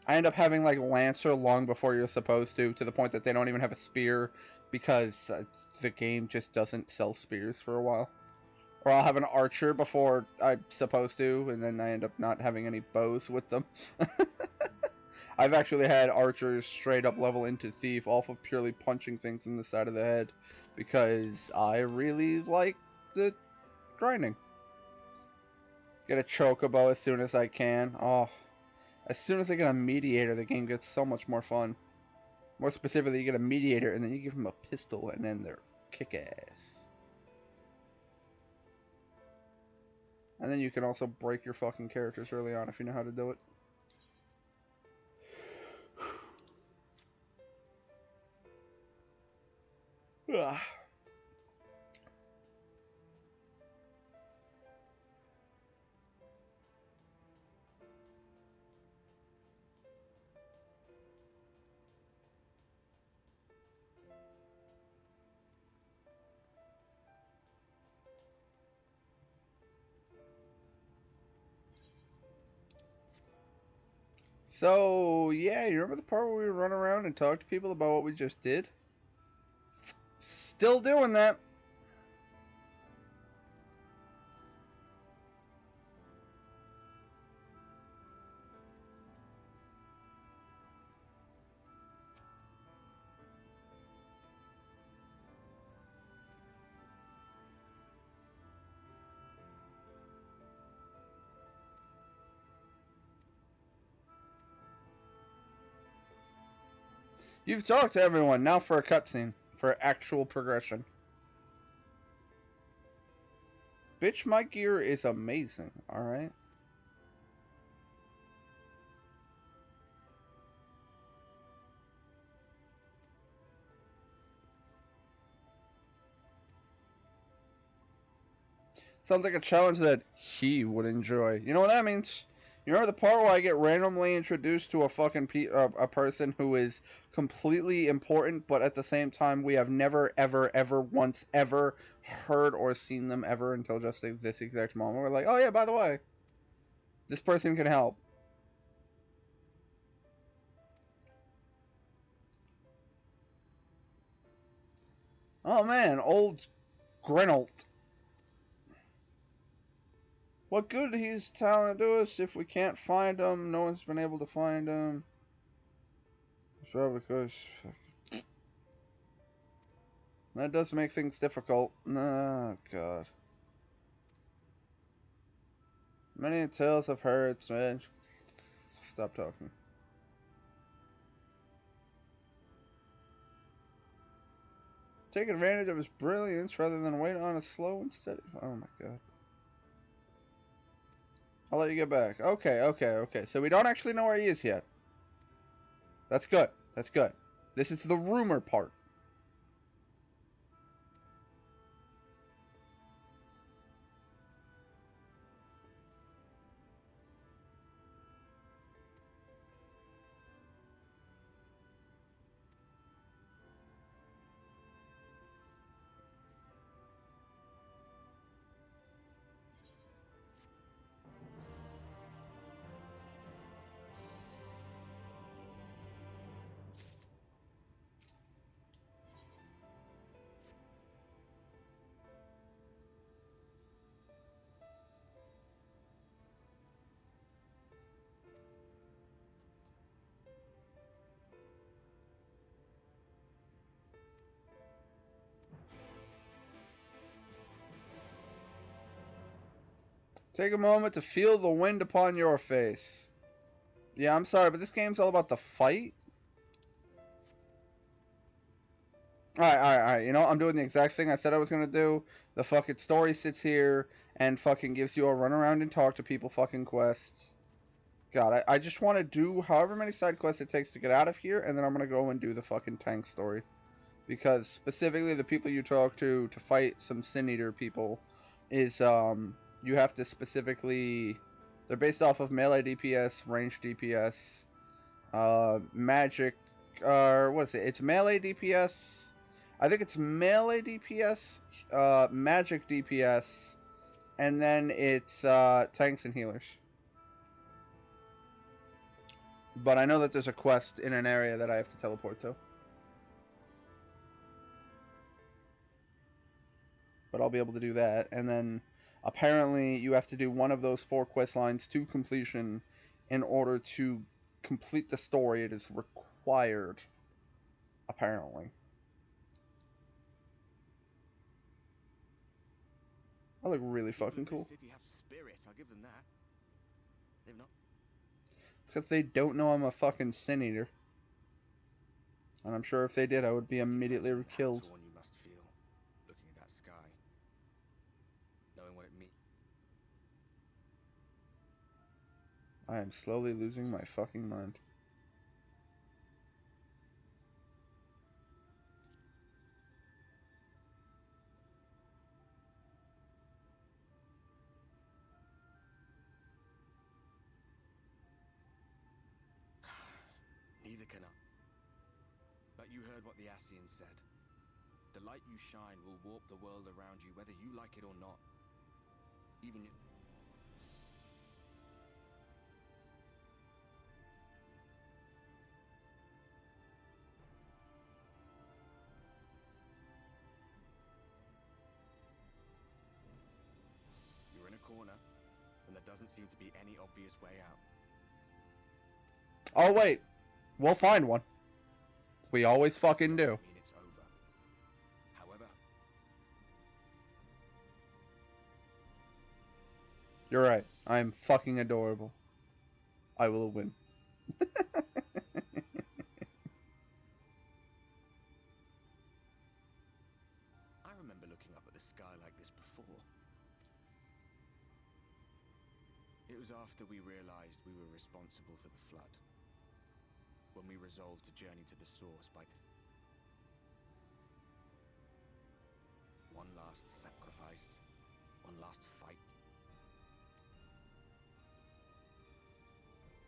[SPEAKER 1] I end up having, like, Lancer long before you're supposed to the point that they don't even have a spear, because the game just doesn't sell spears for a while. Or I'll have an Archer before I'm supposed to, and then I end up not having any bows with them. I've actually had Archers straight up level into Thief off of purely punching things in the side of the head, because I really like the grinding. Get a Chocobo as soon as I can. Oh, as soon as I get a Mediator, the game gets so much more fun. More specifically, you get a Mediator, and then you give them a pistol, and then they're kick-ass. And then you can also break your fucking characters early on if you know how to do it. Ugh. So, yeah, you remember the part where we run around and talk to people about what we just did? Still doing that. You've talked to everyone. Now for a cutscene. For actual progression. Bitch, my gear is amazing. Alright. Sounds like a challenge that he would enjoy. You know what that means? You remember the part where I get randomly introduced to a fucking a person who is completely important, but at the same time we have never, ever, ever, once, ever heard or seen them ever until just this exact moment. We're like, oh yeah, by the way, this person can help. Oh man, old Grenolt. What good he's telling to us if we can't find him? No one's been able to find him. It's probably because that does make things difficult. Oh god. Many tales I've heard, man. Stop talking. Take advantage of his brilliance rather than wait on a slow and steady. Oh my god. I'll let you get back. Okay. So we don't actually know where he is yet. That's good. That's good. This is the rumor part. Take a moment to feel the wind upon your face. Yeah, I'm sorry, but this game's all about the fight. Alright. You know, I'm doing the exact thing I said I was gonna do. The fucking story sits here and fucking gives you a run around and talk to people fucking quest. God, I just want to do however many side quests it takes to get out of here, and then I'm gonna go and do the fucking tank story. Because specifically the people you talk to fight some Sin Eater people is, you have to specifically... They're based off of melee DPS, range DPS, magic, what is it? It's melee DPS. I think it's melee DPS, magic DPS, and then it's tanks and healers. But I know that there's a quest in an area that I have to teleport to. But I'll be able to do that, and then apparently you have to do one of those 4 quest lines to completion in order to complete the story. It is required, apparently. I look really fucking cool.
[SPEAKER 8] City have spirit, I'll give them that. They've not.
[SPEAKER 1] It's because they don't know I'm a fucking Sin Eater. And I'm sure if they did, I would be immediately killed.
[SPEAKER 8] You must feel looking at that sky, knowing what it means.
[SPEAKER 1] I am slowly losing my fucking mind.
[SPEAKER 8] Neither can I. But you heard what the Ascian said. The light you shine will warp the world around you, whether you like it or not. Even
[SPEAKER 11] doesn't seem to be any obvious way out.
[SPEAKER 1] Oh wait, we'll find one. We always fucking do.
[SPEAKER 11] Doesn't mean it's over. However,
[SPEAKER 1] You're right. I'm fucking adorable. I will win.
[SPEAKER 11] I remember looking up at the sky like this before. It was after we realized we were responsible for the flood. When we resolved to journey to the source by one last sacrifice, one last fight.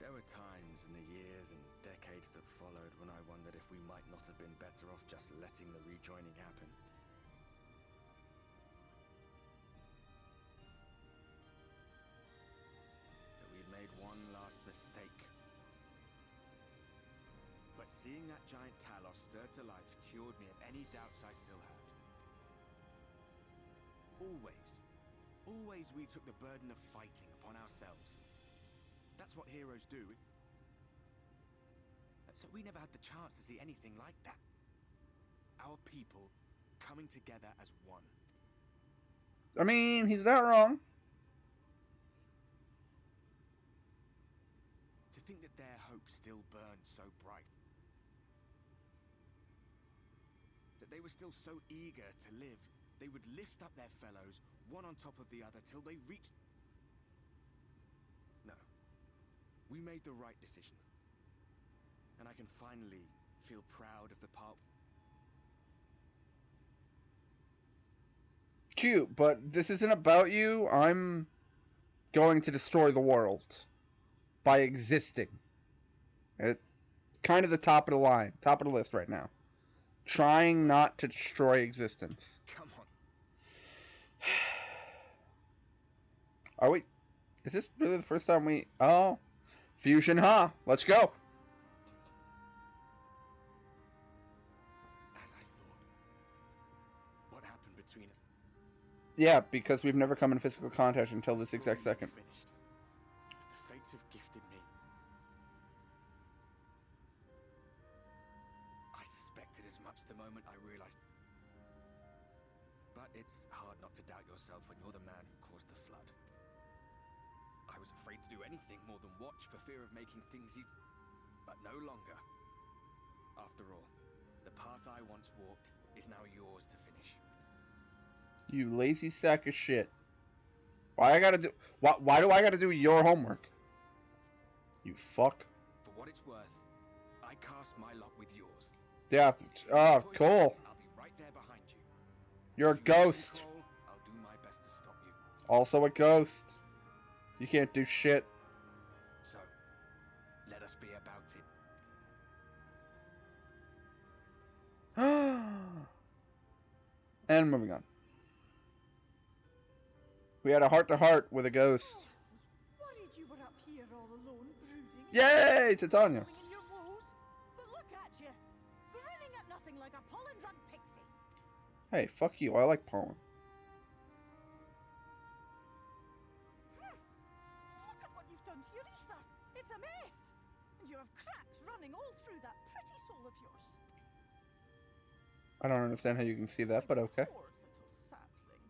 [SPEAKER 11] There were times in the years and decades that followed when I wondered if we might not have been better off just letting the rejoining happen. That we'd made one last mistake. But seeing that giant Talos stir to life cured me of any doubts I still had. Always we took the burden of fighting upon ourselves. That's what heroes do. So we never had the chance to see anything like that. Our people coming together as one.
[SPEAKER 1] I mean, he's not wrong.
[SPEAKER 11] To think that their hope still burned so bright. That they were still so eager to live, they would lift up their fellows, one on top of the other, till they reached... No. We made the right decision. And I can finally feel proud of the part...
[SPEAKER 1] Cute, but this isn't about you. I'm going to destroy the world by existing. It's kind of the top of the line, top of the list right now. Trying not to destroy existence.
[SPEAKER 11] Come on.
[SPEAKER 1] Are we... Is this really the first time we... Oh. Fusion, huh? Let's go.
[SPEAKER 11] As I thought. What happened between...
[SPEAKER 1] Yeah, because we've never come in physical contact until this exact second.
[SPEAKER 11] Finished. The fates have gifted me. I suspected as much the moment I realized. But it's hard not to doubt yourself when you're the man who caused the flood. I was afraid to do anything more than watch for fear of making things but no longer. After all, the path I once walked is now yours to finish.
[SPEAKER 1] You lazy sack of shit. Why do I gotta do your homework? You fuck.
[SPEAKER 11] For what it's worth, I cast my lot with yours.
[SPEAKER 1] Yeah, cool.
[SPEAKER 11] I'll be right there behind you.
[SPEAKER 1] You're a ghost.
[SPEAKER 11] Control, I'll do my best to stop you.
[SPEAKER 1] Also a ghost. You can't do shit.
[SPEAKER 11] So, let us be about it.
[SPEAKER 1] And moving on. We had a heart-to-heart with a ghost.
[SPEAKER 5] I was worried you were up here all alone, brooding.
[SPEAKER 1] Yay, Titania.
[SPEAKER 5] In your woes. But look at you, grinning at nothing like a pollen-drunk pixie.
[SPEAKER 1] Hey, fuck you. I like pollen.
[SPEAKER 5] Look at what you've done to your ether. It's a mess. And you have cracks running all through that pretty soul of yours.
[SPEAKER 1] I don't understand how you can see that, but okay.
[SPEAKER 5] Poor little sapling.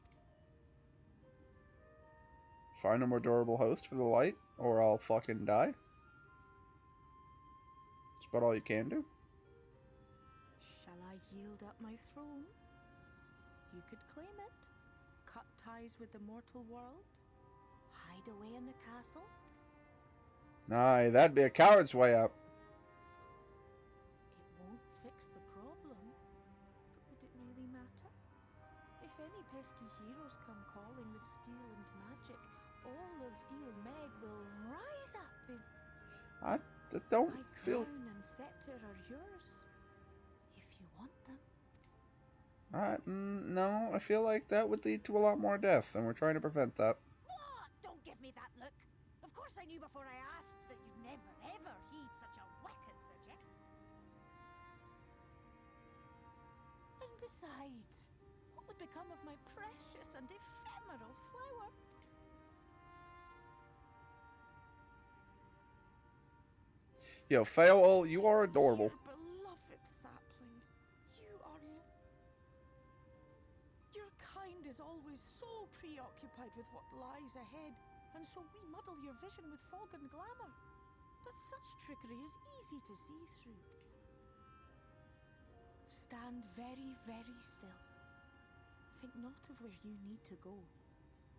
[SPEAKER 1] Find a more durable host for the light, or I'll fucking die. That's about all you can do.
[SPEAKER 5] Shall I yield up my throne? You could claim it. Cut ties with the mortal world. Hide away in the castle.
[SPEAKER 1] Aye, that'd be a coward's way out.
[SPEAKER 5] It won't fix the problem. But would it really matter? If any pesky heroes come calling with steel and magic, all of Ilmeg will rise up in...
[SPEAKER 1] I don't
[SPEAKER 5] My
[SPEAKER 1] feel...
[SPEAKER 5] crown and scepter are yours, if you want them.
[SPEAKER 1] No, I feel like that would lead to a lot more death, and we're trying to prevent that.
[SPEAKER 5] What? Don't give me that look. Of course I knew before I asked that you'd never ever heed such a wicked suggestion. And besides, what would become of my precious and ephemeral flower?
[SPEAKER 1] Yo, Faol, you are adorable.
[SPEAKER 5] Dear beloved sapling, your kind is always so preoccupied with what lies ahead, and so we muddle your vision with fog and glamour. But such trickery is easy to see through. Stand very, very still. Think not of where you need to go,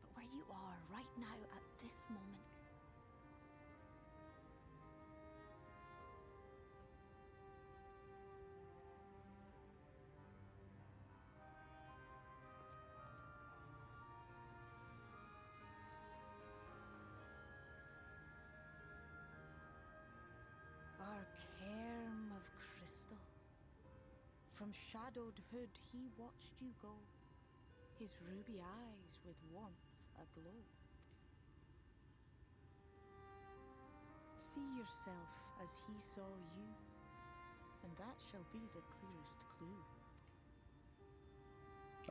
[SPEAKER 5] but where you are right now at this moment. Our cairn of crystal. From shadowed hood he watched you go, his ruby eyes with warmth aglow. See yourself as he saw you, and that shall be the clearest clue.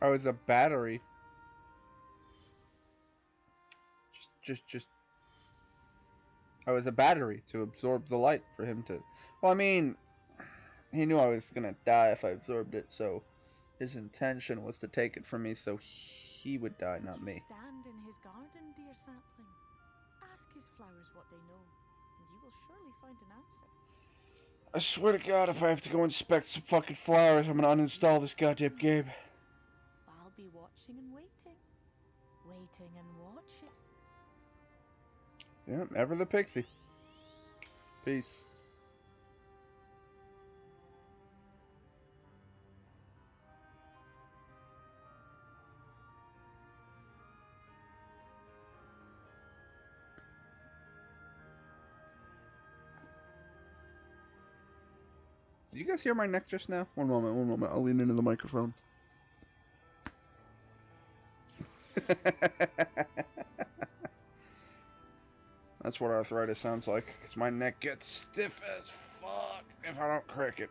[SPEAKER 1] I was a battery. Just. I was a battery to absorb the light for him to. Well, I mean, he knew I was gonna die if I absorbed it, so his intention was to take it from me so he would die, not me.
[SPEAKER 5] Stand in his garden, dear sapling. Ask his flowers what they know, and you will surely find an answer.
[SPEAKER 1] I swear to God, if I have to go inspect some fucking flowers, I'm gonna uninstall this goddamn game.
[SPEAKER 5] I'll be watching and waiting. Waiting and watching.
[SPEAKER 1] Yeah, ever the pixie. Peace. Did you guys hear my neck just now? One moment. I'll lean into the microphone. That's what arthritis sounds like, because my neck gets stiff as fuck if I don't crack it.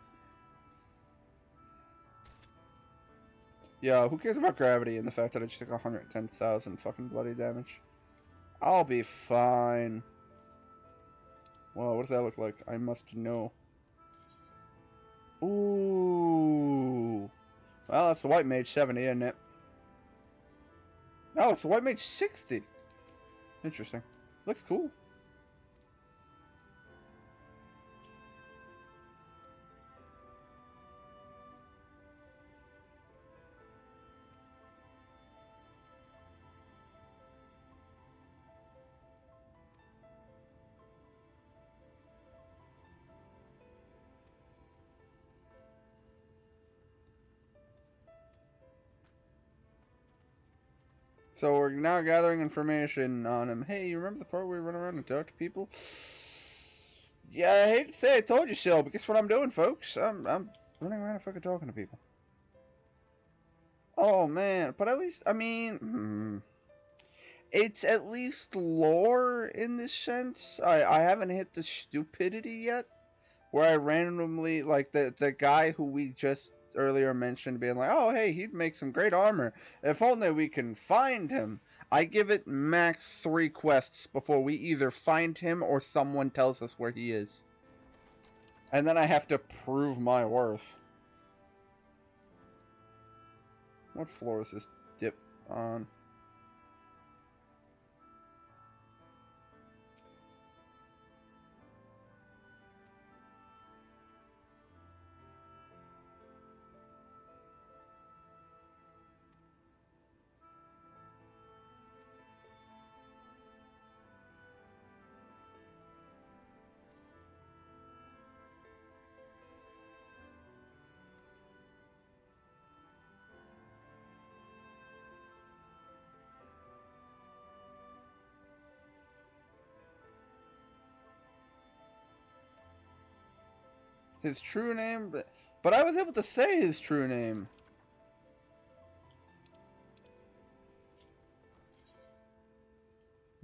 [SPEAKER 1] Yeah, who cares about gravity and the fact that I just took 110,000 fucking bloody damage? I'll be fine. Well, what does that look like? I must know. Ooh. Well, that's the White Mage 70, isn't it? Oh, it's the White Mage 60. Interesting. Looks cool. So we're now gathering information on him. Hey, you remember the part where we run around and talk to people? Yeah, I hate to say I told you so, but guess what I'm doing, folks? I'm running around and fucking talking to people. Oh, man. But at least, I mean, it's at least lore in this sense. I haven't hit the stupidity yet, where I randomly, like, the guy who we just earlier mentioned being like, oh, hey, he'd make some great armor. If only we can find him. I give it max 3 quests before we either find him or someone tells us where he is. And then I have to prove my worth. What floor is this dip on? His true name? But I was able to say his true name.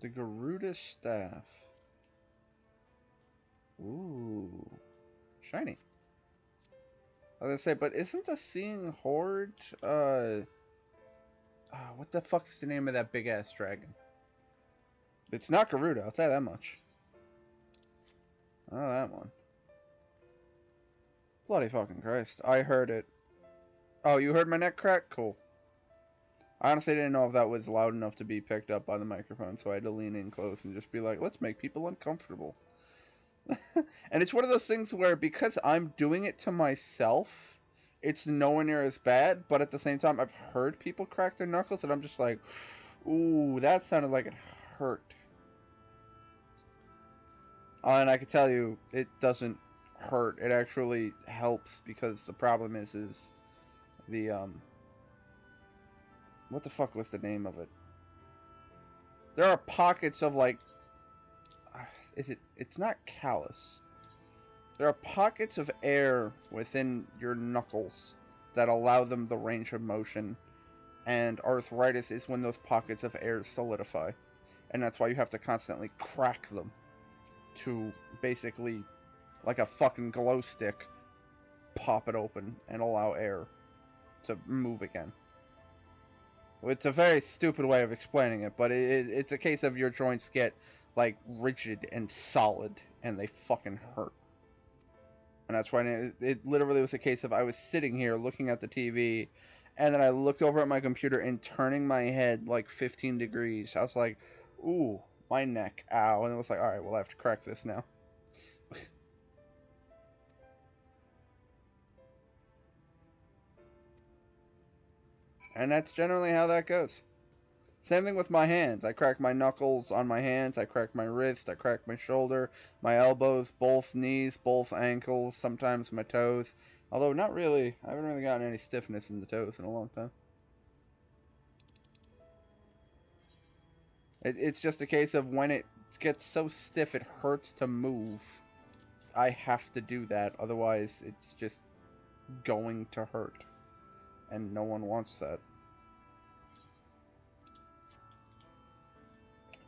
[SPEAKER 1] The Garuda Staff. Ooh. Shiny. I was gonna say, but isn't the Seeing Horde, what the fuck is the name of that big-ass dragon? It's not Garuda, I'll tell you that much. Oh, that one. Bloody fucking Christ. I heard it. Oh, you heard my neck crack? Cool. I honestly didn't know if that was loud enough to be picked up by the microphone, so I had to lean in close and just be like, let's make people uncomfortable. And it's one of those things where, because I'm doing it to myself, it's nowhere near as bad, but at the same time, I've heard people crack their knuckles, and I'm just like, ooh, that sounded like it hurt. And I can tell you, it doesn't hurt. It actually helps, because the problem is the, what the fuck was the name of it? There are pockets of, like, it's not callus. There are pockets of air within your knuckles that allow them the range of motion, and arthritis is when those pockets of air solidify, and that's why you have to constantly crack them to basically, like a fucking glow stick, pop it open and allow air to move again. It's a very stupid way of explaining it, but it's a case of your joints get, like, rigid and solid, and they fucking hurt. And that's why it literally was a case of I was sitting here looking at the TV, and then I looked over at my computer and turning my head like 15 degrees. I was like, ooh, my neck, ow. And it was like, alright, well, I have to crack this now. And that's generally how that goes. Same thing with my hands. I crack my knuckles on my hands, I crack my wrist, I crack my shoulder, my elbows, both knees, both ankles, sometimes my toes. Although not really. I haven't really gotten any stiffness in the toes in a long time. It's just a case of when it gets so stiff it hurts to move, I have to do that. Otherwise, it's just going to hurt. And no one wants that.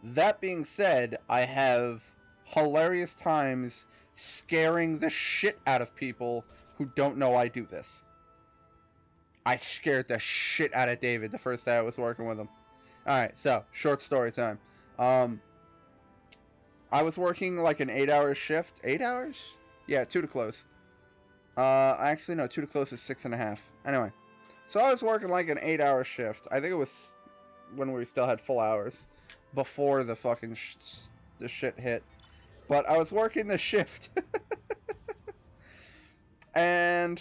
[SPEAKER 1] That being said, I have hilarious times scaring the shit out of people who don't know I do this. I scared the shit out of David the first day I was working with him. Alright, so, short story time. I was working like an 8-hour shift. 8 hours? Yeah, 2 to close. Actually, no, 2 to close is 6.5. Anyway. So I was working like an 8-hour shift. I think it was when we still had full hours. Before the fucking the shit hit. But I was working the shift. And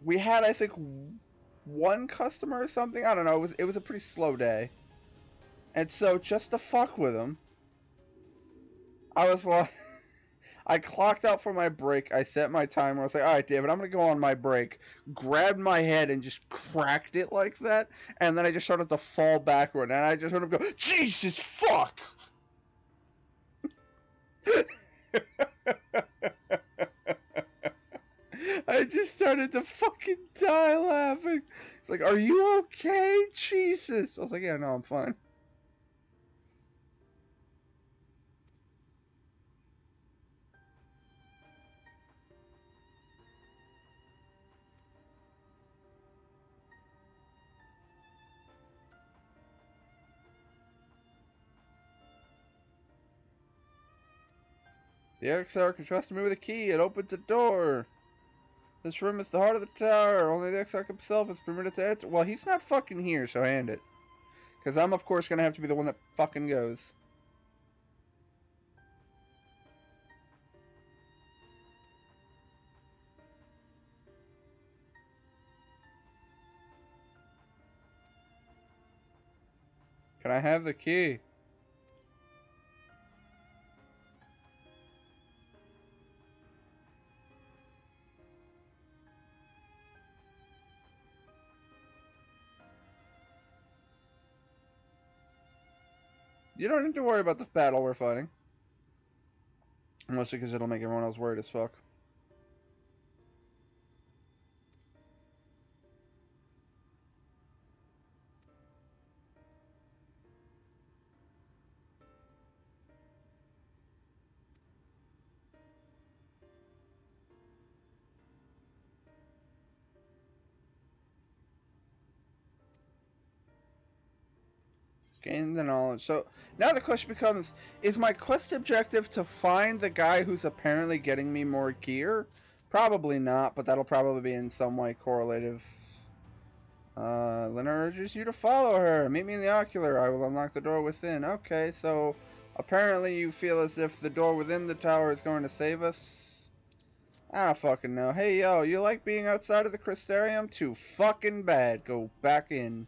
[SPEAKER 1] we had, I think, one customer or something. I don't know. It was a pretty slow day. And so, just to fuck with him, I was like, I clocked out for my break. I set my timer. I was like, alright, David, I'm going to go on my break. Grabbed my head and just cracked it like that. And then I just started to fall backward. And I just heard him go, Jesus, fuck! I just started to fucking die laughing. It's like, are you okay? Jesus. I was like, yeah, no, I'm fine. The XR can trust me with a key. It opens the door. This room is the heart of the tower. Only the XR himself is permitted to enter. Well, he's not fucking here, so hand it. Because I'm, of course, going to have to be the one that fucking goes. Can I have the key? You don't need to worry about the battle we're fighting. Mostly because it'll make everyone else worried as fuck. Gain the knowledge. So, now the question becomes, is my quest objective to find the guy who's apparently getting me more gear? Probably not, but that'll probably be in some way correlative. Lena urges you to follow her. Meet me in the ocular. I will unlock the door within. Okay, so apparently you feel as if the door within the tower is going to save us. I don't fucking know. Hey, yo, you like being outside of the Crystarium? Too fucking bad. Go back in.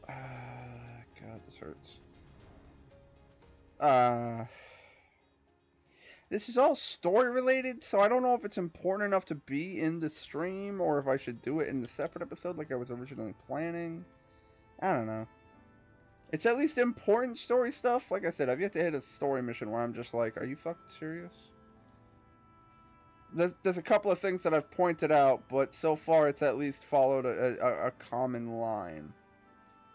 [SPEAKER 1] God, this hurts. This is all story related, so I don't know if it's important enough to be in the stream or if I should do it in the separate episode like I was originally planning. I don't know. It's at least important story stuff. Like I said, I've yet to hit a story mission where I'm just like, are you fucking serious? There's a couple of things that I've pointed out, but so far it's at least followed a common line.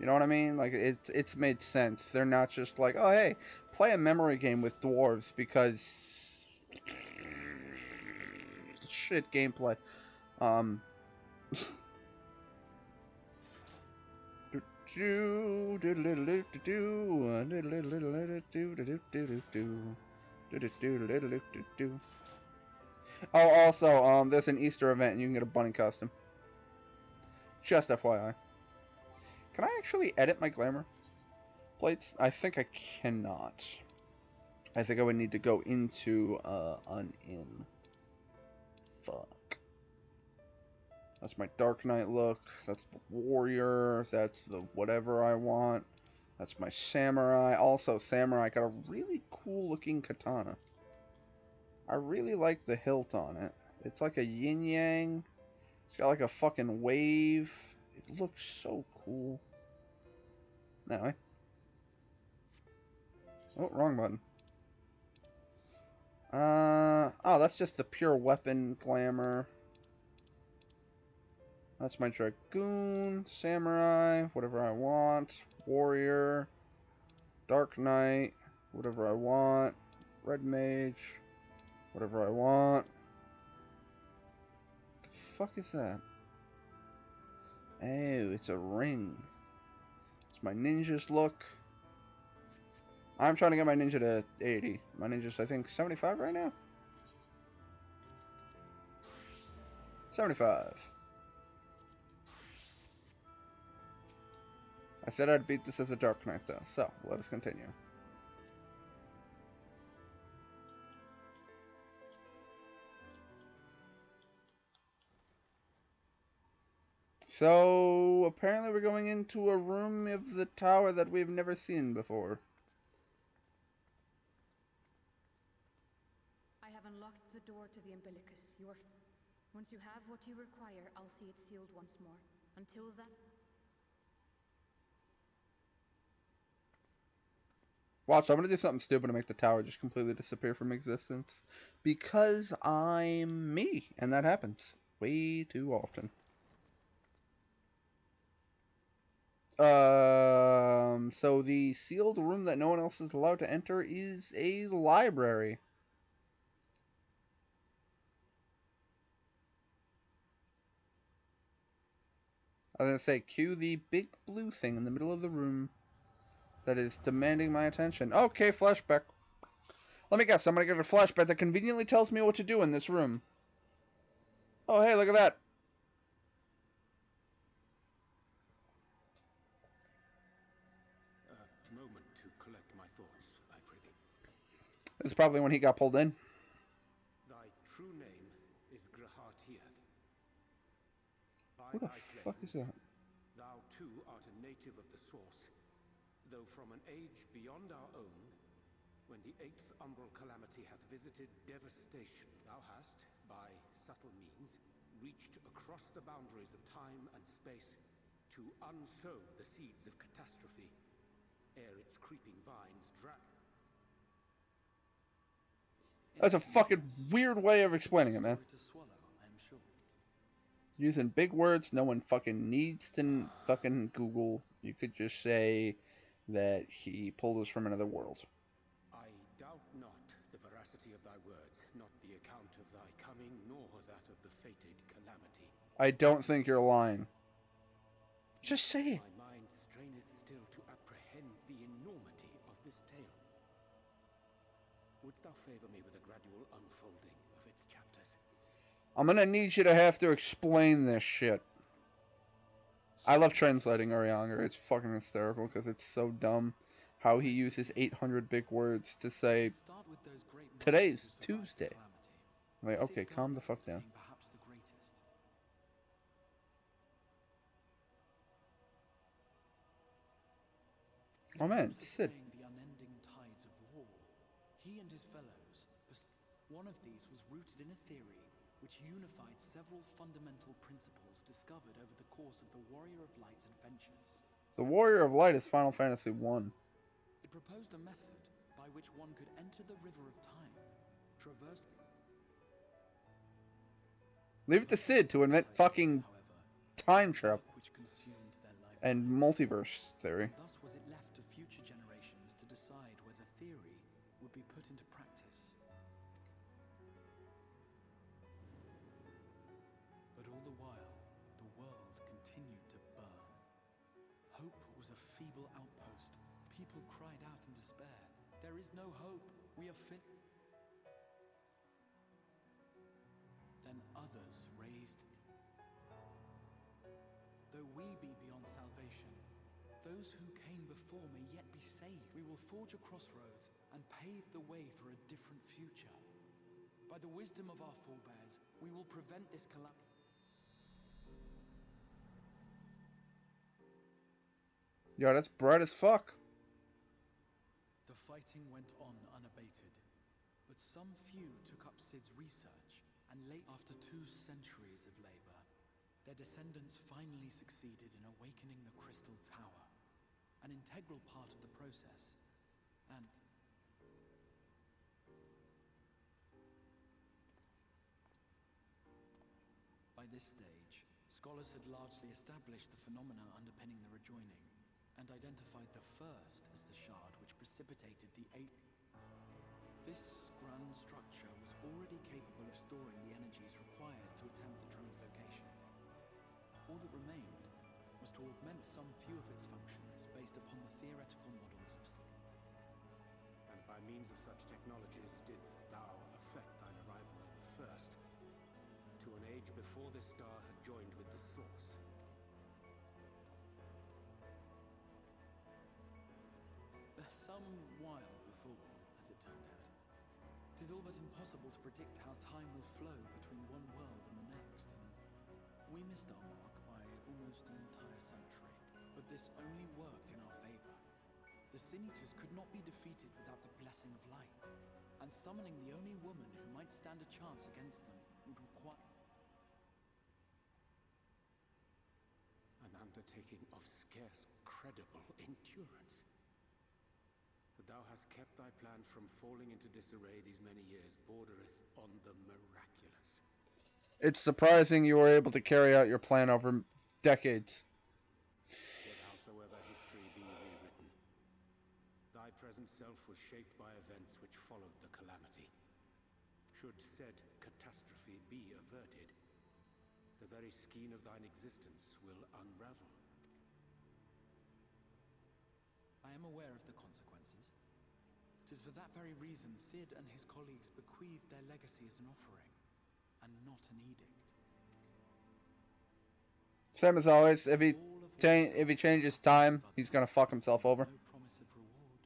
[SPEAKER 1] You know what I mean? Like, it's made sense. They're not just like, oh, hey, play a memory game with dwarves because shit gameplay. Oh, also, there's an Easter event and you can get a bunny costume. Just FYI. Can I actually edit my glamour plates? I think I cannot. I think I would need to go into an in. Fuck. That's my Dark Knight look. That's the warrior. That's the whatever I want. That's my samurai. Also, samurai got a really cool looking katana. I really like the hilt on it. It's like a yin yang. It's got like a fucking wave. It looks so cool. Anyway. Oh, wrong button. Oh, that's just the pure weapon glamour. That's my dragoon, samurai, whatever I want, warrior, dark knight, whatever I want, red mage, whatever I want. The fuck is that? Oh, it's a ring. It's my ninja's look. I'm trying to get my ninja to 80. My ninja's, I think, 75 right now? 75. I said I'd beat this as a Dark Knight, though, so let us continue. So, apparently we're going into a room of the tower that we've never seen before.
[SPEAKER 3] I have unlocked the door to the umbilicus. Once you have what you require, I'll see it sealed once more. Until then...
[SPEAKER 1] Watch, I'm gonna do something stupid to make the tower just completely disappear from existence. Because I'm me, and that happens way too often. So the sealed room that no one else is allowed to enter is a library. I was gonna say, cue the big blue thing in the middle of the room that is demanding my attention. Okay, flashback. Let me guess, I'm gonna get a flashback that conveniently tells me what to do in this room. Oh, hey, look at that.
[SPEAKER 10] A moment to collect my thoughts, I prithee.
[SPEAKER 1] It's probably when he got pulled in.
[SPEAKER 10] Thy true name is Grahatier.
[SPEAKER 1] Who the fuck is that?
[SPEAKER 10] Thou too art a native of the source, though from an age beyond our own, when the 8th umbral calamity hath visited devastation, thou hast, by subtle means, reached across the boundaries of time and space to unsow the seeds of catastrophe, ere its creeping vines drag.
[SPEAKER 1] That's a fucking weird way of explaining it, man. Using big words no one fucking needs to fucking Google. You could just say that he pulled us from another world.
[SPEAKER 10] I doubt not the veracity of thy words, not the account of thy coming, nor that of the fated calamity.
[SPEAKER 1] I don't think you're lying. Just say it.
[SPEAKER 10] My mind straineth still to apprehend the enormity of this tale. Wouldst Wouldst thou favor me with a gradual unfolding of its chapters?
[SPEAKER 1] I'm gonna need you to have to explain this shit. I love translating Urianger. It's fucking hysterical because it's so dumb how he uses 800 big words to say, today's Tuesday. I'm like, okay, calm the fuck down.
[SPEAKER 9] Perhaps the greatest.
[SPEAKER 1] Oh man, Sid.
[SPEAKER 9] The unending tides of war. He and his fellows, one of these was rooted in a theory which unified several fundamental principles discovered over the course of the Warrior of Light's adventures.
[SPEAKER 1] The Warrior of Light is Final Fantasy 1.
[SPEAKER 9] It proposed a method by which one could enter the River of Time, traverse...
[SPEAKER 1] Leave it to Sid to invent fucking time travel and multiverse theory.
[SPEAKER 9] Thus was it left to future generations to decide whether theory would be put into practice. But all the while, the world continued to burn. Hope was a feeble outpost. People cried out in despair. There is no hope. We are Then others raised. Though we be beyond salvation, those who came before may yet be saved. We will forge a crossroads and pave the way for a different future. By the wisdom of our forebears, we will prevent this calamity.
[SPEAKER 1] Yo, that's bright as fuck.
[SPEAKER 9] The fighting went on unabated, but some few took up Sid's research, and late after 2 centuries of labor, their descendants finally succeeded in awakening the Crystal Tower, an integral part of the process, and by this stage, scholars had largely established the phenomena underpinning the rejoining, and identified the first as the shard which precipitated the 8. This grand structure was already capable of storing the energies required to attempt the translocation. All that remained was to augment some few of its functions based upon the theoretical models of
[SPEAKER 10] And by means of such technologies didst thou effect thine arrival in the first, to an age before this star had joined with the Source.
[SPEAKER 9] Some while before, as it turned out. 'Tis all but impossible to predict how time will flow between one world and the next, and we missed our mark by almost an entire century. But this only worked in our favor. The Sin Eaters could not be defeated without the blessing of light, and summoning the only woman who might stand a chance against them would require
[SPEAKER 10] An undertaking of scarce credible endurance. That thou hast kept thy plan from falling into disarray these many years bordereth on the miraculous.
[SPEAKER 1] It's surprising you were able to carry out your plan over decades.
[SPEAKER 10] Yet howsoever history be rewritten, thy present self was shaped by events which followed the calamity. Should said catastrophe be averted, the very skein of thine existence will unravel.
[SPEAKER 9] I am aware of the consequences. 'Tis for that very reason Sid and his colleagues bequeathed their legacy as an offering, and not an edict.
[SPEAKER 1] Same as always, if he changes time, he's gonna fuck himself over.
[SPEAKER 9] No promise of reward.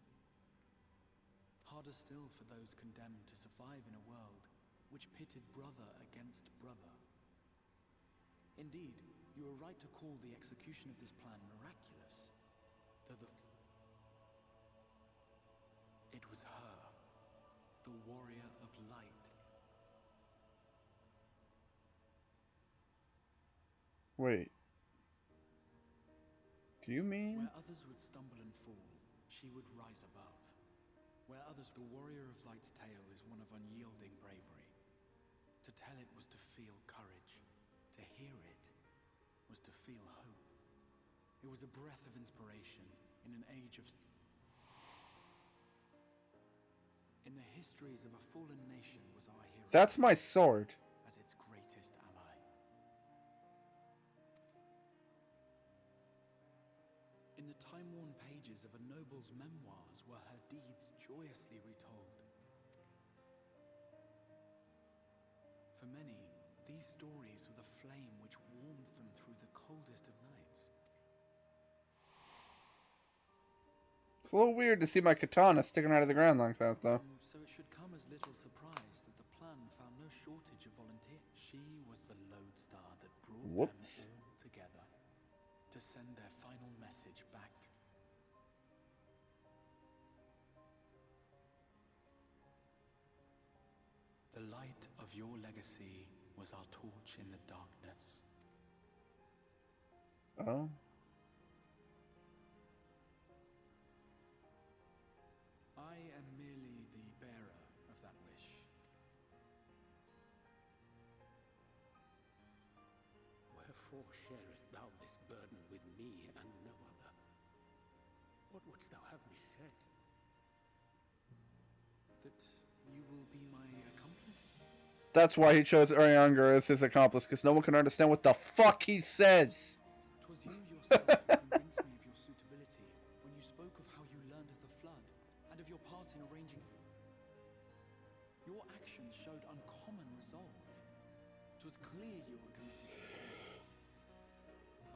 [SPEAKER 9] Harder still for those condemned to survive in a world which pitted brother against brother. Indeed, you are right to call the execution of this plan miraculous, though it was her, the Warrior of Light.
[SPEAKER 1] Wait. Do you mean?
[SPEAKER 9] Where others would stumble and fall, she would rise above. Where others, the Warrior of Light's tale is one of unyielding bravery. To tell it was to feel courage. To hear it was to feel hope. It was a breath of inspiration in an age of... In the histories of a fallen nation was our hero.
[SPEAKER 1] That's my sword.
[SPEAKER 9] As its greatest ally. In the time-worn pages of a noble's memoirs were her deeds joyously retold. these stories with a flame which warmed them through the coldest of nights.
[SPEAKER 1] It's a little weird to see my katana sticking out of the ground like that, though.
[SPEAKER 9] So it should come as little surprise that the plan found no shortage of volunteers. She was the lodestar that brought
[SPEAKER 1] Whoops.
[SPEAKER 9] them all together to send their final message back through. The light of your legacy was our torch in the darkness.
[SPEAKER 1] Oh.
[SPEAKER 9] I am merely the bearer of that wish.
[SPEAKER 10] Wherefore sharest thou this burden with me and no other? What wouldst thou have me say?
[SPEAKER 9] That you will be my accomplice?
[SPEAKER 1] That's why he chose Urianger as his accomplice, because no one can understand what the fuck he says.
[SPEAKER 9] 'Twas you yourself who convinced me of your suitability when you spoke of how you learned of the flood and of your part in arranging. Your actions showed uncommon resolve. 'Twas clear you were committed to the cause.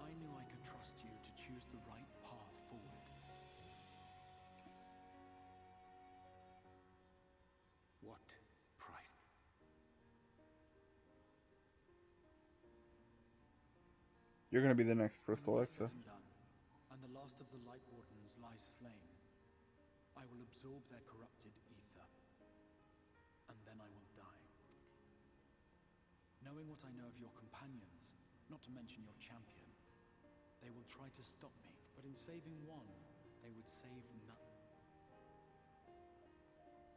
[SPEAKER 9] I knew I could trust you to choose the right path forward.
[SPEAKER 10] What price?
[SPEAKER 1] You're gonna be the next Crystal
[SPEAKER 9] When all is
[SPEAKER 1] Exa.
[SPEAKER 9] said and done, and the last of the Light Wardens lies slain, I will absorb their corrupted ether, and then I will die. Knowing what I know of your companions, not to mention your champion, they will try to stop me, but in saving one, they would save none.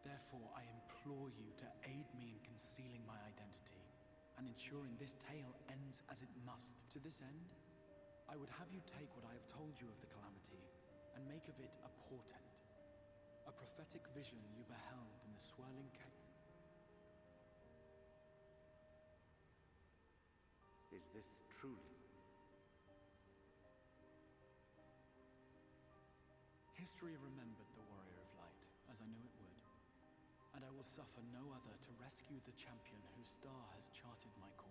[SPEAKER 9] Therefore, I implore you to aid me in concealing my identity, and ensuring this tale ends as it must. To this end, I would have you take what I have told you of the calamity, and make of it a portent, a prophetic vision you beheld in the swirling cave.
[SPEAKER 10] Is this truly?
[SPEAKER 9] History remembered the Warrior of Light, as I knew it would, and I will suffer no other to rescue the champion whose star has charted my course.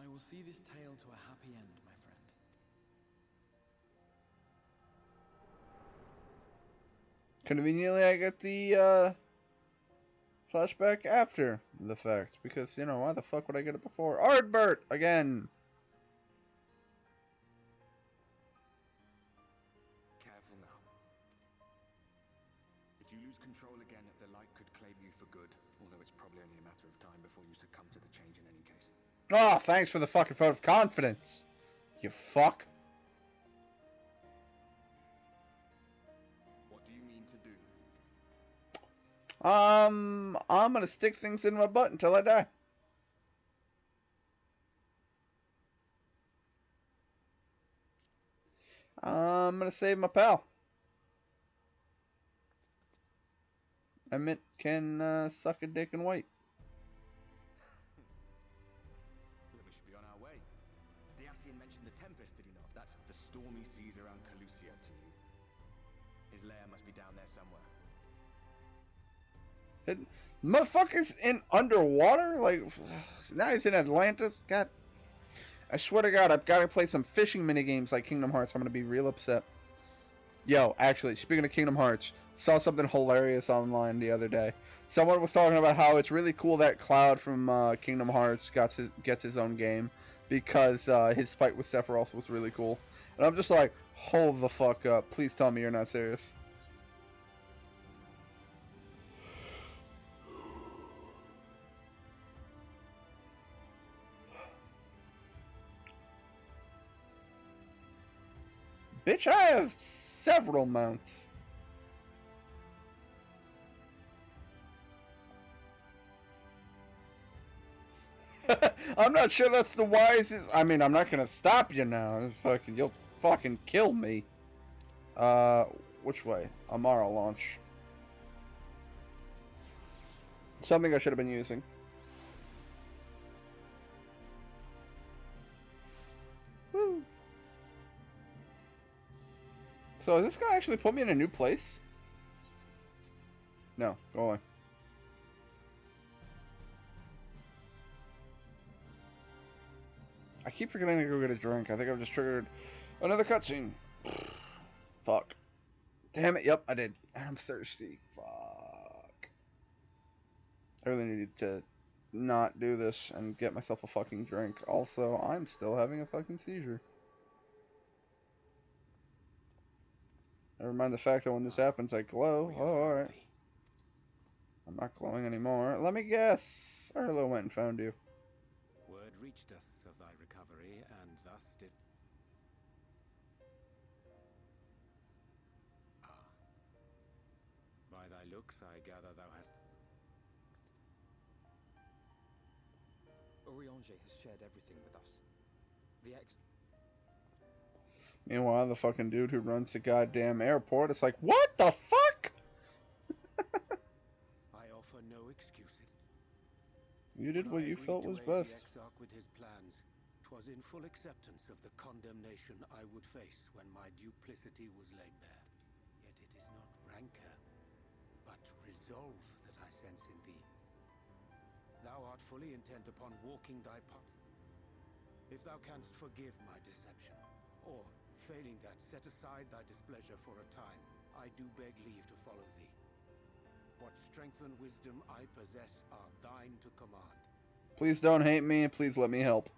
[SPEAKER 9] I will see this tale to a happy end, my friend.
[SPEAKER 1] Conveniently, I get the flashback after the fact, because, you know, why the fuck would I get it before? Ardbert! Again!
[SPEAKER 11] Careful now. If you lose control again, the light could claim you for good, although it's probably only a matter of time before you succumb to the change in any case.
[SPEAKER 1] Oh, thanks for the fucking vote of confidence, you fuck.
[SPEAKER 11] What do you mean to do?
[SPEAKER 1] I'm gonna stick things in my butt until I die. I'm gonna save my pal. Emmett can suck a dick and wait.
[SPEAKER 11] Well, we should be on our way. Diassian mentioned the Tempest, did he not? That's the stormy seas around Calusia to you. His lair must be down there somewhere.
[SPEAKER 1] Motherfucker's in underwater? Like, now he's in Atlantis? God. I swear to God, I've got to play some fishing minigames like Kingdom Hearts. I'm going to be real upset. Yo, actually, speaking of Kingdom Hearts, saw something hilarious online the other day. Someone was talking about how it's really cool that Cloud from Kingdom Hearts gets his own game, because his fight with Sephiroth was really cool. And I'm just like, hold the fuck up. Please tell me you're not serious. Bitch, I have several mounts. I'm not sure that's the wisest. I mean, I'm not gonna stop you now. You'll fucking kill me. Which way? Amara launch. Something I should have been using. Woo. So is this gonna actually put me in a new place? No, go away. I keep forgetting to go get a drink. I think I've just triggered another cutscene. Fuck. Damn it. Yep, I did. And I'm thirsty. Fuck. I really needed to not do this and get myself a fucking drink. Also, I'm still having a fucking seizure. Never mind the fact that when this happens, I glow. Oh, alright. I'm not glowing anymore. Let me guess. Arlo went and found you.
[SPEAKER 10] Word reached us of thy recovery, and thus did... Ah. By thy looks, I gather thou hast...
[SPEAKER 4] Urianger has shared everything with us. The ex...
[SPEAKER 1] Meanwhile, the fucking dude who runs the goddamn airport is like, what the fuck?
[SPEAKER 10] I offer no excuses.
[SPEAKER 1] You did what you felt was
[SPEAKER 10] The
[SPEAKER 1] best.
[SPEAKER 10] Exarch with his plans. 'Twas in full acceptance of the condemnation I would face when my duplicity was laid bare. Yet it is not rancor, but resolve that I sense in thee. Thou art fully intent upon walking thy path. If thou canst forgive my deception, or, failing that, set aside thy displeasure for a time, I do beg leave to follow thee. What strength and wisdom I possess are thine to command.
[SPEAKER 1] Please don't hate me. Please let me help.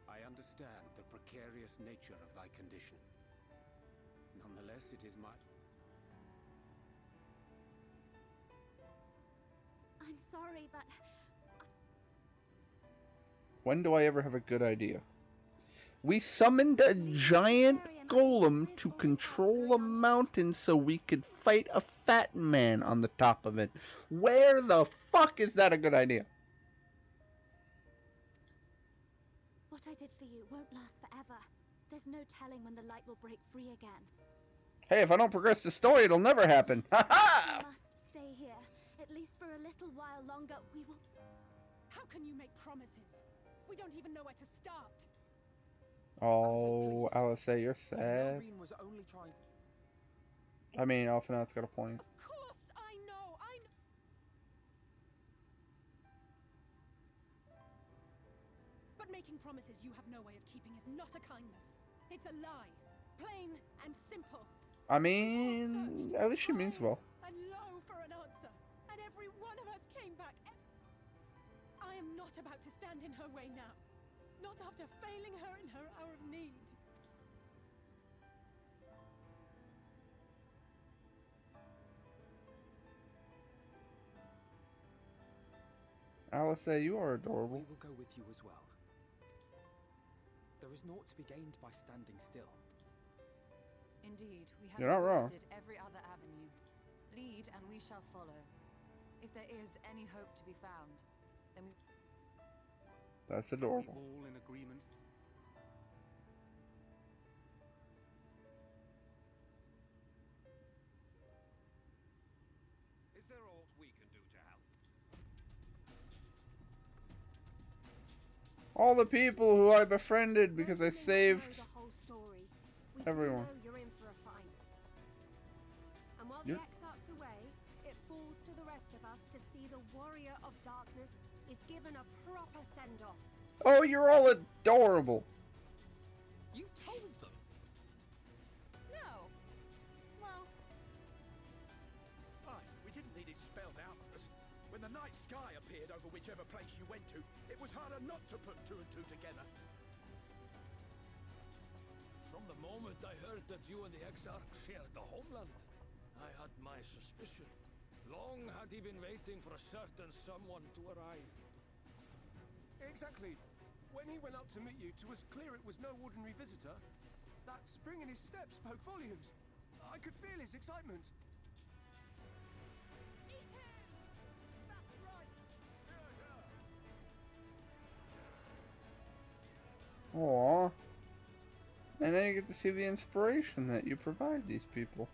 [SPEAKER 10] I understand the precarious nature of thy condition. Nonetheless, it is my...
[SPEAKER 6] I'm sorry, but
[SPEAKER 1] When do I ever have a good idea? We summoned a giant golem to control a mountain so we could fight a fat man on the top of it. Where the fuck is that a good idea?
[SPEAKER 6] what I did for you won't last forever. There's no telling when the light will break free again.
[SPEAKER 1] Hey, if I don't progress the story, it'll never happen. Ha ha!
[SPEAKER 6] We must stay here, at least for a little while longer. We will...
[SPEAKER 3] How can you make promises? We don't even know where to start.
[SPEAKER 1] Oh, Alice, you're sad.
[SPEAKER 4] Noreen was only trying...
[SPEAKER 1] I mean, Alphinaud's got a point.
[SPEAKER 3] Of course, I know. But making promises you have no way of keeping is not a kindness. It's a lie. Plain and simple.
[SPEAKER 1] I mean, at least she means well.
[SPEAKER 3] And low for an answer. And every one of us came back. I am not about to stand in her way now. Not after failing her in her hour of need.
[SPEAKER 1] Alice, you are adorable.
[SPEAKER 4] We will go with you as well. There is naught to be gained by standing still.
[SPEAKER 3] Indeed, we have
[SPEAKER 1] You're not wrong.
[SPEAKER 3] exhausted every other avenue. Lead, and we shall follow. If there is any hope to be found, then we...
[SPEAKER 1] That's
[SPEAKER 10] Are we
[SPEAKER 1] adorable.
[SPEAKER 10] all in agreement?
[SPEAKER 2] Is there aught we can do to help?
[SPEAKER 1] All the people who I befriended because I
[SPEAKER 6] Those who may
[SPEAKER 1] saved
[SPEAKER 6] know the whole story, we
[SPEAKER 1] everyone.
[SPEAKER 6] do know you're in for a fight. And while
[SPEAKER 1] Yep.
[SPEAKER 6] the Exarch's away, it falls to the rest of us to see the Warrior of Darkness is given a proper send-off.
[SPEAKER 1] Oh, you're all adorable.
[SPEAKER 4] You told them!
[SPEAKER 3] No. Well,
[SPEAKER 2] Aye, we didn't need it spelled out on us. When the night sky appeared over whichever place you went to, it was harder not to put two and two together.
[SPEAKER 12] From the moment I heard that you and the Exarch shared the homeland, I had my suspicion. Long had he been waiting for a certain someone to arrive.
[SPEAKER 10] Exactly. When he went up to meet you, 'twas clear it was no ordinary visitor. That spring in his step spoke volumes. I could feel his excitement.
[SPEAKER 1] Aww. And then you get to see the inspiration that you provide these people.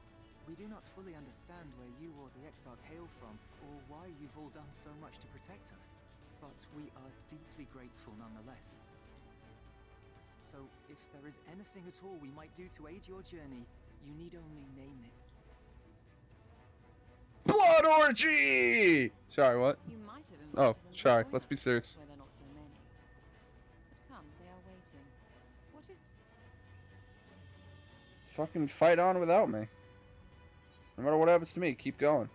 [SPEAKER 4] We do not fully understand where you or the Exarch hail from, or why you've all done so much to protect us. But but we are deeply grateful nonetheless. So, if there is anything at all we might do to aid your journey, you need only name it.
[SPEAKER 1] Blood orgy! Sorry, what?
[SPEAKER 3] You might have
[SPEAKER 1] Oh,
[SPEAKER 3] invited them to
[SPEAKER 1] sorry.
[SPEAKER 3] join
[SPEAKER 1] Let's be
[SPEAKER 3] us,
[SPEAKER 1] serious.
[SPEAKER 3] where they're not so many. But come, they are waiting. What is...
[SPEAKER 1] Fucking fight on without me. No matter what happens to me, keep going.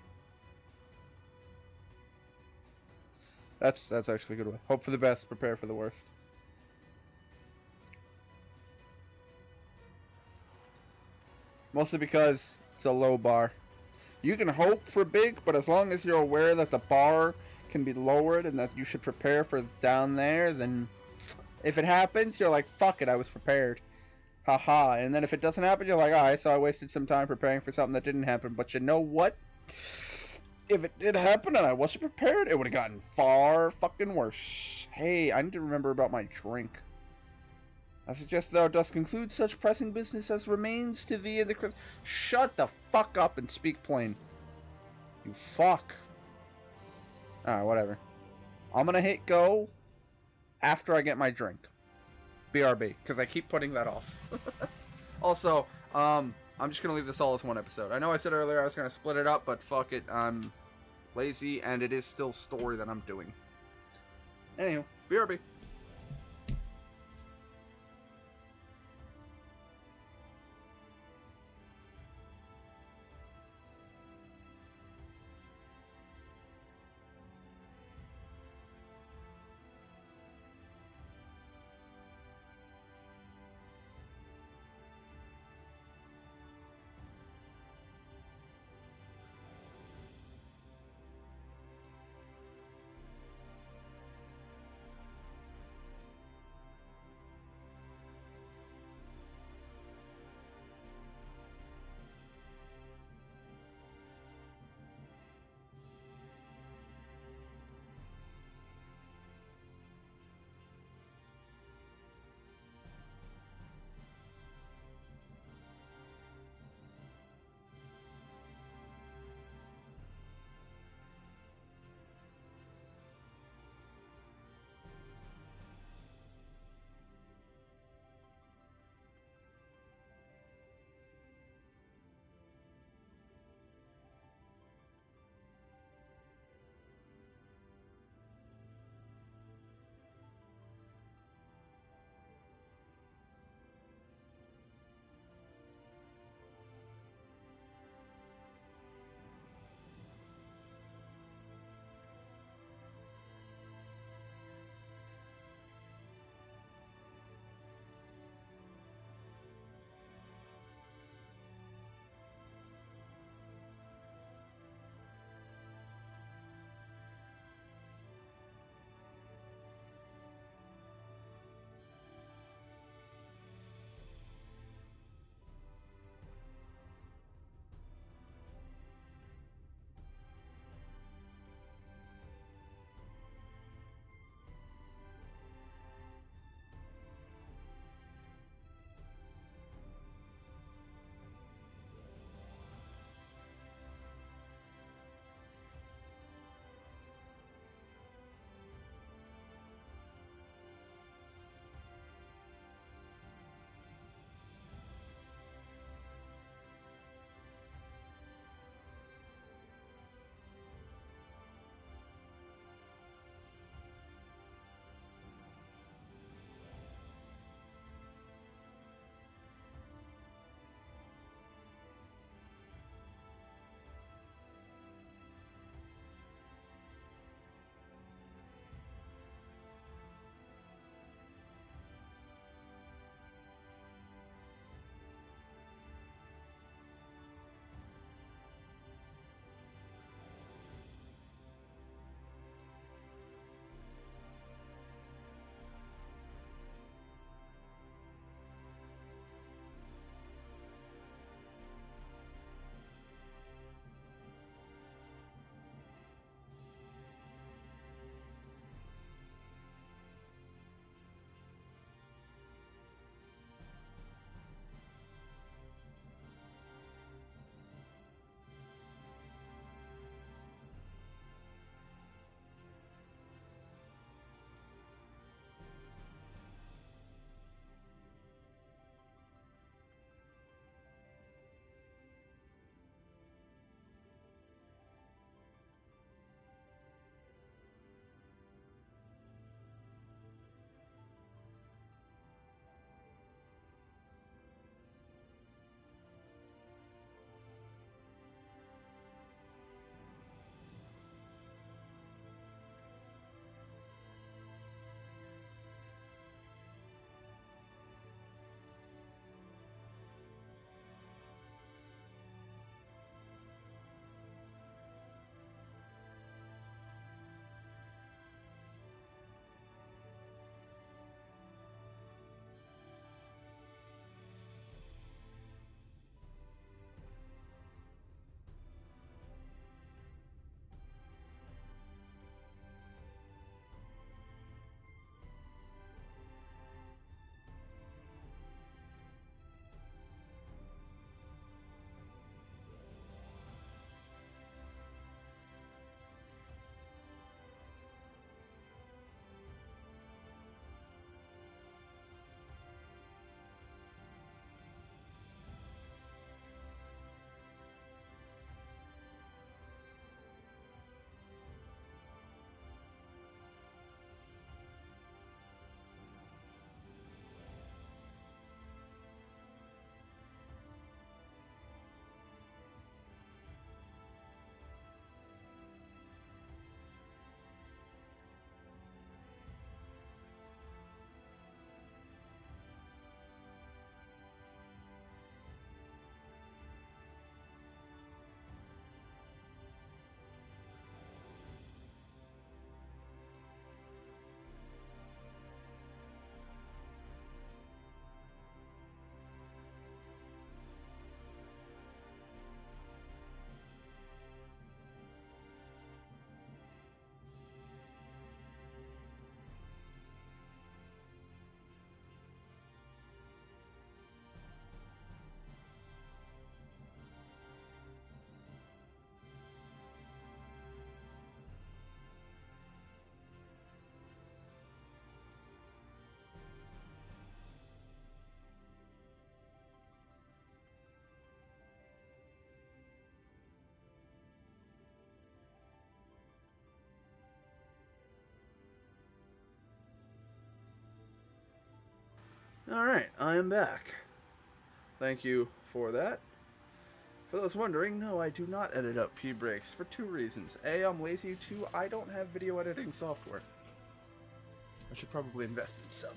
[SPEAKER 1] That's actually a good one. Hope for the best, prepare for the worst. Mostly because it's a low bar. You can hope for big, but as long as you're aware that the bar can be lowered and that you should prepare for down there, then if it happens, you're like, fuck it, I was prepared. Haha. And then if it doesn't happen, you're like, alright, so I wasted some time preparing for something that didn't happen. But you know what? If it did happen and I wasn't prepared, it would have gotten far fucking worse. Hey, I need to remember about my drink. I suggest thou dost conclude such pressing business as remains to thee in the Shut the fuck up and speak plain. You fuck. Alright, whatever. I'm gonna hit go after I get my drink. BRB, because I keep putting that off. Also, I'm just gonna leave this all as one episode. I know I said earlier I was gonna split it up, but fuck it, I'm lazy, and it is still story that I'm doing. Anywho, BRB. Alright, I am back. Thank you for that. For those wondering, no, I do not edit up P-breaks for two reasons. A, I'm lazy. Two, I don't have video editing software. I should probably invest in some.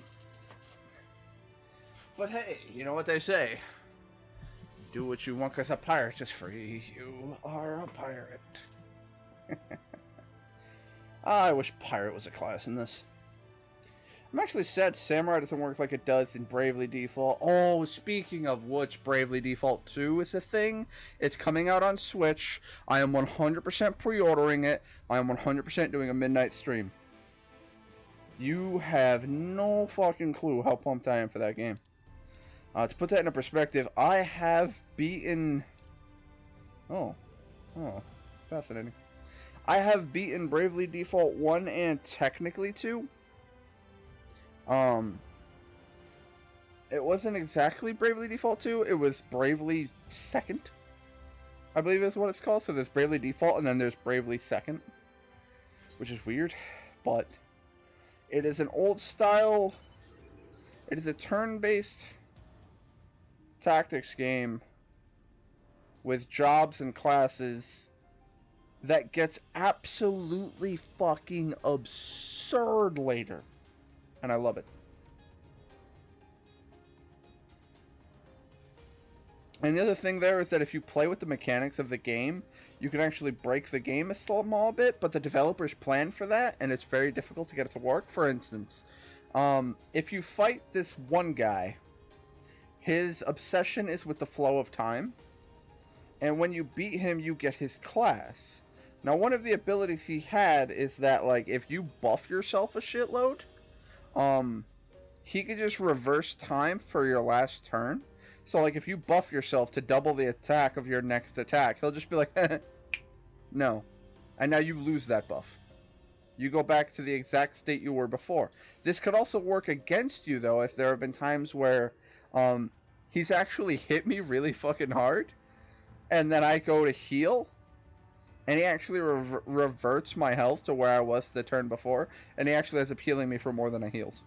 [SPEAKER 1] But hey, you know what they say. Do what you want because a pirate is free. You are a pirate. I wish pirate was a class in this. I'm actually sad Samurai doesn't work like it does in Bravely Default. Oh, speaking of which, Bravely Default 2 is a thing. It's coming out on Switch. I am 100% pre-ordering it. I am 100% doing a midnight stream. You have no fucking clue how pumped I am for that game. To put that into perspective, I have beaten... Oh, fascinating. I have beaten Bravely Default 1 and technically 2. It wasn't exactly Bravely Default 2, it was Bravely Second, I believe is what it's called. So there's Bravely Default and then there's Bravely Second, which is weird, but it is an old style, it is a turn-based tactics game with jobs and classes that gets absolutely fucking absurd later, and I love it. And the other thing there is that if you play with the mechanics of the game, you can actually break the game a small bit, but the developers plan for that, and it's very difficult to get it to work. For instance, if you fight this one guy, his obsession is with the flow of time, and when you beat him, you get his class. Now, one of the abilities he had is that, like, if you buff yourself a shitload, he could just reverse time for your last turn. So, like, if you buff yourself to double the attack of your next attack, he'll just be like, no. And now you lose that buff. You go back to the exact state you were before. This could also work against you, though, as there have been times where he's actually hit me really fucking hard, and then I go to heal, and he actually reverts my health to where I was the turn before, and he actually ends up healing me for more than I healed.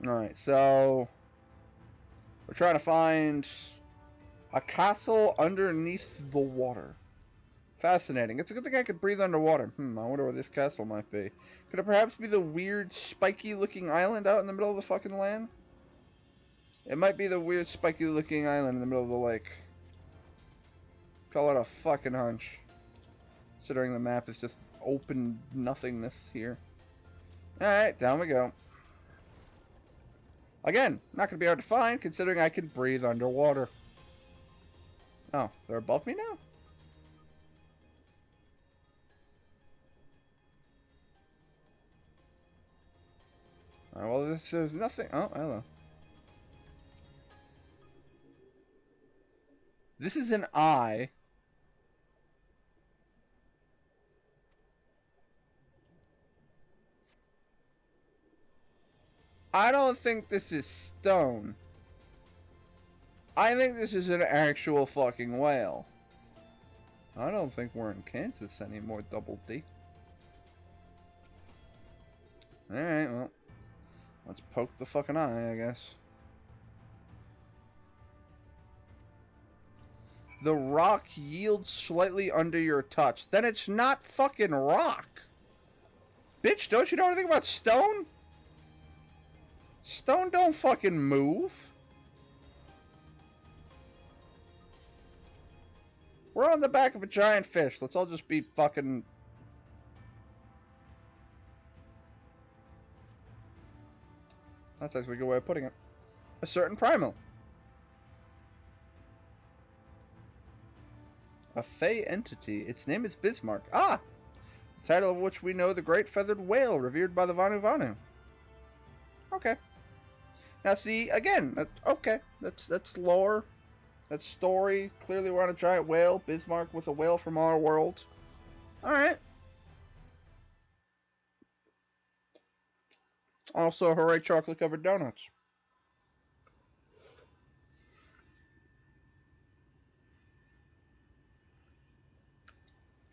[SPEAKER 1] Alright, so we're trying to find a castle underneath the water. Fascinating. It's a good thing I could breathe underwater. I wonder where this castle might be. Could it perhaps be the weird, spiky-looking island out in the middle of the fucking land? It might be the weird, spiky-looking island in the middle of the lake. Call it a fucking hunch. Considering the map is just open nothingness here. Alright, down we go. Again, not going to be hard to find, considering I can breathe underwater. Oh, they're above me now? Alright, well, there's nothing... Oh, hello. This is an eye. I don't think this is stone. I think this is an actual fucking whale. I don't think we're in Kansas anymore, Double D. Alright, well. Let's poke the fucking eye, I guess. The rock yields slightly under your touch. Then it's not fucking rock. Bitch, don't you know anything about stone? Stone don't fucking move. We're on the back of a giant fish. Let's all just be fucking... That's actually a good way of putting it. A certain primal. A fey entity. Its name is Bismarck. Ah! The title of which we know the great feathered whale revered by the Vanu Vanu. Okay. Now see, again, that's lore. That's story. Clearly we're on a giant whale. Bismarck was a whale from our world. Alright. Also, hooray chocolate covered donuts.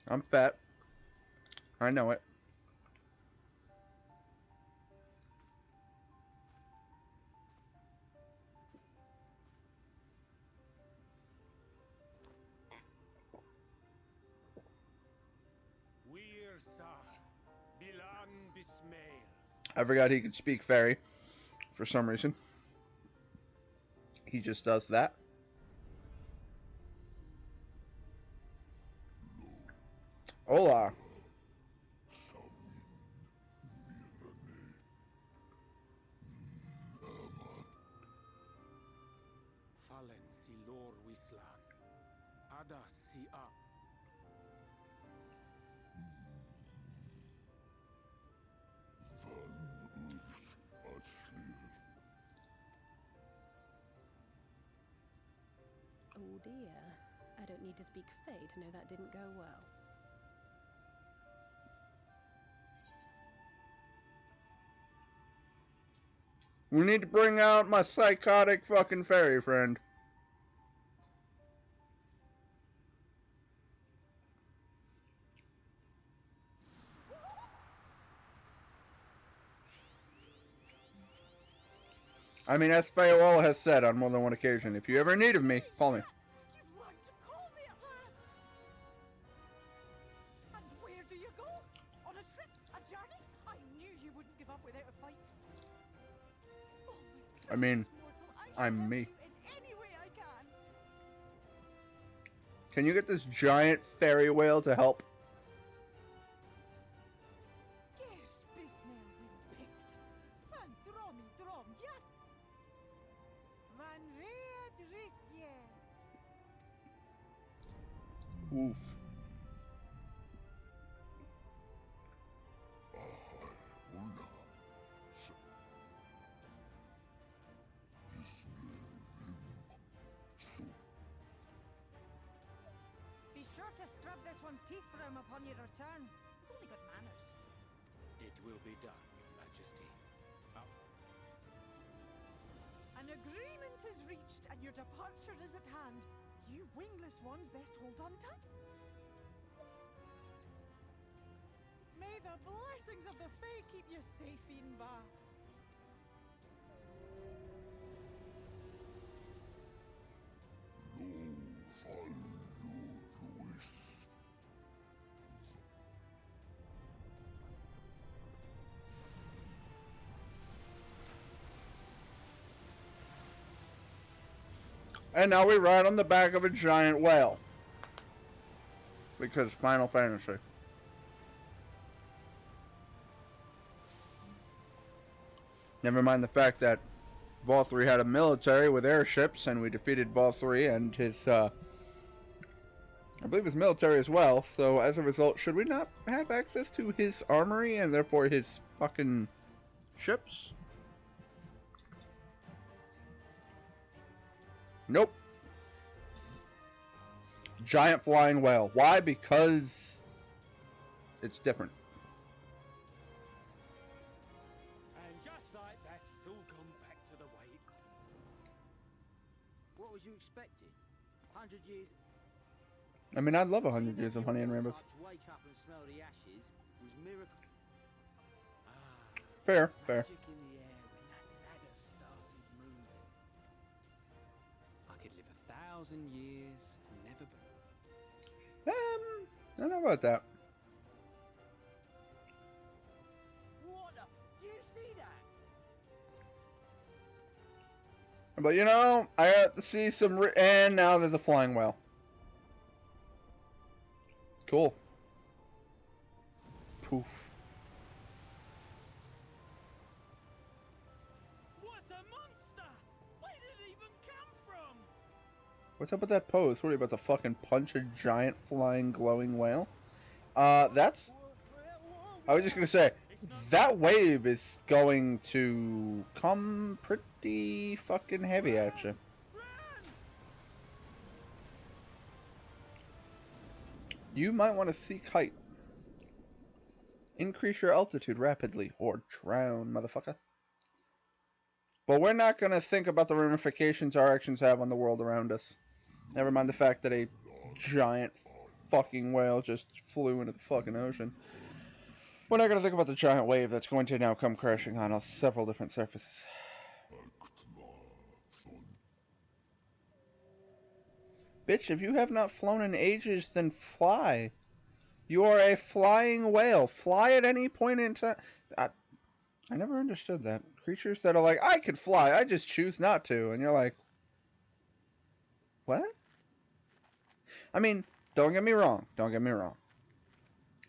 [SPEAKER 1] I'm fat. I know it.
[SPEAKER 10] Bilan Bismail.
[SPEAKER 1] I forgot he could speak fairy for some reason. He just does that. Hola.
[SPEAKER 10] Fallen si lor wislan. Ada si a.
[SPEAKER 13] Oh dear. I don't need to speak Fae to know that didn't go well.
[SPEAKER 1] We need to bring out my psychotic fucking fairy friend. I mean, as Fayola has said on more than one occasion, if you ever need of me, call me.
[SPEAKER 5] You've learned to call me at last! And where do you go? On a trip? A journey? I knew you wouldn't give up without a fight. Oh my
[SPEAKER 1] I mean,
[SPEAKER 5] precious mortal, I shall
[SPEAKER 1] I'm
[SPEAKER 5] help
[SPEAKER 1] me.
[SPEAKER 5] you in any way I can.
[SPEAKER 1] Can you get this giant fairy whale to help?
[SPEAKER 5] Yes, Bismail been picked. Van Dromi Drom, ja. Van Reed Rithje.
[SPEAKER 1] Oof.
[SPEAKER 5] Be sure to scrub this one's teeth for him upon your return. It's only good manners.
[SPEAKER 10] It will be done, Your Majesty.
[SPEAKER 5] An agreement is reached and your departure is at hand. You wingless ones best hold on tight. May the blessings of the Fae keep you safe, Inba.
[SPEAKER 1] And now we ride on the back of a giant whale. Because Final Fantasy. Never mind the fact that Vol 3 had a military with airships, and we defeated Vol 3 and his, I believe his military as well. So as a result, should we not have access to his armory and therefore his fucking ships? Nope. Giant flying whale. Why? Because it's different.
[SPEAKER 10] And just like that, it's all gone back to the way it...
[SPEAKER 14] What was you expecting? 100 years...
[SPEAKER 1] I mean, I'd love 100 years of Honey and Rainbows.
[SPEAKER 14] To wake up and smell the ashes was miracle.
[SPEAKER 1] Fair, fair.
[SPEAKER 14] Magic in the air when that ladder started moving. I could live 1,000 years and never burn.
[SPEAKER 1] I don't know about that.
[SPEAKER 14] What the? Do you see that?
[SPEAKER 1] But you know, I got to see some, and now there's a flying whale. Cool. Poof.
[SPEAKER 5] What a monster! Where did it even come from?
[SPEAKER 1] What's up with that pose? What are you about to fucking punch a giant flying glowing whale? That's... I was just gonna say, that wave is going to come pretty fucking heavy at you. You might want to seek height. Increase your altitude rapidly, or drown, motherfucker. But we're not going to think about the ramifications our actions have on the world around us. Never mind the fact that a giant fucking whale just flew into the fucking ocean. We're not going to think about the giant wave that's going to now come crashing on several different surfaces. Bitch, if you have not flown in ages, then fly. You are a flying whale. Fly at any point in time. I never understood that. Creatures that are like, I could fly, I just choose not to. And you're like, what? I mean, don't get me wrong. Don't get me wrong.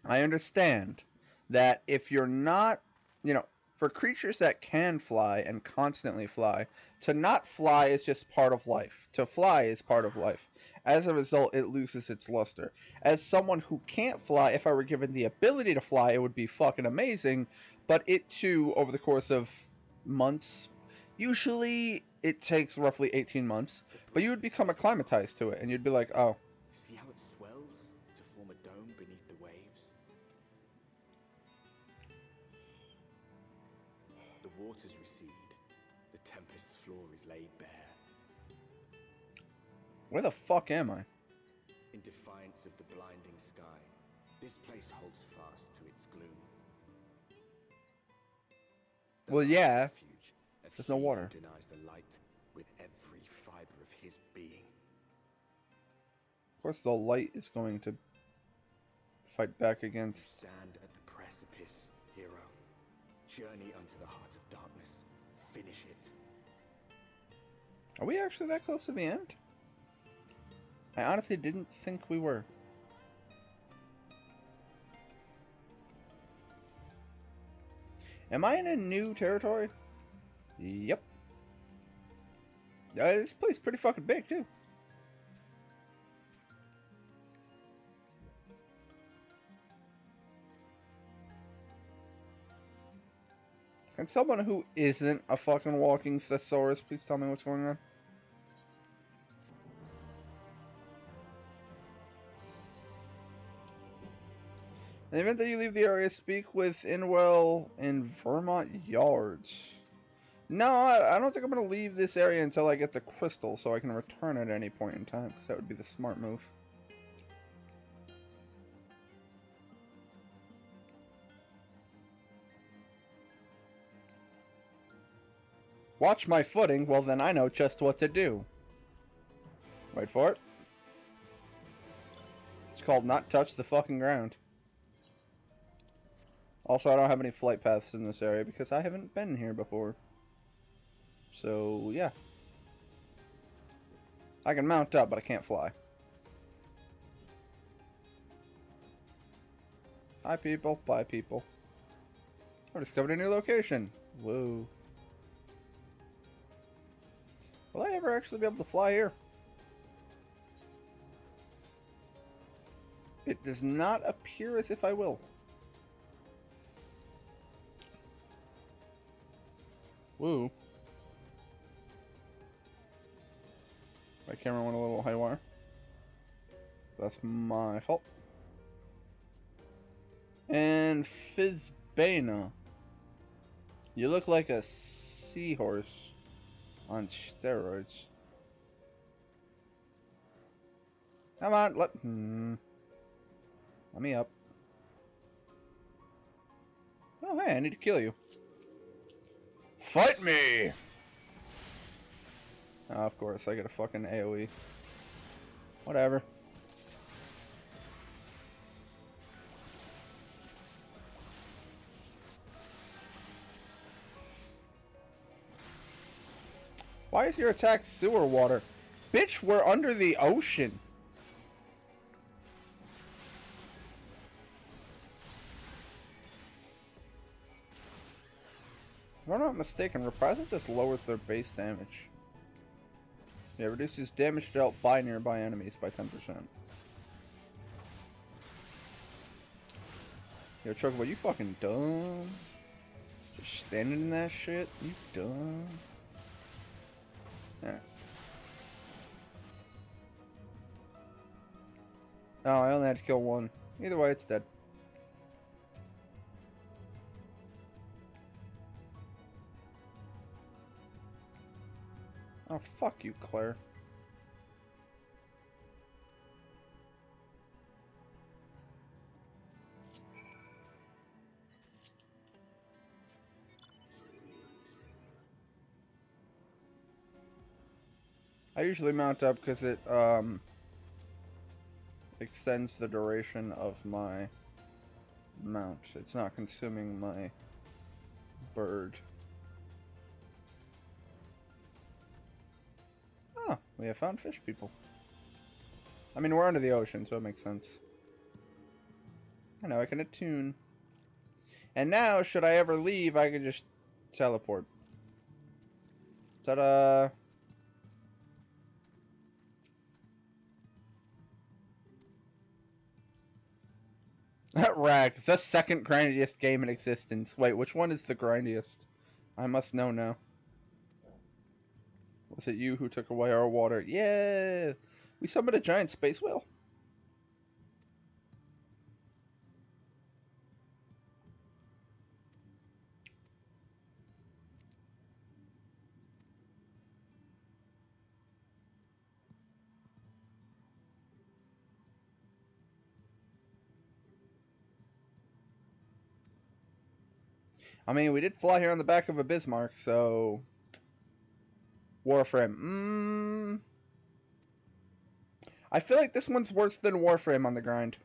[SPEAKER 1] I understand that if you're not, you know, for creatures that can fly and constantly fly, to not fly is just part of life. To fly is part of life. As a result, it loses its luster. As someone who can't fly, if I were given the ability to fly, it would be fucking amazing. But it too, over the course of months, usually it takes roughly 18 months, but you would become acclimatized to it, and you'd be like, oh.
[SPEAKER 11] See how it swells to form a dome beneath the waves? The waters recede. The tempest's floor is laid bare.
[SPEAKER 1] Where the fuck am I?
[SPEAKER 11] In defiance of the blinding sky, this place holds fast to its gloom.
[SPEAKER 1] Well, yeah. There's no water.
[SPEAKER 11] Denies the light with every fiber of his being.
[SPEAKER 1] Of course, the light is going to fight back against.
[SPEAKER 11] Stand at the precipice, hero. Journey unto the heart of darkness. Finish it.
[SPEAKER 1] Are we actually that close to the end? I honestly didn't think we were. Am I in a new territory? Yep. This place is pretty fucking big, too. Can someone who isn't a fucking walking thesaurus please tell me what's going on? In the event that you leave the area, speak with Inwell in Vermont Yards. No, I don't think I'm going to leave this area until I get the crystal so I can return at any point in time, because that would be the smart move. Watch my footing, well then I know just what to do. Wait for it. It's called not touch the fucking ground. Also, I don't have any flight paths in this area because I haven't been here before. So, yeah. I can mount up, but I can't fly. Hi, people. Bye, people. I've discovered a new location. Whoa. Will I ever actually be able to fly here? It does not appear as if I will. Woo. My camera went a little haywire. That's my fault. And Fizbana. You look like a seahorse on steroids. Come on, let me up. Oh, hey, I need to kill you. Fight me! Oh, of course, I get a fucking AoE. Whatever. Why is your attack sewer water? Bitch, we're under the ocean. If I'm not mistaken, Reprisal just lowers their base damage. Yeah, reduces damage dealt by nearby enemies by 10%. Yo, Chocobo, you fucking dumb. Just standing in that shit? You dumb. Yeah. Oh, I only had to kill one. Either way, it's dead. Oh, fuck you, Claire. I usually mount up because it extends the duration of my mount. It's not consuming my bird. Oh, we have found fish people. I mean, we're under the ocean, so it makes sense. And now I can attune. And now, should I ever leave, I can just teleport. Ta-da! Rag, the second grindiest game in existence. Wait, which one is the grindiest? I must know now. Was it you who took away our water? Yeah! We summoned a giant space whale. I mean, we did fly here on the back of a Bismarck, so... Warframe. I feel like this one's worse than Warframe on the grind.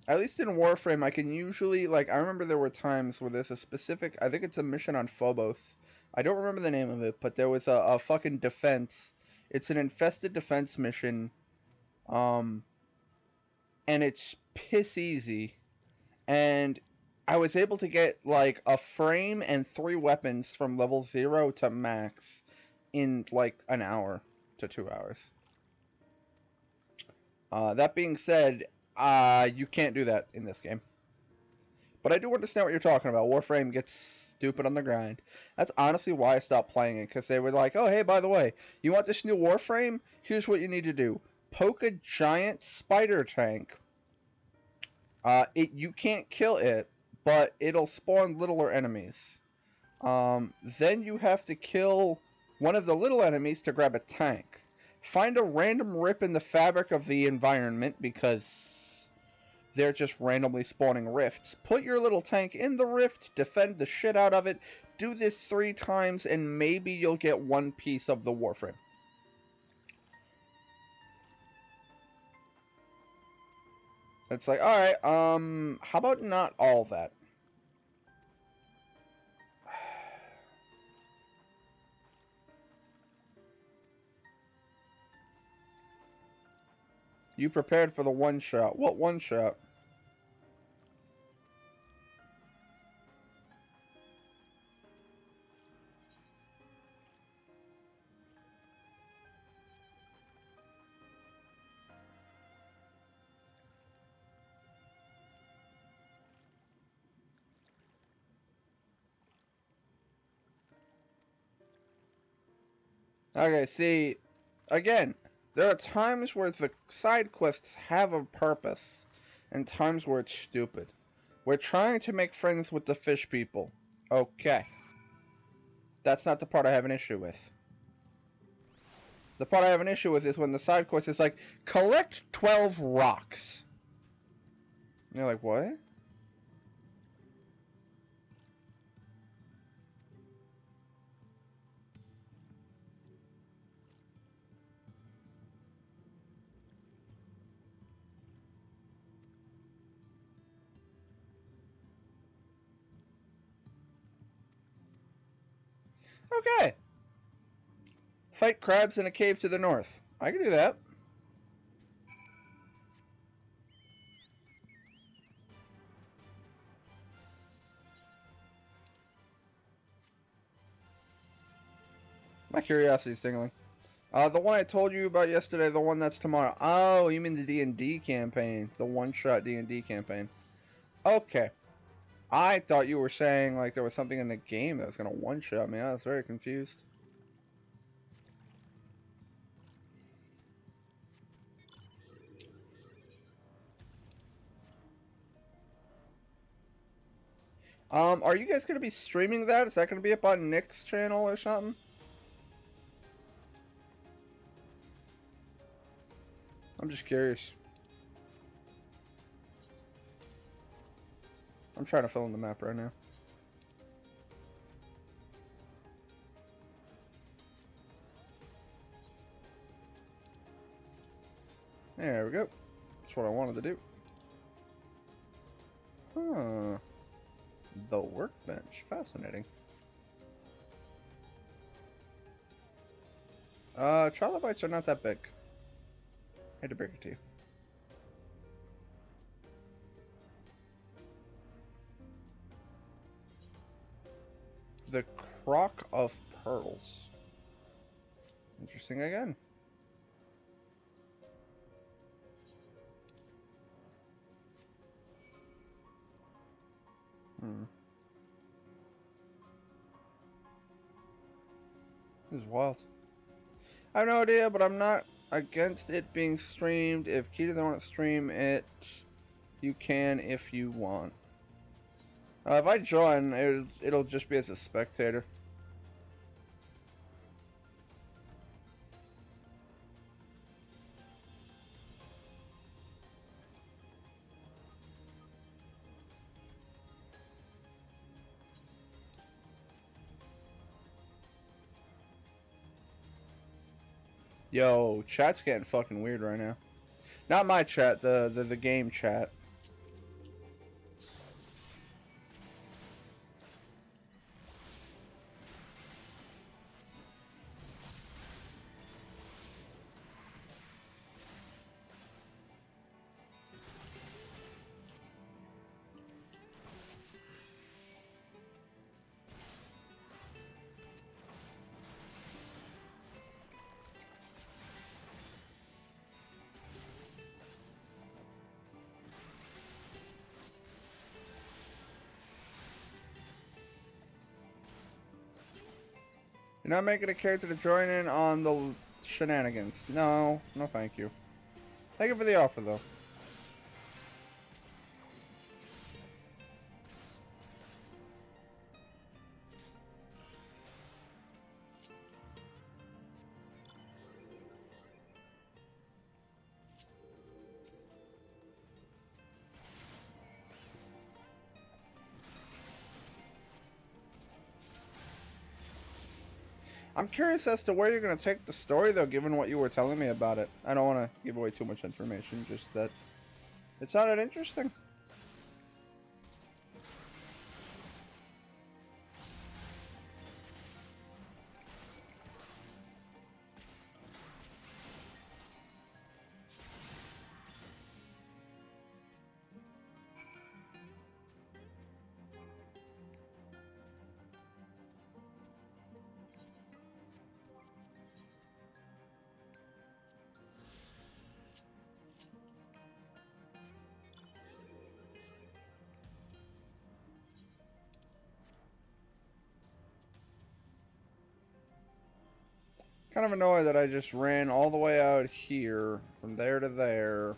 [SPEAKER 1] At least in Warframe, I can usually, like, I remember there were times where there's a specific, I think it's a mission on Phobos. I don't remember the name of it, but there was a fucking defense. It's an infested defense mission. And it's piss easy. And I was able to get, like, a frame and 3 weapons from level 0 to max in, like, an hour to 2 hours. That being said, you can't do that in this game. But I do understand what you're talking about. Warframe gets stupid on the grind. That's honestly why I stopped playing it, because they were like, oh, hey, by the way, you want this new Warframe? Here's what you need to do. Poke a giant spider tank. You can't kill it, but it'll spawn littler enemies. Then you have to kill one of the little enemies to grab a tank. Find a random rip in the fabric of the environment, because they're just randomly spawning rifts. Put your little tank in the rift, defend the shit out of it, do this 3 times, and maybe you'll get 1 piece of the Warframe. It's like, alright, how about not all that? You prepared for the one shot. What one shot? Okay, see, again, there are times where the side quests have a purpose, and times where it's stupid. We're trying to make friends with the fish people. Okay. That's not the part I have an issue with. The part I have an issue with is when the side quest is like, collect 12 rocks. And you're like, what? Okay. Fight crabs in a cave to the north. I can do that. My curiosity is tingling. The one I told you about yesterday, the one that's tomorrow. Oh, you mean the D&D campaign. The one-shot D&D campaign. Okay. I thought you were saying, like, there was something in the game that was going to one-shot me. I was very confused. Are you guys going to be streaming that? Is that going to be up on Nick's channel or something? I'm just curious. I'm trying to fill in the map right now. There we go. That's what I wanted to do. Huh. The workbench. Fascinating. Trilobites are not that big. Hate to break it to you. The Crock of Pearls. Interesting again. This is wild. I have no idea, but I'm not against it being streamed. If Keita doesn't want to stream it, you can if you want. If I join, it'll just be as a spectator. Yo, chat's getting fucking weird right now. Not my chat, the game chat. You're not making a character to join in on the shenanigans. No, no thank you. Thank you for the offer though. I'm curious as to where you're going to take the story, though, given what you were telling me about it. I don't want to give away too much information, just that it sounded interesting. Kind of annoyed that I just ran all the way out here, from there to there,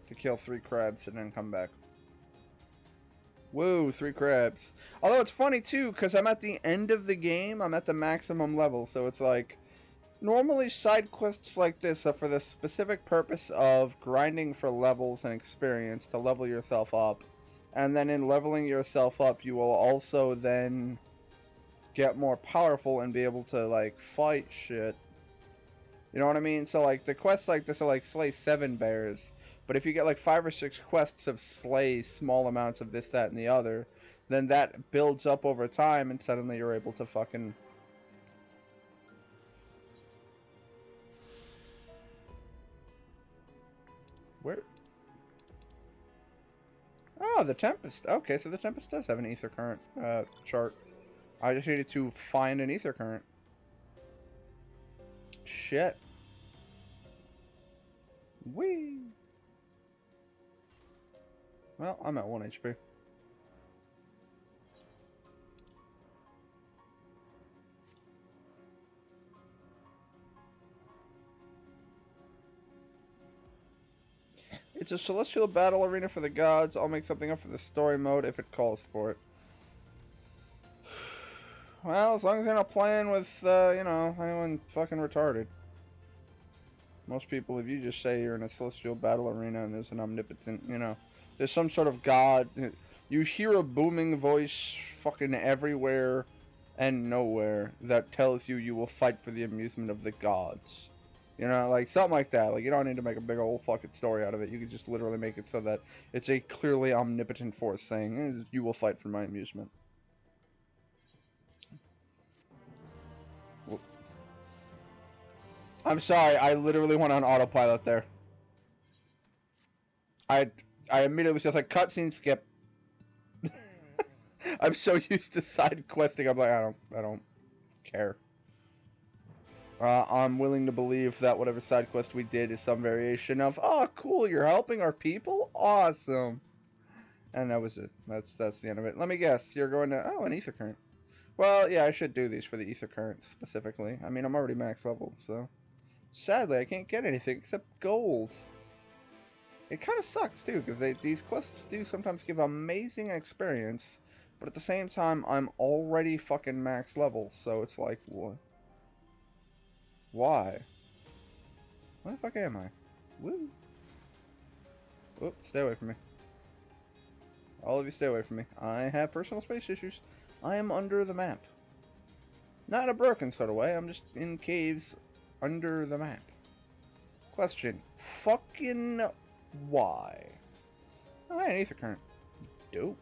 [SPEAKER 1] to kill 3 crabs and then come back. Woo, 3 crabs. Although it's funny too, because I'm at the end of the game, I'm at the maximum level, so it's like, normally side quests like this are for the specific purpose of grinding for levels and experience to level yourself up. And then in leveling yourself up, you will also then get more powerful and be able to like fight shit. You know what I mean? So like the quests like this are like slay 7 bears, but if you get like 5 or 6 quests of slay small amounts of this, that, and the other, then that builds up over time and suddenly you're able to fucking... Where? Oh, the Tempest. Okay, so the Tempest does have an ether current chart. I just needed to find an ether current. Shit. Whee! Well, I'm at 1 HP. It's a celestial battle arena for the gods. I'll make something up for the story mode if it calls for it. Well, as long as they're not playing with, you know, anyone fucking retarded. Most people, if you just say you're in a celestial battle arena and there's an omnipotent, you know, there's some sort of god, you hear a booming voice fucking everywhere and nowhere that tells you you will fight for the amusement of the gods. You know, like something like that. Like you don't need to make a big old fucking story out of it. You could just literally make it so that it's a clearly omnipotent force saying, "You will fight for my amusement." I'm sorry, I literally went on autopilot there. I immediately was just like, cutscene skip. I'm so used to side questing. I'm like, I don't care. I'm willing to believe that whatever side quest we did is some variation of, oh, cool, you're helping our people? Awesome. And that was it. That's the end of it. Let me guess, you're going to, oh, an ether current. Well, yeah, I should do these for the ether current specifically. I mean, I'm already max level, so. Sadly, I can't get anything except gold. It kind of sucks, too, because these quests do sometimes give amazing experience, but at the same time, I'm already fucking max level, so it's like, what? Why? Where the fuck am I? Woo! Whoop, stay away from me. All of you stay away from me. I have personal space issues. I am under the map. Not in a broken sort of way, I'm just in caves under the map. Question. Fucking why? Oh, hey, an ether current. Dope.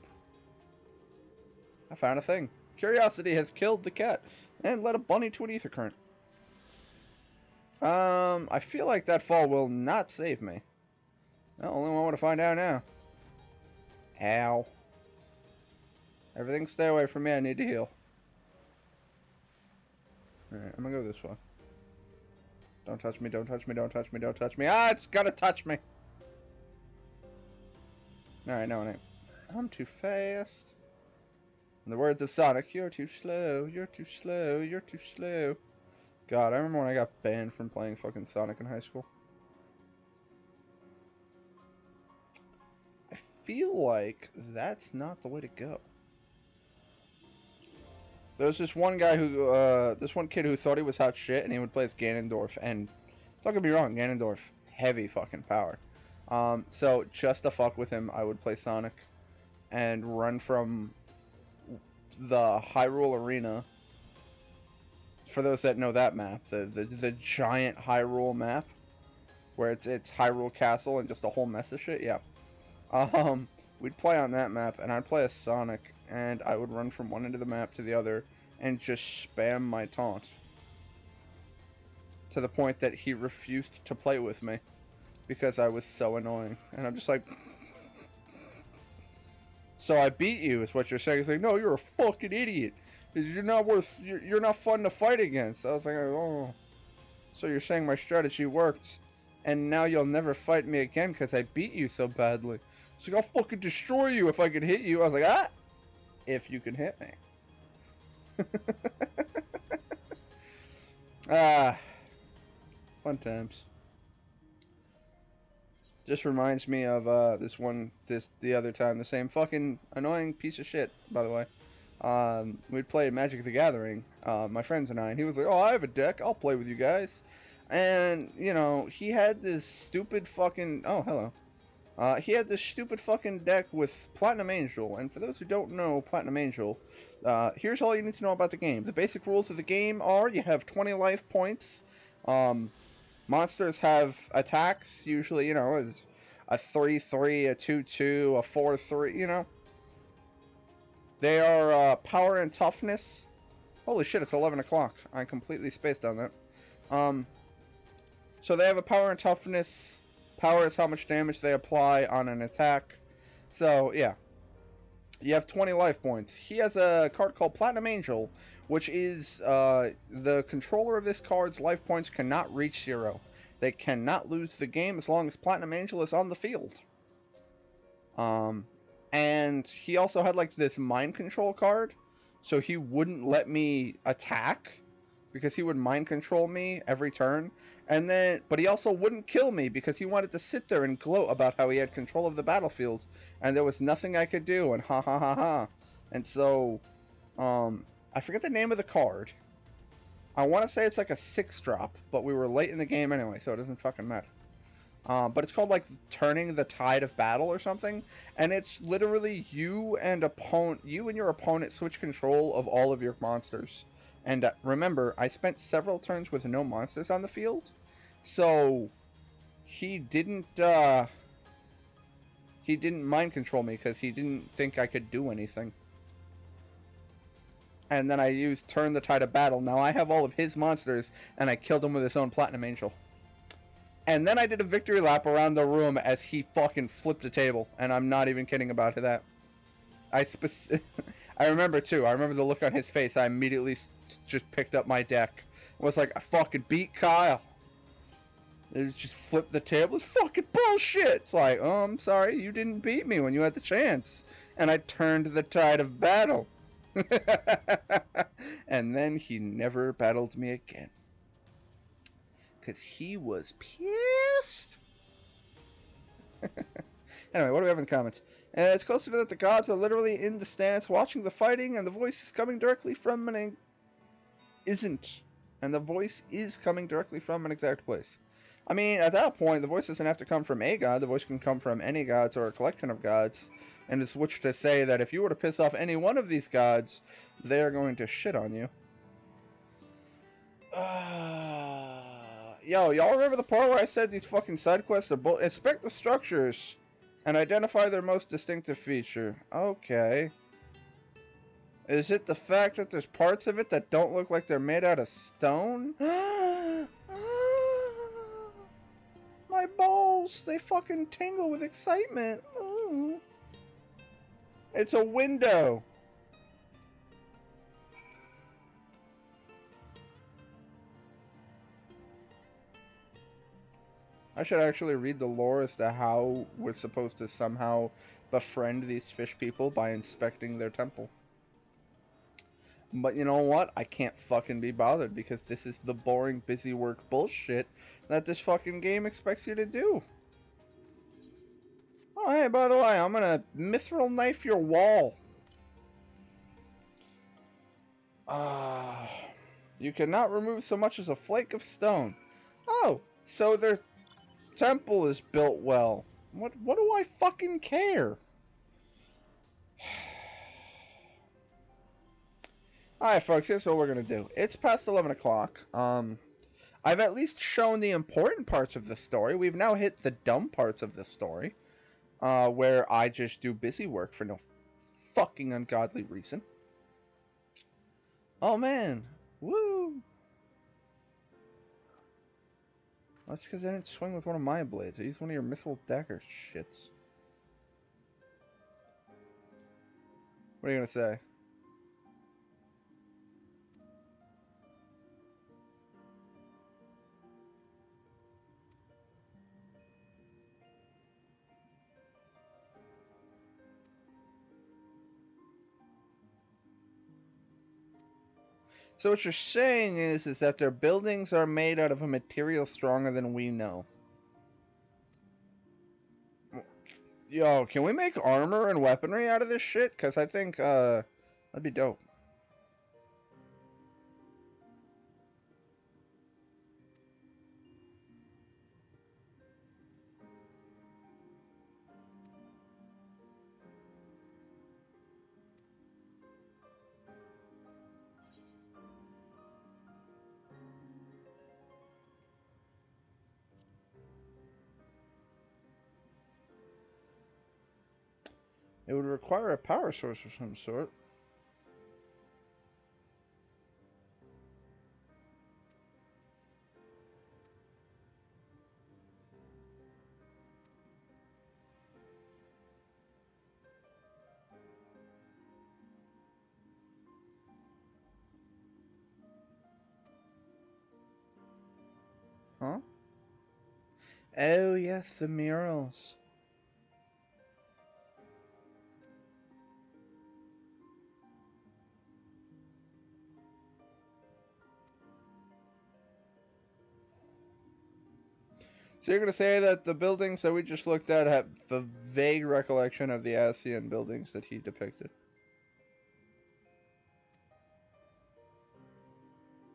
[SPEAKER 1] I found a thing. Curiosity has killed the cat and led a bunny to an ether current. I feel like that fall will not save me. Well, only one way to find out now. Ow. Everything stay away from me, I need to heal. Alright, I'm gonna go this way. Don't touch me, don't touch me, don't touch me, don't touch me. Ah, it's gotta touch me! Alright, no, it ain't. I'm too fast. In the words of Sonic, you're too slow, you're too slow, you're too slow. God, I remember when I got banned from playing fucking Sonic in high school. I feel like that's not the way to go. There's this one guy who, this one kid who thought he was hot shit and he would play as Ganondorf, and don't get me wrong, Ganondorf, heavy fucking power. So just to fuck with him, I would play Sonic and run from the Hyrule Arena. For those that know that map, the giant Hyrule map, where it's Hyrule Castle and just a whole mess of shit, yeah. We'd play on that map, and I'd play as Sonic, and I would run from one end of the map to the other, and just spam my taunt. To the point that he refused to play with me, because I was so annoying. And I'm just like... So I beat you, is what you're saying. It's like, no, you're a fucking idiot. You're not worth, you're not fun to fight against. I was like, oh. So you're saying my strategy worked, and now you'll never fight me again because I beat you so badly. So I'll fucking destroy you if I can hit you. I was like, ah, if you can hit me. Ah, fun times. Just reminds me of the other time, the same fucking annoying piece of shit, by the way. We'd play Magic the Gathering, my friends and I, and he was like, oh, I have a deck, I'll play with you guys. And, you know, he had this stupid fucking, oh, hello. He had this stupid fucking deck with Platinum Angel, and for those who don't know Platinum Angel, here's all you need to know about the game. The basic rules of the game are, you have 20 life points, monsters have attacks, usually, you know, as a 3-3, a 2-2, a 4-3, you know. They are power and toughness. Holy shit, it's 11 o'clock. I completely spaced on that. So they have a power and toughness. Power is how much damage they apply on an attack. So, yeah. You have 20 life points. He has a card called Platinum Angel, which is the controller of this card's life points cannot reach 0. They cannot lose the game as long as Platinum Angel is on the field. And he also had like this mind control card, so he wouldn't let me attack because he would mind control me every turn. And then, but he also wouldn't kill me because he wanted to sit there and gloat about how he had control of the battlefield and there was nothing I could do, and ha ha ha ha. And so, I forget the name of the card. I want to say it's like a 6-drop, but we were late in the game anyway, so it doesn't fucking matter. But it's called like Turning the Tide of Battle or something, and it's literally you and your opponent switch control of all of your monsters. And remember, I spent several turns with no monsters on the field, So he didn't mind control me because he didn't think I could do anything. And then I used Turn the Tide of Battle. Now I have all of his monsters, and I killed him with his own Platinum Angel. And then I did a victory lap around the room as he fucking flipped a table. And I'm not even kidding about that. I remember too. I remember the look on his face. I immediately just picked up my deck. I was like, I fucking beat Kyle. It just flipped the table. It's fucking bullshit. It's like, oh, I'm sorry. You didn't beat me when you had the chance. And I turned the tide of battle. And then he never battled me again. Because he was pissed. Anyway, what do we have in the comments? It's close to that the gods are literally in the stands watching the fighting, and the voice is coming directly from an... Isn't. And the voice is coming directly from an exact place. I mean, at that point, the voice doesn't have to come from a god. The voice can come from any gods or a collection of gods. And it's which to say that if you were to piss off any one of these gods, they're going to shit on you. Yo, y'all remember the part where I said these fucking side quests are inspect the structures and identify their most distinctive feature. Okay. Is it the fact that there's parts of it that don't look like they're made out of stone? My balls, they fucking tingle with excitement. Ooh. It's a window. I should actually read the lore as to how we're supposed to somehow befriend these fish people by inspecting their temple. But you know what? I can't fucking be bothered because this is the boring busy work bullshit that this fucking game expects you to do. Oh, hey, by the way, I'm gonna mithril knife your wall. You cannot remove so much as a flake of stone. Oh, so their temple is built well. What do I fucking care? Alright, folks, here's what we're gonna do. It's past 11 o'clock. I've at least shown the important parts of the story. We've now hit the dumb parts of the story. Where I just do busy work for no fucking ungodly reason. Oh man, woo! That's because I didn't swing with one of my blades. I used one of your mithril dagger shits. What are you gonna say? So what you're saying is that their buildings are made out of a material stronger than we know. Yo, can we make armor and weaponry out of this shit? Because I think, that'd be dope. It would require a power source of some sort. Huh? Oh yes, the murals. So you're going to say that the buildings that we just looked at have the vague recollection of the Ascian buildings that he depicted?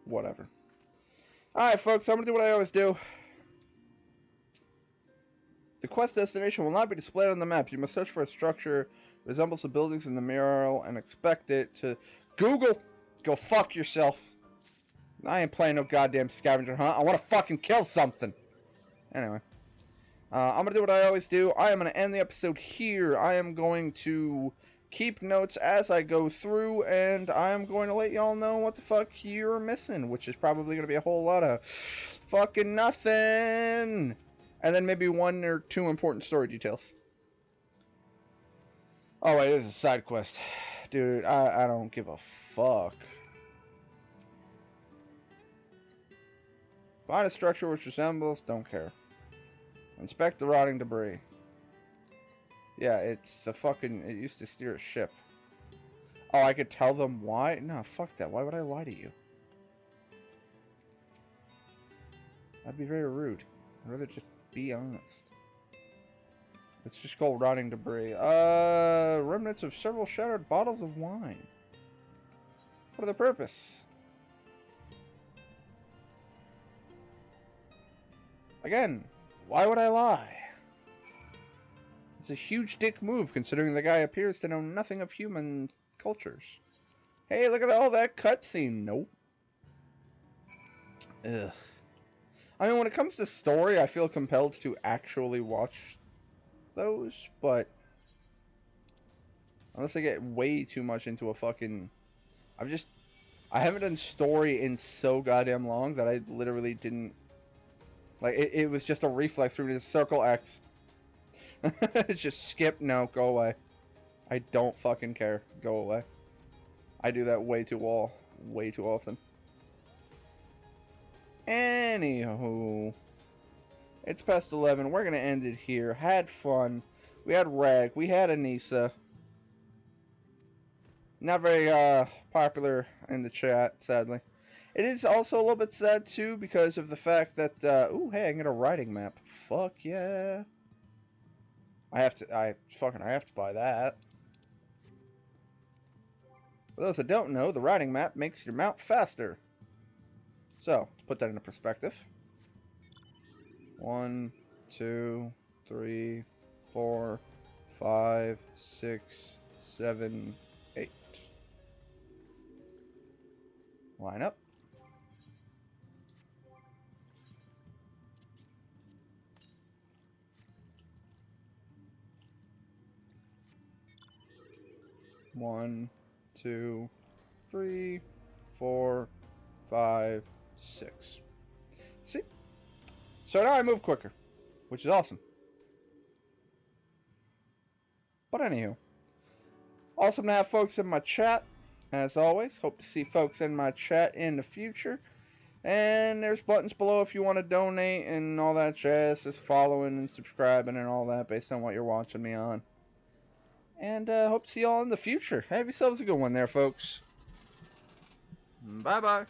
[SPEAKER 1] Whatever. Alright, folks, I'm going to do what I always do. The quest destination will not be displayed on the map. You must search for a structure that resembles the buildings in the mural and expect it to... Google! Go fuck yourself. I ain't playing no goddamn scavenger hunt. I want to fucking kill something. Anyway. I'm going to do what I always do. I am going to end the episode here. I am going to keep notes as I go through, and I'm going to let y'all know what the fuck you're missing, which is probably going to be a whole lot of fucking nothing. And then maybe 1 or 2 important story details. Oh, wait, this is a side quest. Dude, I don't give a fuck. Find a structure which resembles, don't care. Inspect the rotting debris. Yeah, it's the fucking, it used to steer a ship. Oh, I could tell them why? No, fuck that. Why would I lie to you? That'd be very rude. I'd rather just be honest. It's just called rotting debris. Remnants of several shattered bottles of wine. What are the purpose? Again, why would I lie? It's a huge dick move, considering the guy appears to know nothing of human cultures. Hey, look at all that cutscene. Nope. Ugh. I mean, when it comes to story, I feel compelled to actually watch those, but unless I get way too much into a fucking... I haven't done story in so goddamn long that I literally didn't... Like, it was just a reflex through the circle X. It's just skip, no, go away. I don't fucking care. Go away. I do that way too often. Anywho. It's past 11. We're going to end it here. Had fun. We had Rag. We had Anissa. Not very popular in the chat, sadly. It is also a little bit sad, too, because of the fact that... ooh, hey, I can get a riding map. Fuck yeah. I have to buy that. For those that don't know, the riding map makes your mount faster. So, to put that into perspective. 1, 2, 3, 4, 5, 6, 7, 8. Line up. One, 2, 3, 4, 5, 6. See? So now I move quicker, which is awesome. But anywho, awesome to have folks in my chat, as always. Hope to see folks in my chat in the future. And there's buttons below if you want to donate and all that jazz. Just following and subscribing and all that based on what you're watching me on. And hope to see y'all in the future. Have yourselves a good one there, folks. Bye-bye.